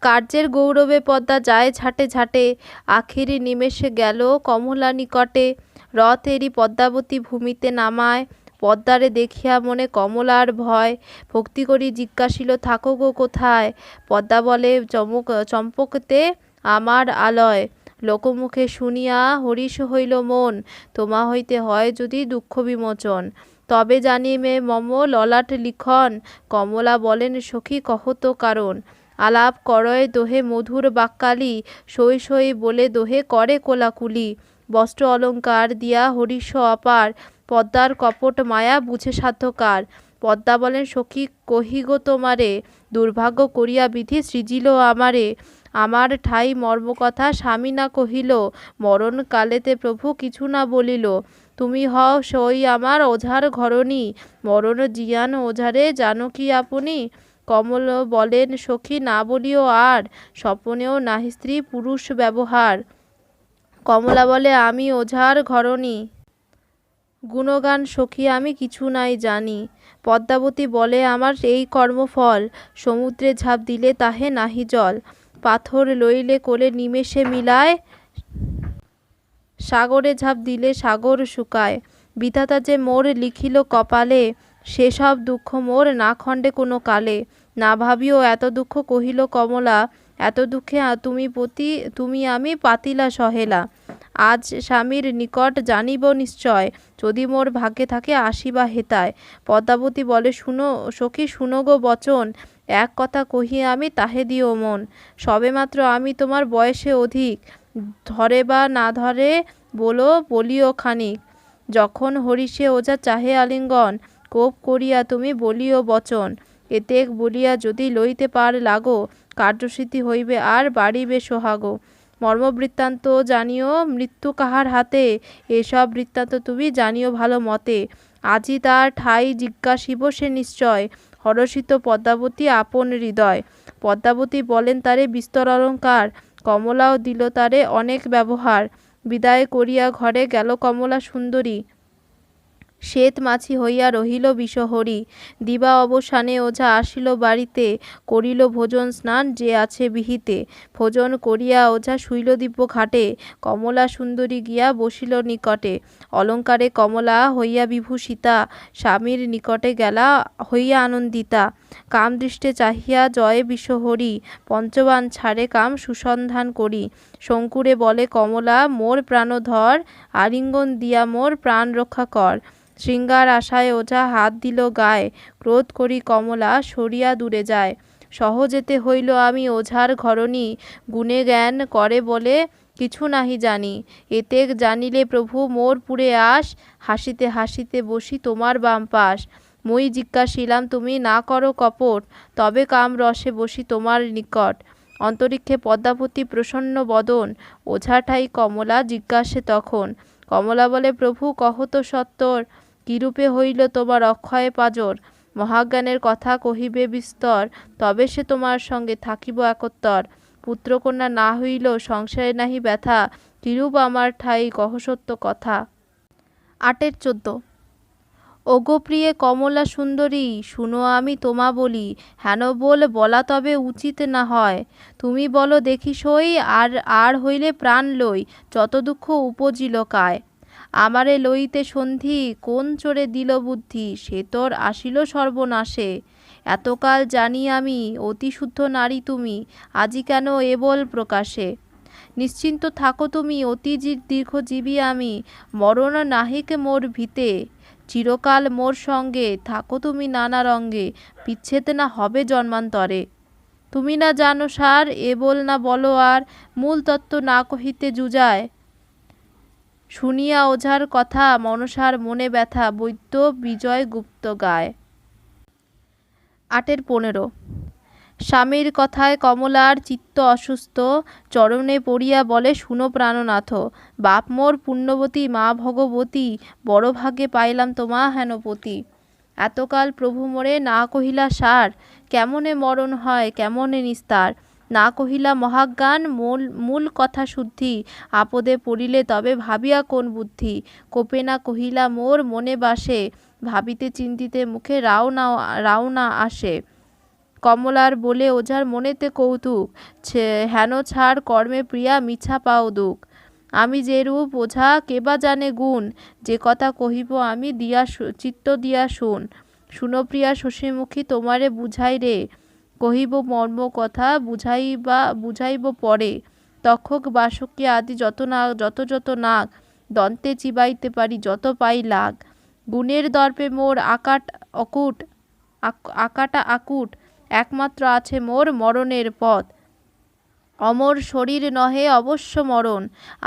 কার্যের গৌরবে পদ্মা যায় ঝাটে ঝাটে, আখিরি নিমেষে গেল কমলা নিকটে। রথেরি পদ্মাবতী ভূমিতে নামায়, পদ্মারে দেখিয়া মনে কমলার ভয়। ভক্তি করি জিজ্ঞাসিল থাকো গো কোথায়, পদ্মা বলে চম্পকতে আমার আলয়। লোকমুখে শুনিয়া হরিষ হইল মন, তোমা হইতে হয় যদি দুঃখ বিমোচন। তবে জানিবে মম ললাট লিখন, কমলা বলেন সখী কহত কারণ। আলাপ করয় দোহে মধুর বাক্যালি, সই সই বলে দোহে করে কোলাকুলি। বস্ত্র অলঙ্কার দিয়া হরিষ অপার, পদ্মার কপট মায়া বুঝে সাধ্যকার। পদ্মা বলেন সখী কহি গো তোমারে, দুর্ভাগ্য করিয়া বিধি সৃজিল আমারে। আমার ঠাই মর্মকথা স্বামী না কহিল, মরণ কালেতে প্রভু কিছু না বলিল। তুমি হও সই আমার ওঝার ঘরণী, মরণ জিয়ান ওঝারে জানো কি আপনি। কমল বলেন সখী না বলিও আর, স্বপনেও নাহি স্ত্রী পুরুষ ব্যবহার। কমলা বলে আমি ওঝার ঘরণী, গুণগান সখী আমি কিছু নাই জানি। পদ্মাবতী বলে আমার এই কর্মফল, সমুদ্রে ঝাঁপ দিলে তাহে নাহি জল। পাথর লইলে কোলে নিমেষে মিলায়, সাগরে ঝাঁপ দিলে সাগর শুকায়। বিধাতা যে মোর লিখিল কপালে, সেসব দুঃখ মোর না খণ্ডে কোনো কালে। না ভাবিও এত দুঃখ কহিল কমলা, এত দুঃখে তুমি আমি পাতিলা সহেলা। আজ স্বামীর নিকট জানিব নিশ্চয়, যদি মোর ভাগ্যে থাকে আসিবা হেতায়। পদ্মাবতী বলে শুনো সখী শুনো গো বচন, এক কথা কহি আমি তাহে দিও মন। সবেমাত্র আমি তোমার বয়সে অধিক, ধরে বা না ধরে বলিও খানিক। যখন হরিষে ওঝা চাহে আলিঙ্গন, কোপ করিয়া তুমি বলিও বচন। এতেক বলিয়া যদি লইতে পার লাগো, কার্যসিদ্ধি হইবে আর বাড়িবে সোহাগো। মর্মবৃত্তান্ত জানিও মৃত্যু কাহার হাতে, এসব বৃত্তান্ত তুমি জানিও ভালো মতে। আজি তার ঠাই জিজ্ঞাসিব সে নিশ্চয়, হরষিত পদ্মাবতী আপন হৃদয়। পদ্মাবতী বলেন তারে বিস্তর অলঙ্কার, কমলাও দিল তারে অনেক ব্যবহার। বিদায় করিয়া ঘরে গেল কমলা সুন্দরী, শ্বেত মাছি হইয়া রহিল বিষহরি। দিবা অবসানে ওঝা আসিল বাড়িতে, করিল ভোজন স্নান যে আছে বিহিতে। ভোজন করিয়া ওঝা শুইল দিব্য খাটে, কমলা সুন্দরী গিয়া বসিল নিকটে। অলঙ্কারে কমলা হইয়া বিভূষিতা, স্বামীর নিকটে গেলা হইয়া আনন্দিতা। কাম দৃষ্টে চাহিয়া জয়ে বিষহরি, পঞ্চবান ছাড়ে কাম সুসন্ধান করি। শঙ্কুরে বলে কমলা মোর প্রাণধর, আলিঙ্গন দিয়া মোর প্রাণ রক্ষা কর। শৃঙ্গার আশায় ওঝা হাত দিল গায়ে, ক্রোধ করি কমলা সরিয়া দূরে যায়। সহজেতে হইল আমি ওঝার ঘরণী, গুণে জ্ঞান করে বলে কিছু নাহি জানি। এতেক জানিলে প্রভু মোর পুরে আস, হাসিতে হাসিতে বসি তোমার বাম পাশ। মই জিজ্ঞাসিলাম তুমি না করো কপট, তবে কাম রসে বসি তোমার নিকট। অন্তরিক্ষে পদ্মাবতী প্রসন্ন বদন, ওঝা ঠাই কমলা জিজ্ঞাসে তখন। কমলা বলে প্রভু কহত সত্তর, কিরূপে হইল তোমার অক্ষয় পাজর। মহাজ্ঞানের কথা কহিবে বিস্তর, তবে সে তোমার সঙ্গে থাকিব একত্তর। পুত্রকন্যা না হইল সংসারে নাহি ব্যথা, কিরূপ আমার ঠাই কহ সত্য কথা। 8-14। ওগো প্রিয়ে কমলা সুন্দরী, শুনো আমি তোমা বলি, হেন বল বলা তবে উচিত না হয়। তুমি বলো দেখি সই, আর আর হইলে প্রাণ লই, যত দুঃখ উপজিল কায়। আমারে লইতে সন্ধি, কোন চোরে দিল বুদ্ধি, সে তোর আসিল সর্বনাশে। এতকাল জানি আমি, অতি শুদ্ধ নারী তুমি, আজি কেন এ বল প্রকাশে। নিশ্চিন্ত থাকো তুমি, অতি দীর্ঘজীবী আমি, মরণ নাহিক মোর ভিতে। চিরকাল মোর সঙ্গে থাকো তুমি নানা রঙ্গে, বিচ্ছেদ না হবে জন্মান্তরে। তুমি না জানো সার, এ বল না বলো আর, মূল তত্ত্ব না কহিতে জুজায়। শুনিয়া ওঝার কথা, মনসার মনে ব্যথা, বৈদ্য বিজয় গুপ্ত গায়। 8-15। স্বামীর কথায় কমলার চিত্ত অসুস্থ, চরণে পড়িয়া বলে, শুনো প্রাণনাথ, বাপ মোর পুণ্যবতী, মা ভগবতী, বড় ভাগ্যে পাইলাম তোমা হেনপতি। এতকাল প্রভু মোরে না কহিলা সার, কেমনে মরণ হয় কেমনে নিস্তার। না কহিলা মহাজ্ঞান, মূল কথা শুদ্ধি, আপদে পড়িলে তবে ভাবিয়া কোন বুদ্ধি। কোপে না কহিলা মোর মনে বাসে, ভাবিতে চিন্তিতে মুখে রাও না আসে। কমলার বলে ওঝার মনেতে কৌতুক, হেন ছাড় কর্মে প্রিয়া, মিছা পাও দুঃখ। আমি যে রূপ ওঝা কেবা জানে গুণ, যে কথা কহিব আমি চিত্ত দিয়া শুন। শুনো প্রিয়া শশীমুখী, তোমারে বুঝাই রে, কহিব মর্ম কথা, বুঝাইব পরে। তক্ষক বাসকী আদি যত নাগ, দন্তে চিবাইতে পারি যত পাই লাগ। গুণের দর্পে মোর আকাটা আকুট, একমাত্র আছে মোর মরণের পথ। অমর শরীর নহে অবশ্য মরণ,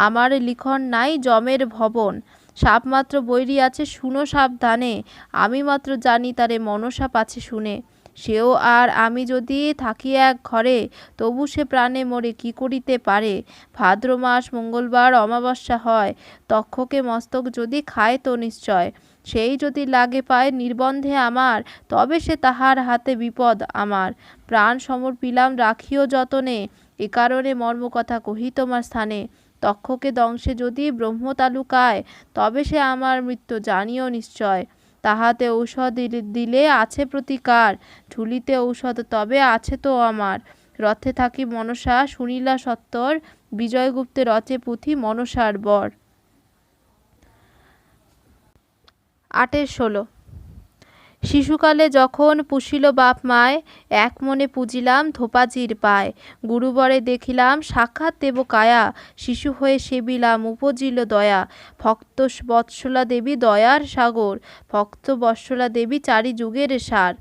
আমার লিখন নাই যমের ভবন। সাপমাত্র বৈরী আছে শুনো সাবধানে, আমি মাত্র জানি তারে মনসা পাছে শুনে। সেও আর আমি যদি থাকি এক ঘরে, তবু সে প্রাণে মরে কি করিতে পারে। ভাদ্র মাস মঙ্গলবার অমাবস্যা হয়, তক্ষকে মস্তক যদি খায় তো নিশ্চয়। সেই যদি লাগে পায় নির্বন্ধে আমার, তবে সে তাহার হাতে বিপদ আমার। প্রাণ সমর্পিলাম রাখিও যতনে, এ কারণে মর্মকথা কহি তোমার স্থানে। তক্ষকে দংশে যদি ব্রহ্ম তালুকায়, তবে সে আমার মৃত্যু জানিও নিশ্চয়। তাহাতে ঔষধ দিলে আছে প্রতিকার, ঝুলিতে ঔষধ তবে আছে তো আমার। রথে থাকি মনসা শুনিলা সত্তর, বিজয়গুপ্তে রচে পুঁথি মনসার বর। 8-16। শিশুকালে যখন পুষিল বাপ মায়, এক মনে পুজিলাম ধোপাজির পায়। গুরুবরে দেখিলাম সাক্ষাৎ দেবকায়া, শিশু হয়ে সেবিলাম উপজিল দয়া। ভক্ত বৎসলা দেবী দয়ার সাগর, ভক্ত বৎসলা দেবী চারি যুগের সার।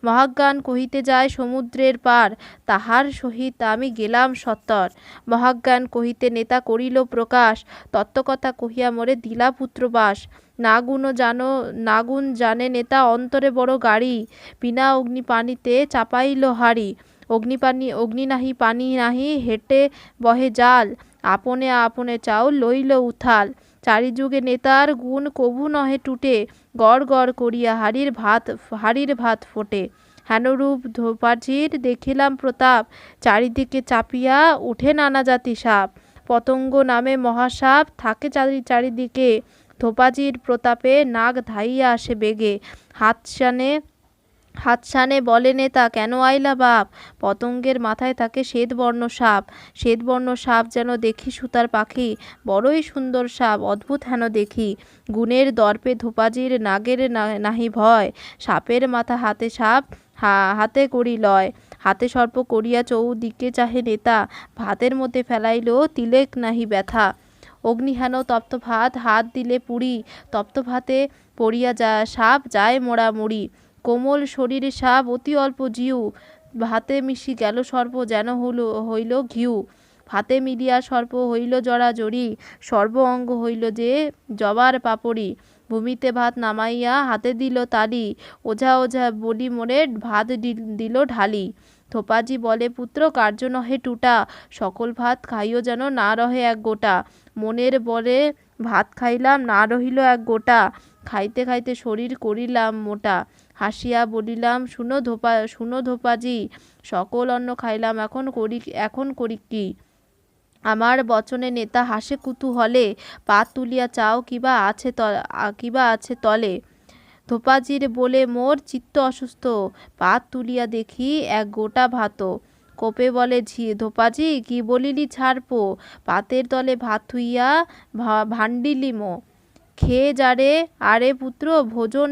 মহাজ্ঞান কহিতে যায় সমুদ্রের পার, তাহার সহিত আমি গেলাম সত্তর। মহাজ্ঞান কহিতে নেতা করিল প্রকাশ, তত্ত্বকথা কহিয়া মোরে দিলা পুত্রবাস। নাগুন জানে নেতা অন্তরে বড় গাড়ি, বিনা অগ্নি পানিতে চাপাইল হাড়ি। অগ্নি নাহি পানি নাহি, হেঁটে বহে জাল, আপনে আপনে চাউল লইল উথাল। চারিযুগে নেতার গুণ কভু নহে টুটে, গড় গড় করিয়া হাড়ির ভাত ফোটে। হেনরূপ ধোপাজির দেখিলাম প্রতাপ, চারিদিকে চাপিয়া উঠে নানা জাতি সাপ। পতঙ্গ নামে মহাসাপ থাকে চারিদিকে, ধোপাজির প্রতাপে নাগ ধাইয়া আসে বেগে। হাতছানে বলে নেতা, কেন আইলা বাপ। পতঙ্গের মাথায় থাকে শ্বেতবর্ণ সাপ। শ্বেতবর্ণ সাপ যেন দেখি সুতার পাখি, বড়ই সুন্দর সাপ অদ্ভুত হেন দেখি। গুণের দর্পে ধোপাজির নাগের নাহি ভয়, সাপের মাথা হাতে সাপ হাতে করি লয়। হাতে সর্প করিয়া চৌদিকে চাহে নেতা, ভাতের মধ্যে ফেলাইল তিলেক নাহি ব্যথা। অগ্নি হেন তপ্ত ভাত, হাত দিলে পুড়ি, তপ্ত ভাতে পড়িয়া সাপ যায় মোড়ামুড়ি। কোমল শরীরে সাপ অতি অল্প জিউ, ভাতে মিশি গেল সর্প যেন হইল ঘিউ। ভাতে মিলিয়া সর্প হইল জড়াজড়ি, সর্ব অঙ্গ হইল যে জবার পাপড়ি। ভূমিতে ভাত নামাইয়া হাতে দিল তালি, ওঝা ওঝা বলি মোরে ভাত দিল ঢালি। ধোপাজি বলে, পুত্র কার্য নহে টুটা, সকল ভাত খাইও যেন না রহে এক গোটা। মনের বলে ভাত খাইলাম, না রহিল এক গোটা, খাইতে খাইতে শরীর করিলাম মোটা। হাসিয়া বলিলাম, শুনো ধোপাজি, সকল অন্ন খাইলাম, এখন করি কি। আমার বচনে নেতা হাসে কুতূহলে, পা তুলিয়া চাও কিবা আছে তলে। ধোপাজির বলে মোর চিত্ত অসুস্থ, পাত তুলিয়া দেখি এক গোটা ভাত। কোপে বলে ধোপাজি কি বলিলি ছাড়পো, পাতের তলে ভাত থুইয়া ভান্ডিলিমো। খেয়ে যারে, আরে পুত্র ভোজন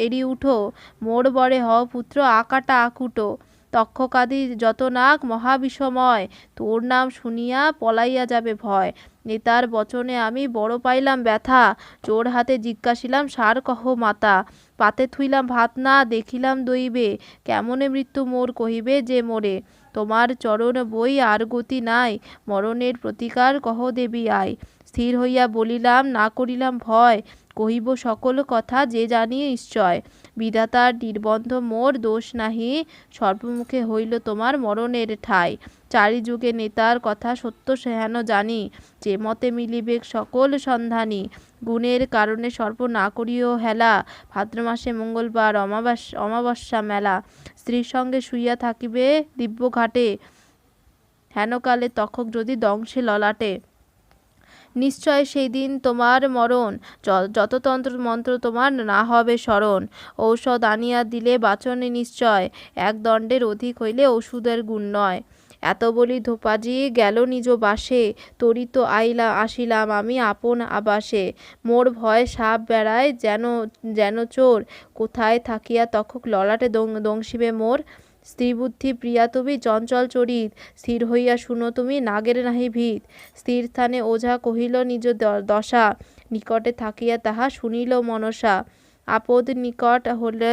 এড়ি উঠো, মোর বরে হও পুত্র আকাটা আকুটো। তক্ষকাদি যত নাক মহাবিষময়, তোর নাম শুনিয়া পলাইয়া যাবে ভয়। নেতার বচনে আমি বড় পাইলাম ব্যথা, চোর হাতে জিজ্ঞাসিলাম সার কহ মাতা। পাতে থুইলাম ভাত না দেখিলাম দইবে, কেমনে মৃত্যু মোর কহিবে যে মোরে। তোমার চরণ বই আর গতি নাই, মরণের প্রতিকার কহ দেবী আয়। স্থির হইয়া বলিলাম না করিলাম ভয়, কহিব সকল কথা যে জানি নিশ্চয়। বিধাতার নির্বন্ধ মোর দোষ নাহি, সর্বমুখে হইল তোমার মরণের ঠাই। চারিযুগে নেতার কথা সত্য হেন জানি, যে মতে মিলিবে সকল সন্ধানী। গুণের কারণে সর্ব না করিও হেলা, ভাদ্র মাসে মঙ্গলবার অমাবস্যা মেলা। স্ত্রীর সঙ্গে শুইয়া থাকিবে দিব্য ঘাটে, হেনকালে তক্ষক যদি দংশে ললাটে। নিশ্চয় সেই দিন তোমার মরণ, যত তন্ত্র মন্ত্র তোমার না হবে স্মরণ। ঔষধ আনিয়া দিলে বাচনে নিশ্চয়, এক দণ্ডের অধিক হইলে ওষুধের গুণ নয়। এত বলি ধোপাজি গেল নিজ বাসে, তরিত আসিলাম আমি আপন আবাসে। মোর ভয় সাপ বেড়ায় যেন চোর, কোথায় থাকিয়া তক্ষক ললাটে দংশিবে মোর। স্ত্রীবুদ্ধি প্রিয়া তুমি চঞ্চল চরিত, স্থির হইয়া শুনো তুমি নাগের নাহি ভীত। স্থির স্থানে ওঝা কহিল নিজ দশা, নিকটে থাকিয়া তাহা শুনিল মনসা। আপদ নিকট হলে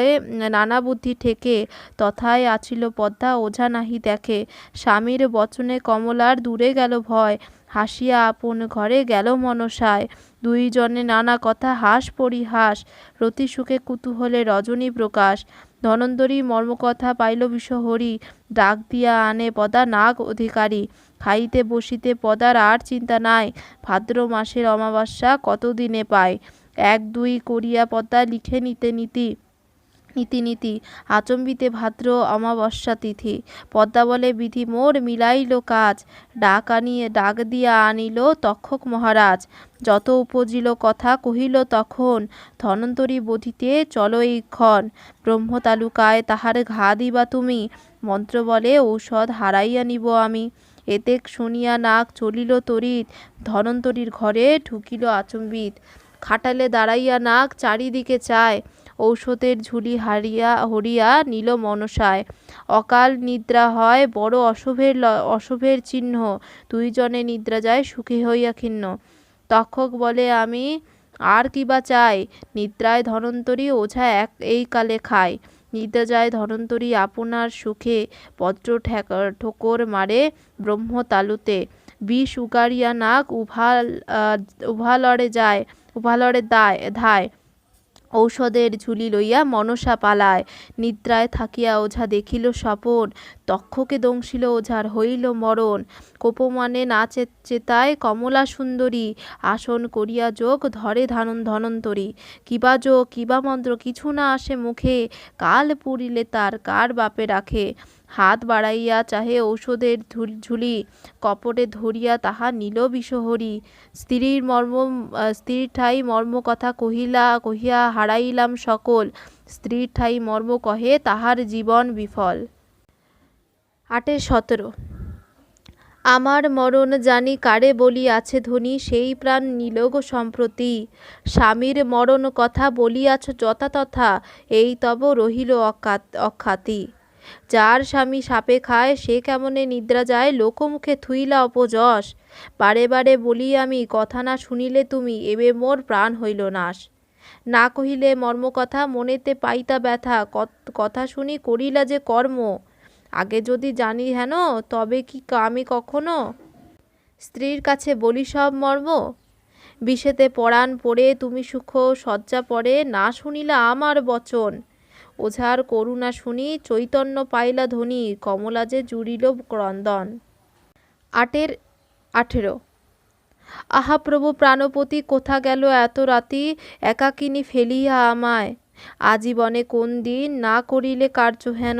নানা বুদ্ধি ঠেকে, তথায় আছিল পদ্মা ওঝা নাহি দেখে। স্বামীর বচনে কমলার দূরে গেল ভয়, হাসিয়া আপন ঘরে গেল মনসায়। দুইজনে নানা কথা হাস পরিহাস, রতি সুখে কুতূহলে রজনী প্রকাশ। ধনন্দরী মর্মকথা পাইল বিষহরি, ডাক দিয়া আনে পদা নাগ অধিকারী। খাইতে বসিতে পদার আর চিন্তা নাই, ভাদ্র মাসের অমাবস্যা কতদিনে পায়। এক দুই করিয়া পদ্মা লিখে নীতি আচম্বিতে ভাদ্র অমাবস্যা তিথি। পদ্মা বলে বিধি মোর মিলাইল কাজ, ডাক দিয়া আনিল তক্ষক মহারাজ। যত উপজিল কথা কহিল তখন, ধনন্তরী বোধিতে চলো এইক্ষণ। ব্রহ্ম তালুকায় তাহার ঘা দিবা তুমি, মন্ত্র বলে ঔষধ হারাইয়া নিব আমি। এতেক শুনিয়া নাগ চলিল তড়িৎ, ধনন্তরীর ঘরে ঢুকিল আচম্বিত। খাটালে দাঁড়াইয়া নাগ চারিদিকে চায়, ঔষধের ঝুলি হরিয়া নিল মনসায়। অকাল নিদ্রা হয় বড় অশুভের চিহ্ন, দুইজনে নিদ্রা যায় সুখী হইয়া ক্ষীণ। তক্ষক বলে আমি আর কিবা চাই, নিদ্রায় ধনন্তরী ওঝা এই কালে খায়। নিদ্রা যায় ধনন্তরী আপনার সুখে, বজ্র ঠোকর মারে ব্রহ্ম তালুতে। বিষ উগারিয়া নাগ উভালরে ধায়, ঔষধের ঝুলি লইয়া মনসা পালায়। নিদ্রায় থাকিয়া ওঝা দেখিল স্বপন, তক্ষকে দংশিল ওঝার হইল মরণ। কোপমানে না চেতায় কমলা সুন্দরী, আসন করিয়া যোগ ধরে ধনন্তরী। কিবা যোগ কিবা মন্ত্র কিছু না আসে মুখে, কাল পুরিলে তার কার বাপে রাখে। হাত বাড়াইয়া চাহে ঔষধের ঝুলি, কপটে ধরিয়া তাহা নিল বিষহরি। স্ত্রীর ঠাই মর্ম কথা কহিয়া হারাইলাম সকল, স্ত্রীর ঠাই মর্ম কহে তাহার জীবন বিফল। 8-17 আমার মরণ জানি কারে বলি আছে ধ্বনি, সেই প্রাণ নিল গো সম্প্রতি। স্বামীর মরণ কথা বলিয়াছ যথাতথা, এই তব রহিল অখ্যাতি। যার স্বামী সাপে খায় সে কেমনে নিদ্রা যায়, লোকমুখে থুইলা অপযশ। বারে বারে বলি আমি কথা না শুনিলে তুমি, এবে মোর প্রাণ হইল নাশ। না কহিলে মর্মকথা মনেতে পাইতা ব্যথা, কথা শুনি করিলা যে কর্ম। আগে যদি জানি হেন তবে কি আমি কখনো স্ত্রীর কাছে বলি সব মর্ম। বিষেতে পরাণ পড়ে তুমি সুখ শয্যা পড়ে, না শুনিলা আমার বচন। ওঝার করুণা শুনি চৈতন্য পাইলা ধ্বনি, কমলা যে জুড়িল ক্রন্দন। 8-18 আহা প্রভু প্রাণপতি কোথা গেল এত রাতি, একাকিনী ফেলিয়া আমায়। আজীবনে কোন দিন না করিলে কার্য হেন,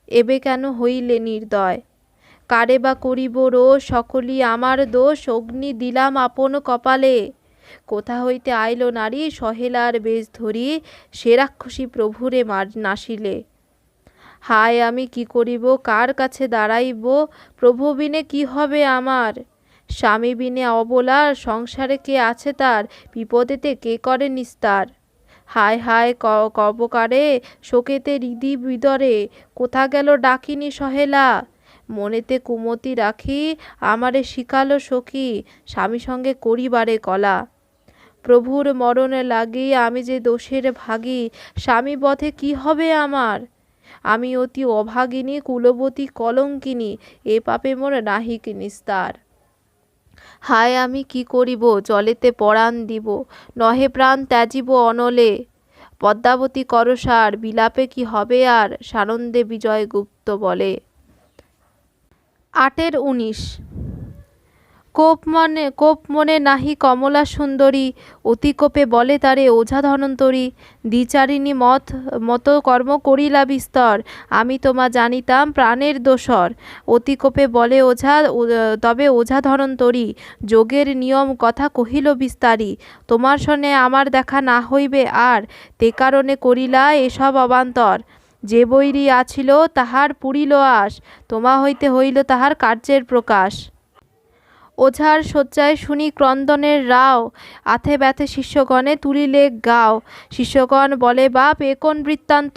এবে কেন হইলে নির্দয়। কারে বা করিব রোষ, সকলই আমার দোষ, অগ্নি দিলাম আপন কপালে। কোথা হইতে আইল নারী সহেলার বেশ ধরি, সে রাক্ষসী প্রভুরে নাসিলে। হায় আমি কি করিব, কার কাছে দাঁড়াইব, প্রভু বিনে কি হবে আমার। স্বামী বিনে অবলার, সংসারে কে আছে তার, বিপদেতে কে করে নিস্তার। হায় হায় কবকারে, শোকেতে হৃদি বিদরে, কোথা গেল ডাকিনী সহেলা। মনেতে কুমতি রাখি, আমারে শিখালো সখী, স্বামী সঙ্গে করিবারে কলা। প্রভুর মরণে লাগি, আমি যে দোষের ভাগী, স্বামী বধে কি হবে আমার। আমি অতি অভাগিনী, কুলবতী কলঙ্কিনী, এ পাপে মোর নাহিক নিস্তার। হায় আমি কি করিব, জলেতে পরাণ দিব, নহে প্রাণ ত্যাজিব অনলে। পদ্মাবতী করসার, বিলাপে কি হবে আর, সানন্দে বিজয়গুপ্ত বলে। 8-19 কোপ মনে নাহি কমলা সুন্দরী, অতি কোপে বলে তারে ওঝা ধনন্তরী। দ্বিচারিণী মতো কর্ম করিলা বিস্তর, আমি তোমা জানিতাম প্রাণের দোসর। অতি কোপে বলে ওঝা, তবে ওঝা ধনন্তরী, যোগের নিয়ম কথা কহিল বিস্তারি। তোমার সনে আমার দেখা না হইবে আর, তে কারণে করিলা এসব অবান্তর। যে বৈরী আছিল তাহার পুরিল আশ, তোমা হইতে হইল তাহার কার্যের প্রকাশ। ওঝার শয্যায় শুনি ক্রন্দনের রাও, আথে ব্যথে শিষ্যগণে তুলিলে গাও। শিষ্যগণ বলে বাপ এ কোন বৃত্তান্ত,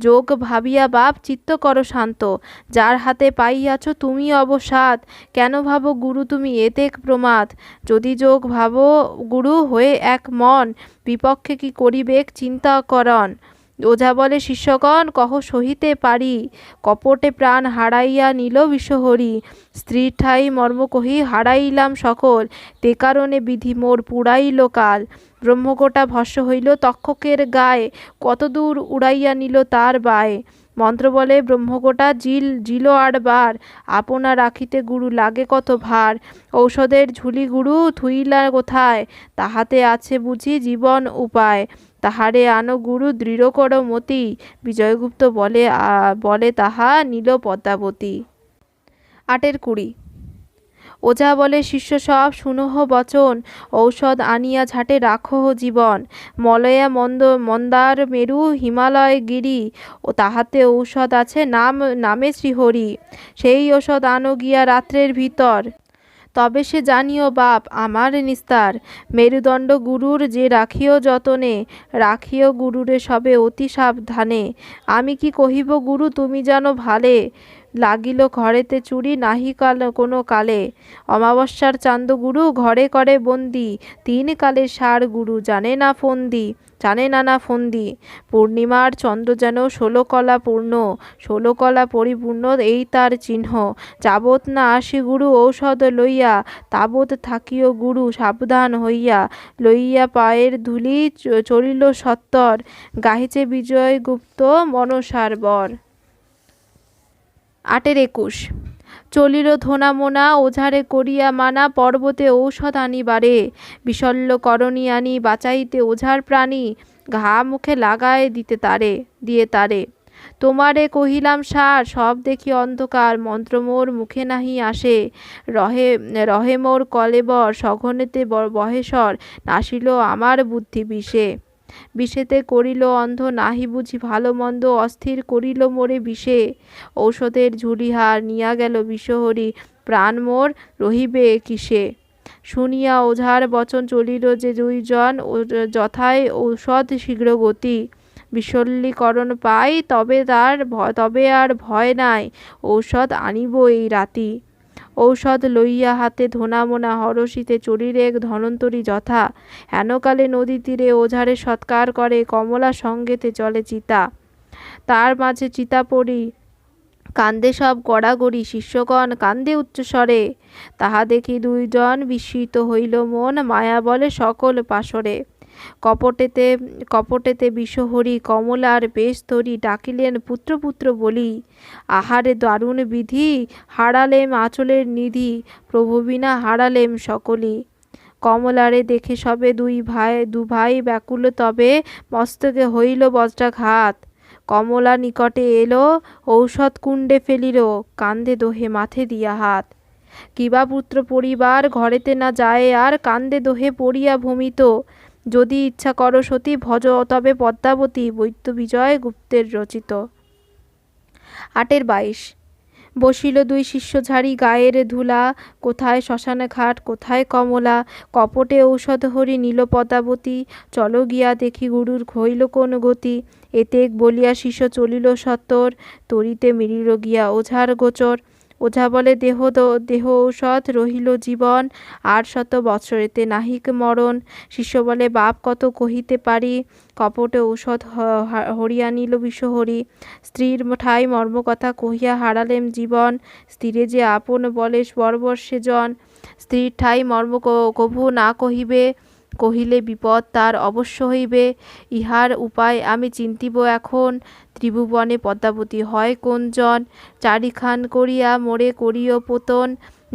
যোগ ভাবিয়া বাপ চিত্ত কর শান্ত। যার হাতে পাইয়াছ তুমি অবসাদ, কেন ভাবো গুরু তুমি এতে প্রমাদ। যদি যোগ ভাবো গুরু হয়ে এক মন, বিপক্ষে কি করিবেক চিন্তা করন। ওঝা বলে শিষ্যগণ কহ সহিতে পারি, কপটে প্রাণ হারাইয়া নিল বিষহরি। স্ত্রীর ঠাই মর্ম কহি হারাইলাম সকল, তে কারণে বিধি মোর পুরাইল কাল। ব্রহ্মকোটা ভস্য হইল তক্ষকের গায়ে, কত দূর উড়াইয়া নিল তার বায়ে। মন্ত্র বলে ব্রহ্মকোটা জিল আড়বার, আপনা রাখিতে গুরু লাগে কত ভার। ঔষধের ঝুলি গুরু থুইলা কোথায়, তাহাতে আছে বুঝি জীবন উপায়। তাহারে আনো গুরু দৃঢ় কর মতি, বিজয়গুপ্ত বলে তাহা নিল পদ্মাবতী। 8-20 ওঝা বলে শিষ্য সব শুনহ বচন, ঔষধ আনিয়া ঝাঁটে রাখহ জীবন। মলয়া মন্দার মেরু হিমালয় গিরি, ও তাহাতে ঔষধ আছে নামে শ্রীহরি। সেই ঔষধ আনো গিয়া রাত্রের ভিতর, তবে সে জানিও বাপ আমার নিস্তার। মেরুদণ্ড গুরুর যে রাখিও যতনে, রাখিও গুরুরে সবে অতি সাবধানে। আমি কি কহিব গুরু তুমি জানো ভালে, লাগিল ঘরেতে চুরি নাহি কোনো কালে। অমাবস্যার চান্দ গুরু ঘরে করে বন্দি, 3 কালের সার গুরু জানে না ফন্দি। পূর্ণিমার চন্দ্র যেন 16 কলা পূর্ণ, 16 কলা পরিপূর্ণ এই তার চিহ্ন। যাবৎ না আসি গুরু ঔষধ লইয়া, তাবৎ থাকিও গুরু সাবধান হইয়া। লইয়া পায়ের ধুলি চলিল সত্তর, গাহিছে বিজয়গুপ্ত মনসার বর। 8-21 চলিল ধোনা মোনা, ওঝারে করিয়া মানা, পর্বতে ঔষধ আনিবারে। বিশল্য করণী আনি বাঁচাইতে ওঝার প্রাণী, ঘা মুখে লাগায় দিয়ে তারে। তোমারে কহিলাম সার, সব দেখি অন্ধকার, মন্ত্র মোর মুখে নাহি আসে। রহে মোর কলেবর, সঘনেতে বহেশ্বর, নাসিল আমার বুদ্ধি বিষেতে করিল অন্ধ, নাহি বুঝি ভালো মন্দ, অস্থির করিল মোরে বিষে। ঔষধের ঝুলিহার নিয়া গেল বিষহরি, প্রাণ মোর রহিবে কিসে। শুনিয়া ওঝার বচন চলিল যে 2 জন, যথায় ঔষধ শীঘ্র গতি। বিশল্যীকরণ পাই তবে আর ভয় নাই, ঔষধ আনিব এই রাতি। ঔষধ লইয়া হাতে ধোনামোনা হরষিতে চলিরে ধনন্তরী যথা। হেনকালে নদী তীরে ওঝারে সৎকার করে, কমলা সঙ্গেতে চলে চিতা। তার মাঝে চিতা পড়ি কান্দে সব গড়াগড়ি, শিষ্যগণ কান্দে উচ্চস্বরে। তাহা দেখি 2 জন বিস্মিত হইল মন, মায়া বলে সকল পাশরে। কপটেতে বিষহরি কমলার বেশ ধরি, ডাকিলেন পুত্র বলি। আহারে দারুণ বিধি, হারালেম আঁচলের নিধি, প্রভু বিনা হারালেম সকলি। কমলারে দেখে সবে দু ভাই ব্যাকুল, তবে মস্তকে হইল বজ্রাঘাত। কমলা নিকটে এলো, ঔষধ কুণ্ডে ফেলিল, কান্দে দোহে মাথে দিয়া হাত। কিবা পুত্র পরিবার ঘরেতে না যায় আর, কান্দে দোহে পড়িয়া ভূমিত। যদি ইচ্ছা করো সতী ভজ তবে পদ্মাবতী, বৈদ্য বিজয় গুপ্তের রচিত। 8-22। বসিল দুই শিষ্য ঝাড়ি গায়ের ধুলা, কোথায় শ্মশান ঘাট কোথায় কমলা, কপটে ঔষধ হরি নীল পদাবতী, চলো গিয়া দেখি গুরুর হইল কোন গতি। এতেক বলিয়া শিষ্য চলিল সত্তর, তরিতে মিলিল গিয়া ওঝার গোচর। ওঝা বলে দেহ ঔষধ রহিল জীবন, 800 বৎসরেতে নাহিক মরণ। শিষ্য বলে বাপ কত কহিতে পারি, কপটে ঔষধ হরিয়া নিল বিষহরি। স্ত্রীর ঠাই মর্মকথা কহিয়া হারালেম জীবন, স্ত্রীরে যে আপন বলে বর্বর সেজন। স্ত্রীর ঠাই মর্ম কভু না কহিবে, কহিলে বিপদ তার অবশ্য হইবে। ইহার উপায় আমি চিন্তিব এখন, ত্রিভুবনে পদ্মাবতী হয় কোন জন। চারিখান করিয়া মোরে করিও পতন,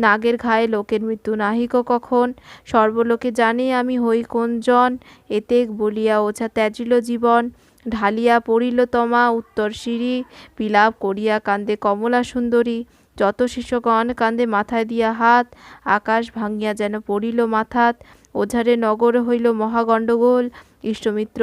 নাগের ঘায়ে লোকের মৃত্যু নাহিক কখন। সর্বলোকে জানি আমি হই কোন জন, এতেক বলিয়া ওঝা ত্যাজিল জীবন। ঢালিয়া পড়িল তমা উত্তর সিঁড়ি, বিলাপ করিয়া কান্দে কমলা সুন্দরী। যত শিষ্যগণ কান্দে মাথায় দিয়া হাত, আকাশ ভাঙিয়া যেন পড়িল মাথাত। ওঝারে নগর হইল মহাগণ্ডগোল, ইষ্টমিত্র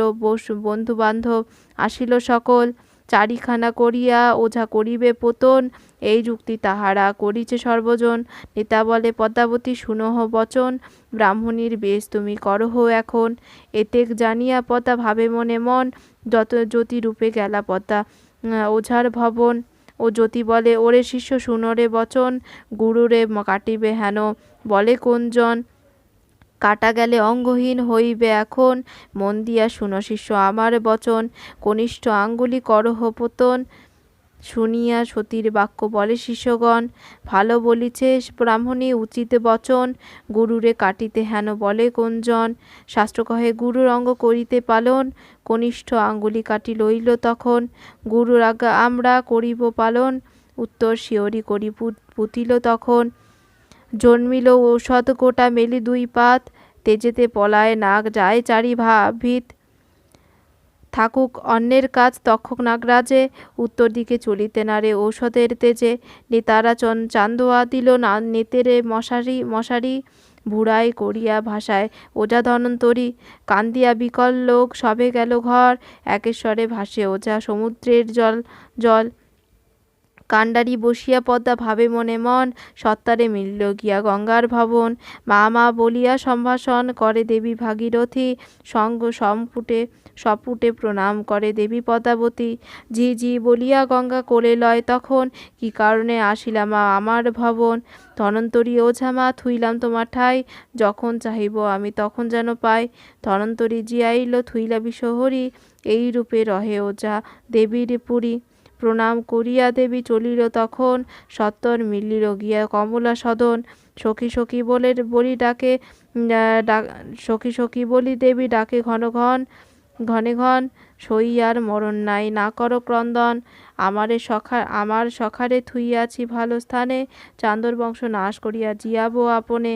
বন্ধু বান্ধব আসিল সকল। চারিখানা করিয়া ওঝা করিবে পতন, এই যুক্তি তাহারা করিছে সর্বজন। নেতা বলে পদ্মাবতী শুনহ বচন, ব্রাহ্মণীর বেশ তুমি করহ এখন। এতেক জানিয়া পদ্মা ভাবে মনে মন, যত জ্যোতি রূপে গেলা পদ্মা ওঝার ভবন। ও জ্যোতি বলে ওরে শিষ্য শুনরে বচন, গুরুরে কাটিবে হেন বলে কোন জন। কাটা গেলে অঙ্গহীন হইবে এখন, মন দিয়া শুনো শিষ্য আমার বচন। কনিষ্ঠ আঙ্গুলি করহ পতন, শুনিয়া সতীর বাক্য বলে শিষ্যগণ। ভালো বলিছে ব্রাহ্মণী উচিত বচন, গুরুরে কাটিতে হেন বলে কোন জন। শাস্ত্র কহে গুরুর অঙ্গ করিতে পালন, কনিষ্ঠ আঙ্গুলি কাটি লইল তখন। গুরুর আজ্ঞা আমরা করিব পালন, উত্তর শিয়রি করি পুতিল তখন। জন্মিল ঔষধ কোটা মেলি দুই পাত, তেজেতে পলায় নাগ যায় চারি ভিত। থাকুক অন্যের কাজ তক্ষক নাগরাজে, উত্তর দিকে চলিতে নারে ঔষধের তেজে। নেতারা চান্দোয়া দিল নেতেরে মশারি, ভুড়াই করিয়া ভাষায় ওঝা ধনন্তরী। কান্দিয়া বিকল লোক সবে গেল ঘর, একেশ্বরে ভাসে ওঝা সমুদ্রের জল। কাণ্ডারি বসিয়া পদ্মা ভাবে মনে মন, সত্তারে মিলিল গিয়া গঙ্গার ভবন। মা বলিয়া সম্ভাষণ করে দেবী ভাগীরথী, সঙ্গ সপুটে প্রণাম করে দেবী পদ্মাবতী। ঝি বলিয়া গঙ্গা কোলে লয় তখন, কি কারণে আসিলা মা আমার ভবন। ধনন্তরী ওঝা মা থুইলাম তোমার ঠাই, যখন চাহিব আমি তখন যেন পাই। ধনন্তরী জিয়াইল থুইলা বিষহরি, এই রূপে রহে ওঝা দেবীর পুরী। প্রণাম করিয়া দেবী চলিল তখন, সত্তর মিলিল গিয়া কমলা সদন। সখী সখী বলি ডাকে সখী বলি দেবী ডাকে ঘনে ঘন, সই আর মরণ নাই না করো ক্রন্দন। আমার সখারে থুইয়াছি ভালো স্থানে, চান্দর বংশ নাশ করিয়া জিয়াবো আপনে।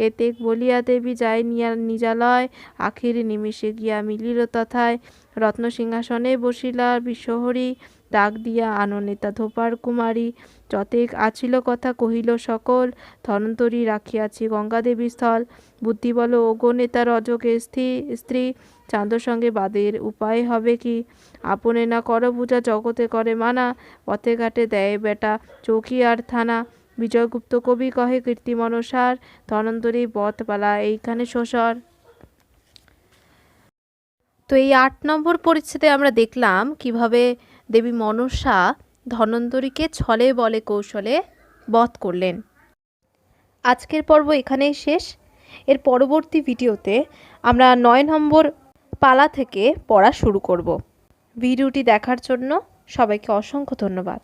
এতেক বলিয়া দেবী যায় নিজালয়, আখির নিমিষে গিয়া মিলিল তথায়। রত্ন সিংহাসনে বসিলা বিশ্বহরি, ডাক দিয়া আনো নেতা ধোপার কুমারী। যতেক আছিল কথা কহিল সকল, ধনন্তরী রাখিয়াছি গঙ্গাদেবী স্থল। বুদ্ধি বল ওগো নেতা রজকের স্ত্রী, চাঁদর সঙ্গে বাদের উপায় হবে কি। আপনে না করো পূজা জগতে করে মানা, পথে ঘাটে দেয় বেটা চৌকি আর থানা। বিজয়গুপ্ত কবি কহে কীর্তি মনসার, ধনন্তরী বধ পালা এইখানে শোষর। তো এই 8 নম্বর পরিচ্ছেদে আমরা দেখলাম কিভাবে দেবী মনসা ধনন্তরীকে ছলে বলে কৌশলে বধ করলেন। আজকের পর্ব এখানেই শেষ। এর পরবর্তী ভিডিওতে আমরা 9 নম্বর পালা থেকে পড়া শুরু করব। ভিডিওটি দেখার জন্য সবাইকে অসংখ্য ধন্যবাদ।